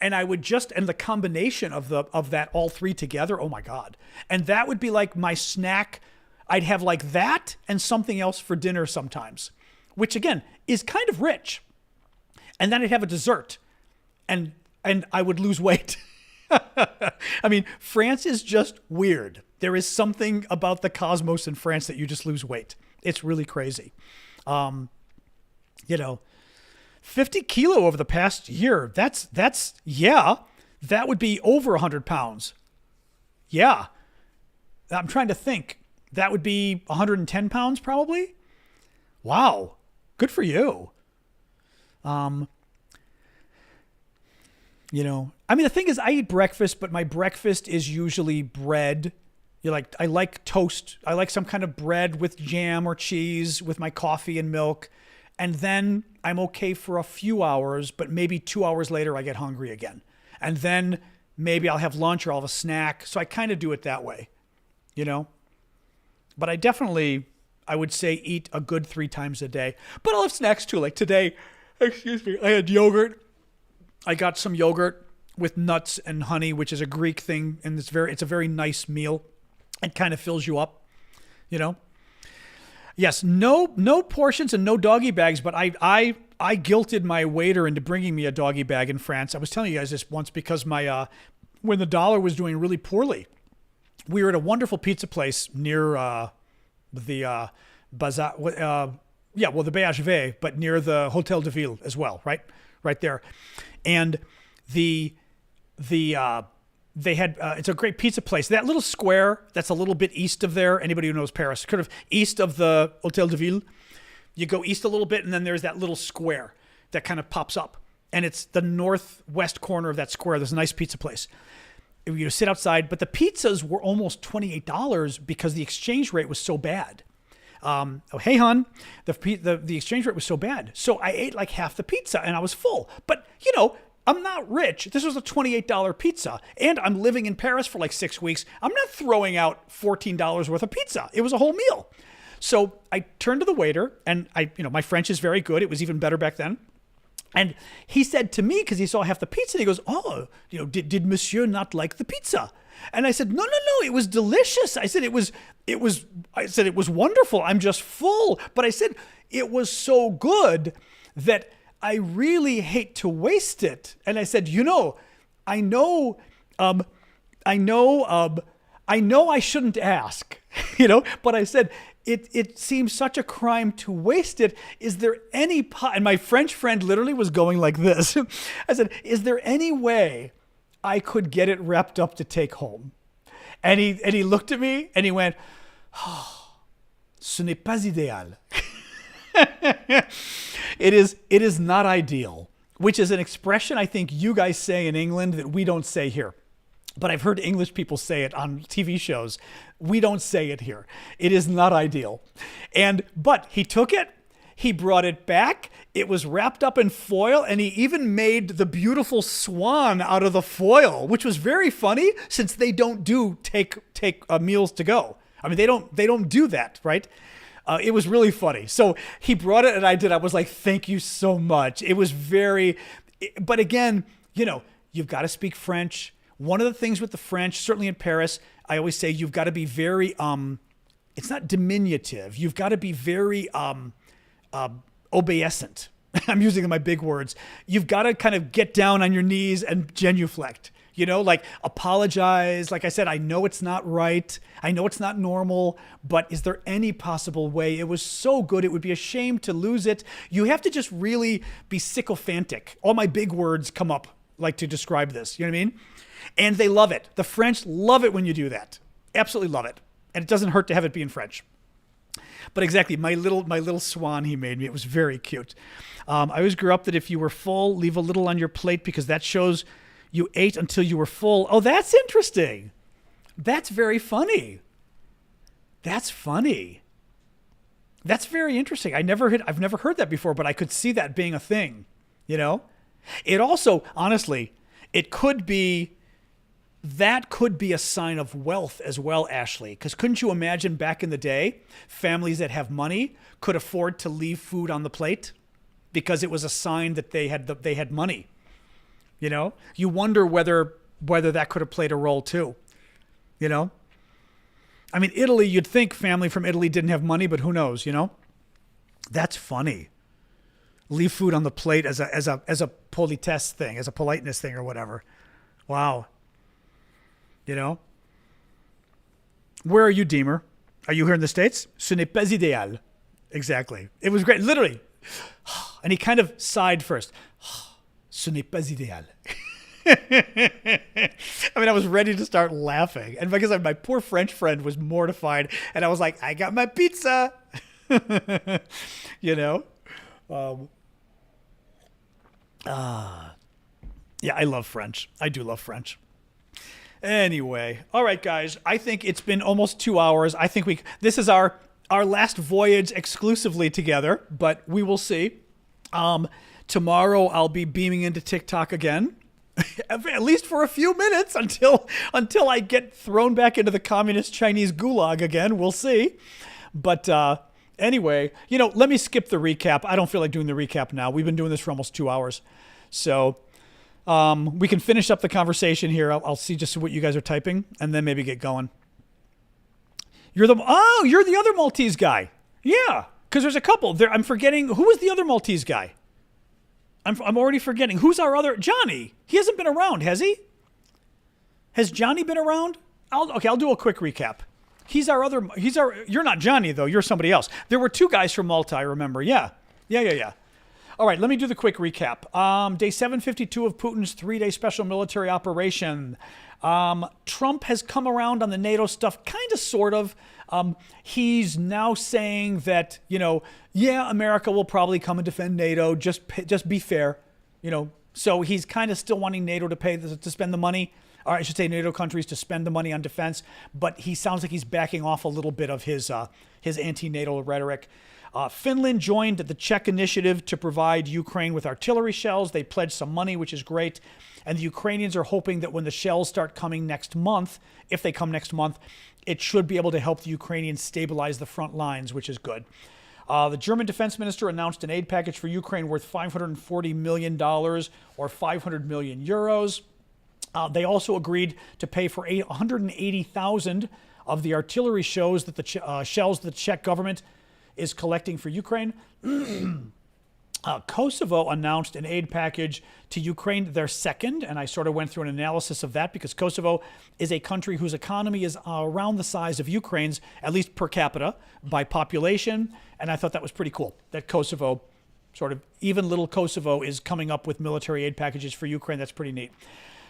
And I would and the combination of that, all three together, oh my God. And that would be like my snack. I'd have like that and something else for dinner sometimes, which again is kind of rich. And then I'd have a dessert and I would lose weight. France is just weird. There is something about the cosmos in France that you just lose weight. It's really crazy. 50 kilo over the past year. That would be over 100 pounds. Yeah. I'm trying to think. That would be 110 pounds probably. Wow. Good for you. The thing is I eat breakfast, but my breakfast is usually bread. I like toast. I like some kind of bread with jam or cheese with my coffee and milk. And then I'm okay for a few hours, but maybe 2 hours later I get hungry again. And then maybe I'll have lunch or I'll have a snack. So I kind of do it that way, But I would say eat a good 3 times a day. But I'll have snacks too. Like today, I had yogurt. I got some yogurt with nuts and honey, which is a Greek thing. And it's a very nice meal. It kind of fills you up, Yes, no portions and no doggy bags, but I guilted my waiter into bringing me a doggy bag in France. I was telling you guys this once because when the dollar was doing really poorly, we were at a wonderful pizza place near the Bazaar, the BHV, but near the Hotel de Ville as well, right there. And they had, it's a great pizza place. That little square that's a little bit east of there, anybody who knows Paris, kind of east of the Hotel de Ville, you go east a little bit and then there's that little square that kind of pops up. And it's the northwest corner of that square. There's a nice pizza place. You sit outside, but the pizzas were almost $28 because the exchange rate was so bad. Hey, hon, the exchange rate was so bad. So I ate like half the pizza and I was full. But, I'm not rich. This was a $28 pizza. And I'm living in Paris for like 6 weeks. I'm not throwing out $14 worth of pizza. It was a whole meal. So I turned to the waiter and my French is very good. It was even better back then. And he said to me, because he saw half the pizza, he goes, oh, did monsieur not like the pizza? And I said, no, it was delicious. I said, it was wonderful. I'm just full. But I said, it was so good that I really hate to waste it. And I said, I know I shouldn't ask, but I said, it seems such a crime to waste it. Is there any, and my French friend literally was going like this. I said, is there any way I could get it wrapped up to take home? And he looked at me and he went, oh, ce n'est pas idéal. It is not ideal, which is an expression I think you guys say in England that we don't say here. but I've heard English people say it on TV shows. We don't say it here. It is not ideal. But he took it, he brought it back, it was wrapped up in foil, and he even made the beautiful swan out of the foil, which was very funny since they don't do take meals to go. I mean, they don't do that, right? It was really funny. So he brought it and I did. I was like, thank you so much. It was but again, you've got to speak French. One of the things with the French, certainly in Paris, I always say you've got to be very, it's not diminutive. You've got to be very obeisant. I'm using my big words. You've got to kind of get down on your knees and genuflect. Like apologize. Like I said, I know it's not right. I know it's not normal, but is there any possible way? It was so good. It would be a shame to lose it. You have to just really be sycophantic. All my big words come up like to describe this. You know what I mean? And they love it. The French love it when you do that. Absolutely love it. And it doesn't hurt to have it be in French. But exactly, my little swan he made me. It was very cute. I always grew up that if you were full, leave a little on your plate because that shows you ate until you were full. Oh, that's interesting. That's very funny. That's funny. That's very interesting. I've never heard that before, but I could see that being a thing. It also, honestly, that could be a sign of wealth as well, Ashley. Because couldn't you imagine back in the day, families that have money could afford to leave food on the plate because it was a sign that they had money. You wonder whether that could have played a role too. I mean, Italy, you'd think family from Italy didn't have money, but who knows, That's funny. Leave food on the plate as a politesse thing, as a politeness thing or whatever. Wow. Where are you, Deemer? Are you here in the States? Ce n'est pas idéal. Exactly. It was great. Literally. And he kind of sighed first. Ce n'est pas idéal. I mean, I was ready to start laughing. And because my poor French friend was mortified. And I was like, I got my pizza. Yeah, I love French. I do love French. Anyway. All right, guys. I think it's been almost 2 hours. I think this is our last voyage exclusively together, but we will see. Tomorrow I'll be beaming into TikTok again, at least for a few minutes until I get thrown back into the communist Chinese gulag again. We'll see. But anyway, let me skip the recap. I don't feel like doing the recap now. We've been doing this for almost 2 hours. So we can finish up the conversation here. I'll see just what you guys are typing and then maybe get going. You're the other Maltese guy. Yeah, because there's a couple there. I'm forgetting who was the other Maltese guy. I'm already forgetting. Who's our other Johnny? He hasn't been around, has he? Has Johnny been around? I'll do a quick recap. You're not Johnny though. You're somebody else. There were two guys from Malta, I remember. Yeah. All right, let me do the quick recap. Day 752 of Putin's 3-day special military operation. Trump has come around on the NATO stuff, kind of, sort of. He's now saying that, America will probably come and defend NATO. Just be fair, So he's kind of still wanting NATO to spend the money, or I should say NATO countries to spend the money on defense. But he sounds like he's backing off a little bit of his anti-NATO rhetoric. Finland joined the Czech initiative to provide Ukraine with artillery shells. They pledged some money, which is great. And the Ukrainians are hoping that when the shells start coming next month, if they come next month, it should be able to help the Ukrainians stabilize the front lines, which is good. The German defense minister announced an aid package for Ukraine worth $540 million or 500 million euros. They also agreed to pay for 180,000 of the artillery shells that the Czech government is collecting for Ukraine. Kosovo announced an aid package to Ukraine, their second, and I sort of went through an analysis of that because Kosovo is a country whose economy is around the size of Ukraine's, at least per capita, by population, and I thought that was pretty cool, that Kosovo, even little Kosovo, is coming up with military aid packages for Ukraine. That's pretty neat.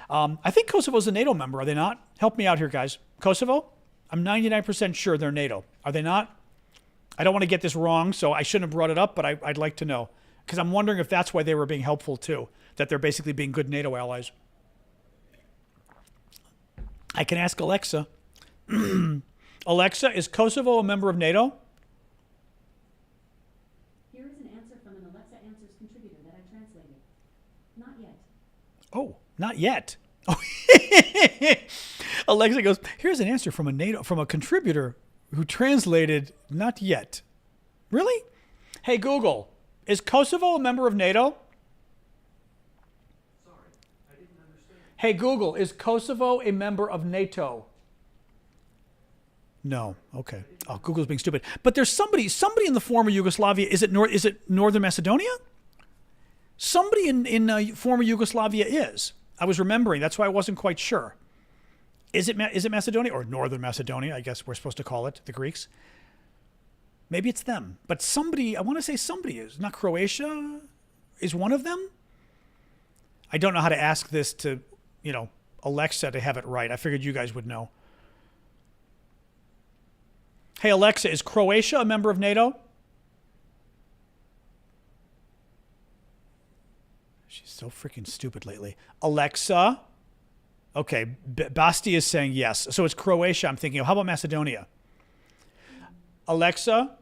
I think Kosovo's a NATO member, are they not? Help me out here, guys. Kosovo? I'm 99% sure they're NATO. Are they not? I don't want to get this wrong, so I shouldn't have brought it up, but I'd like to know. Because I'm wondering if that's why they were being helpful too, that they're basically being good NATO allies. I can ask Alexa. Alexa, is Kosovo a member of NATO? Here is an answer from an Alexa Answers contributor that I translated. Not yet. Oh, not yet. Alexa goes, here's an answer from a contributor who translated not yet. Really? Hey, Google, is Kosovo a member of NATO? Sorry, I didn't understand. Hey, Google, is Kosovo a member of NATO? No. Okay. Oh, Google's being stupid. But there's somebody in the former Yugoslavia. Is it Northern Macedonia? Somebody in former Yugoslavia is. I was remembering. That's why I wasn't quite sure. Is it Macedonia or Northern Macedonia? I guess we're supposed to call it, the Greeks. Maybe it's them. But somebody, I want to say somebody is. Not Croatia is one of them? I don't know how to ask this to, Alexa to have it right. I figured you guys would know. Hey, Alexa, is Croatia a member of NATO? She's so freaking stupid lately. Alexa. Okay, Basti is saying yes. So it's Croatia I'm thinking of. How about Macedonia? Alexa,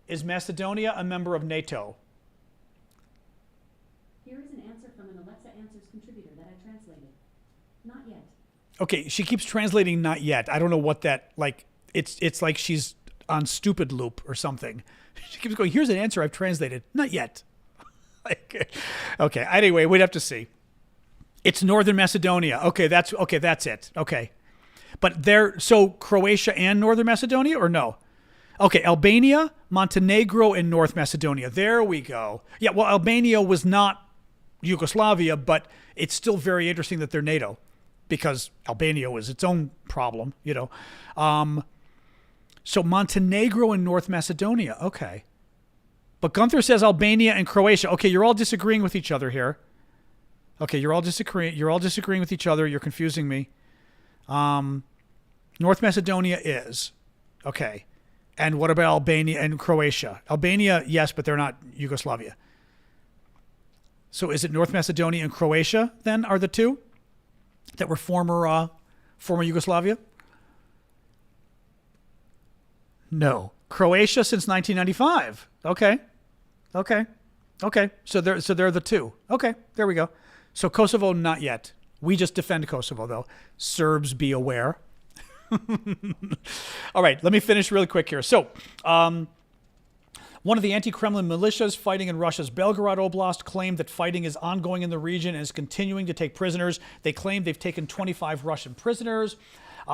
is Macedonia a member of NATO? Here is an answer from an Alexa Answers contributor that I translated. Not yet. Okay, she keeps translating not yet. I don't know what that, it's like she's on stupid loop or something. She keeps going, here's an answer I've translated. Not yet. Okay, anyway, we'd have to see. It's Northern Macedonia. Okay, that's it. Okay. But so Croatia and Northern Macedonia or no? Okay, Albania, Montenegro, and North Macedonia. There we go. Yeah, well, Albania was not Yugoslavia, but it's still very interesting that they're NATO because Albania was its own problem, So Montenegro and North Macedonia. Okay. But Gunther says Albania and Croatia. Okay, you're all disagreeing with each other here. Okay, you're all disagreeing with each other. You're confusing me. North Macedonia is. Okay. And what about Albania and Croatia? Albania, yes, but they're not Yugoslavia. So is it North Macedonia and Croatia then are the two that were former Yugoslavia? No. Croatia since 1995. Okay. So they're the two. Okay, there we go. So Kosovo, not yet. We just defend Kosovo, though. Serbs, be aware. All right, let me finish really quick here. So, one of the anti-Kremlin militias fighting in Russia's Belgorod Oblast claimed that fighting is ongoing in the region and is continuing to take prisoners. They claim they've taken 25 Russian prisoners.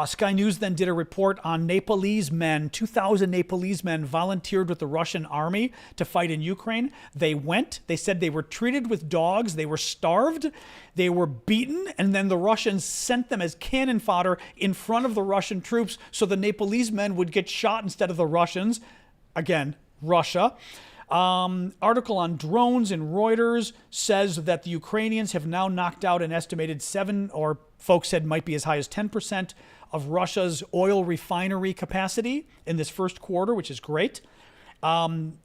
Sky News then did a report on Nepalese men. 2,000 Nepalese men volunteered with the Russian army to fight in Ukraine. They went. They said they were treated with dogs. They were starved. They were beaten. And then the Russians sent them as cannon fodder in front of the Russian troops so the Nepalese men would get shot instead of the Russians. Again, Russia. Article on drones in Reuters says that the Ukrainians have now knocked out an estimated 7, or folks said might be as high as 10% of Russia's oil refinery capacity in this first quarter, which is great. And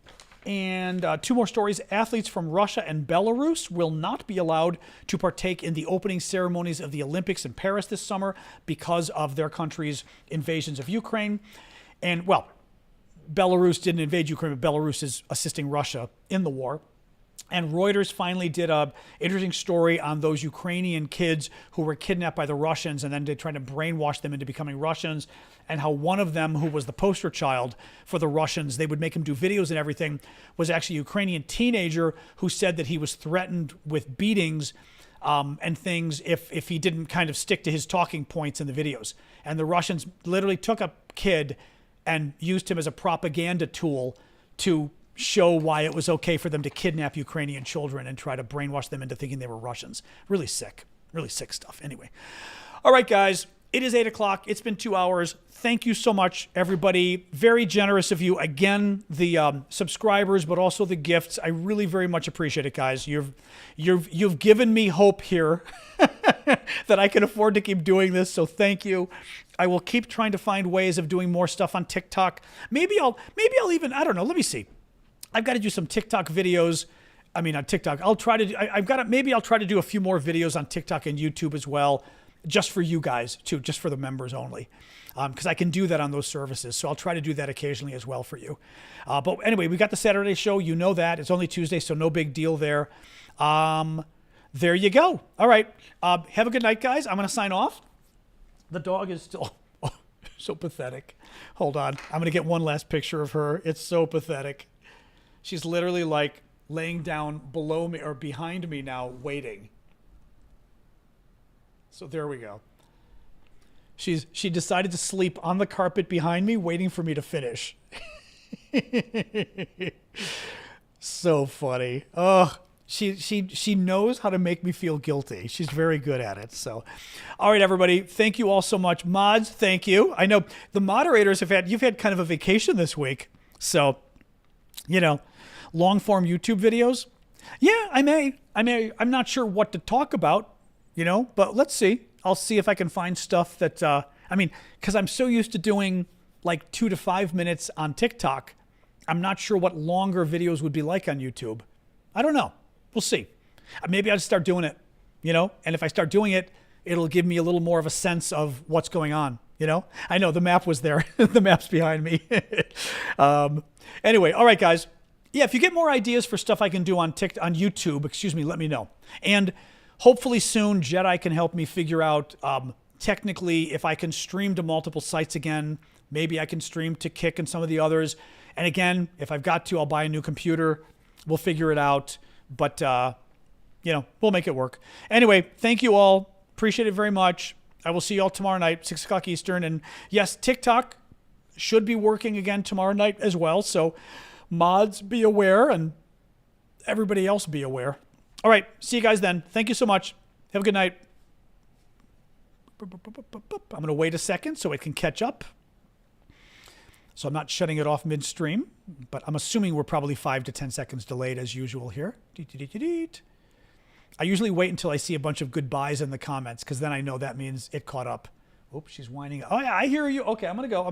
two more stories. Athletes from Russia and Belarus will not be allowed to partake in the opening ceremonies of the Olympics in Paris this summer because of their country's invasions of Ukraine. And, well, Belarus didn't invade Ukraine, but Belarus is assisting Russia in the war. And Reuters finally did an interesting story on those Ukrainian kids who were kidnapped by the Russians and then they tried to brainwash them into becoming Russians, and how one of them, who was the poster child for the Russians, they would make him do videos and everything, was actually a Ukrainian teenager who said that he was threatened with beatings and things if he didn't kind of stick to his talking points in the videos. And the Russians literally took a kid and used him as a propaganda tool to show why it was okay for them to kidnap Ukrainian children and try to brainwash them into thinking they were Russians. Really sick stuff. Anyway. All right, guys, it is 8 o'clock. It's been 2 hours. Thank you so much, everybody. Very generous of you. Again, the subscribers, but also the gifts. I really very much appreciate it, guys. You've given me hope here that I can afford to keep doing this. So thank you. I will keep trying to find ways of doing more stuff on TikTok. Maybe I'll even, I don't know. Let me see. I've got to do some TikTok videos. I mean, on TikTok, I'll try to do a few more videos on TikTok and YouTube as well. just for you guys too, just for the members only. Because I can do that on those services. So I'll try to do that occasionally as well for you. But anyway, we got the Saturday show. You know that. It's only Tuesday, so no big deal there. There you go. All right. Have a good night, guys. I'm going to sign off. The dog is still so pathetic. Hold on. I'm going to get one last picture of her. It's so pathetic. She's literally like laying down below me or behind me now, waiting. So there we go. She decided to sleep on the carpet behind me, waiting for me to finish. So funny. Oh, she knows how to make me feel guilty. She's very good at it. So, all right, everybody. Thank you all so much. Mods, thank you. I know the moderators you've had kind of a vacation this week. So, long form YouTube videos. Yeah, I may. I'm not sure what to talk about, but let's see. I'll see if I can find stuff that, because I'm so used to doing like 2 to 5 minutes on TikTok. I'm not sure what longer videos would be like on YouTube. I don't know. We'll see. Maybe I'll start doing it, and if I start doing it, it'll give me a little more of a sense of what's going on. I know the map was there. The map's behind me. Anyway, all right, guys. Yeah, if you get more ideas for stuff I can do on YouTube, let me know. And hopefully soon, Jedi can help me figure out technically if I can stream to multiple sites again. Maybe I can stream to Kick and some of the others. And again, if I've got to, I'll buy a new computer. We'll figure it out. But, we'll make it work. Anyway, thank you all. Appreciate it very much. I will see you all tomorrow night, 6 o'clock Eastern. And yes, TikTok should be working again tomorrow night as well. So mods, be aware, and everybody else be aware. All right. See you guys then. Thank you so much. Have a good night. I'm going to wait a second so it can catch up. So I'm not shutting it off midstream, but I'm assuming we're probably 5 to 10 seconds delayed as usual here. I usually wait until I see a bunch of goodbyes in the comments because then I know that means it caught up. Oops, she's whining. Oh, yeah, I hear you. Okay, I'm going to go.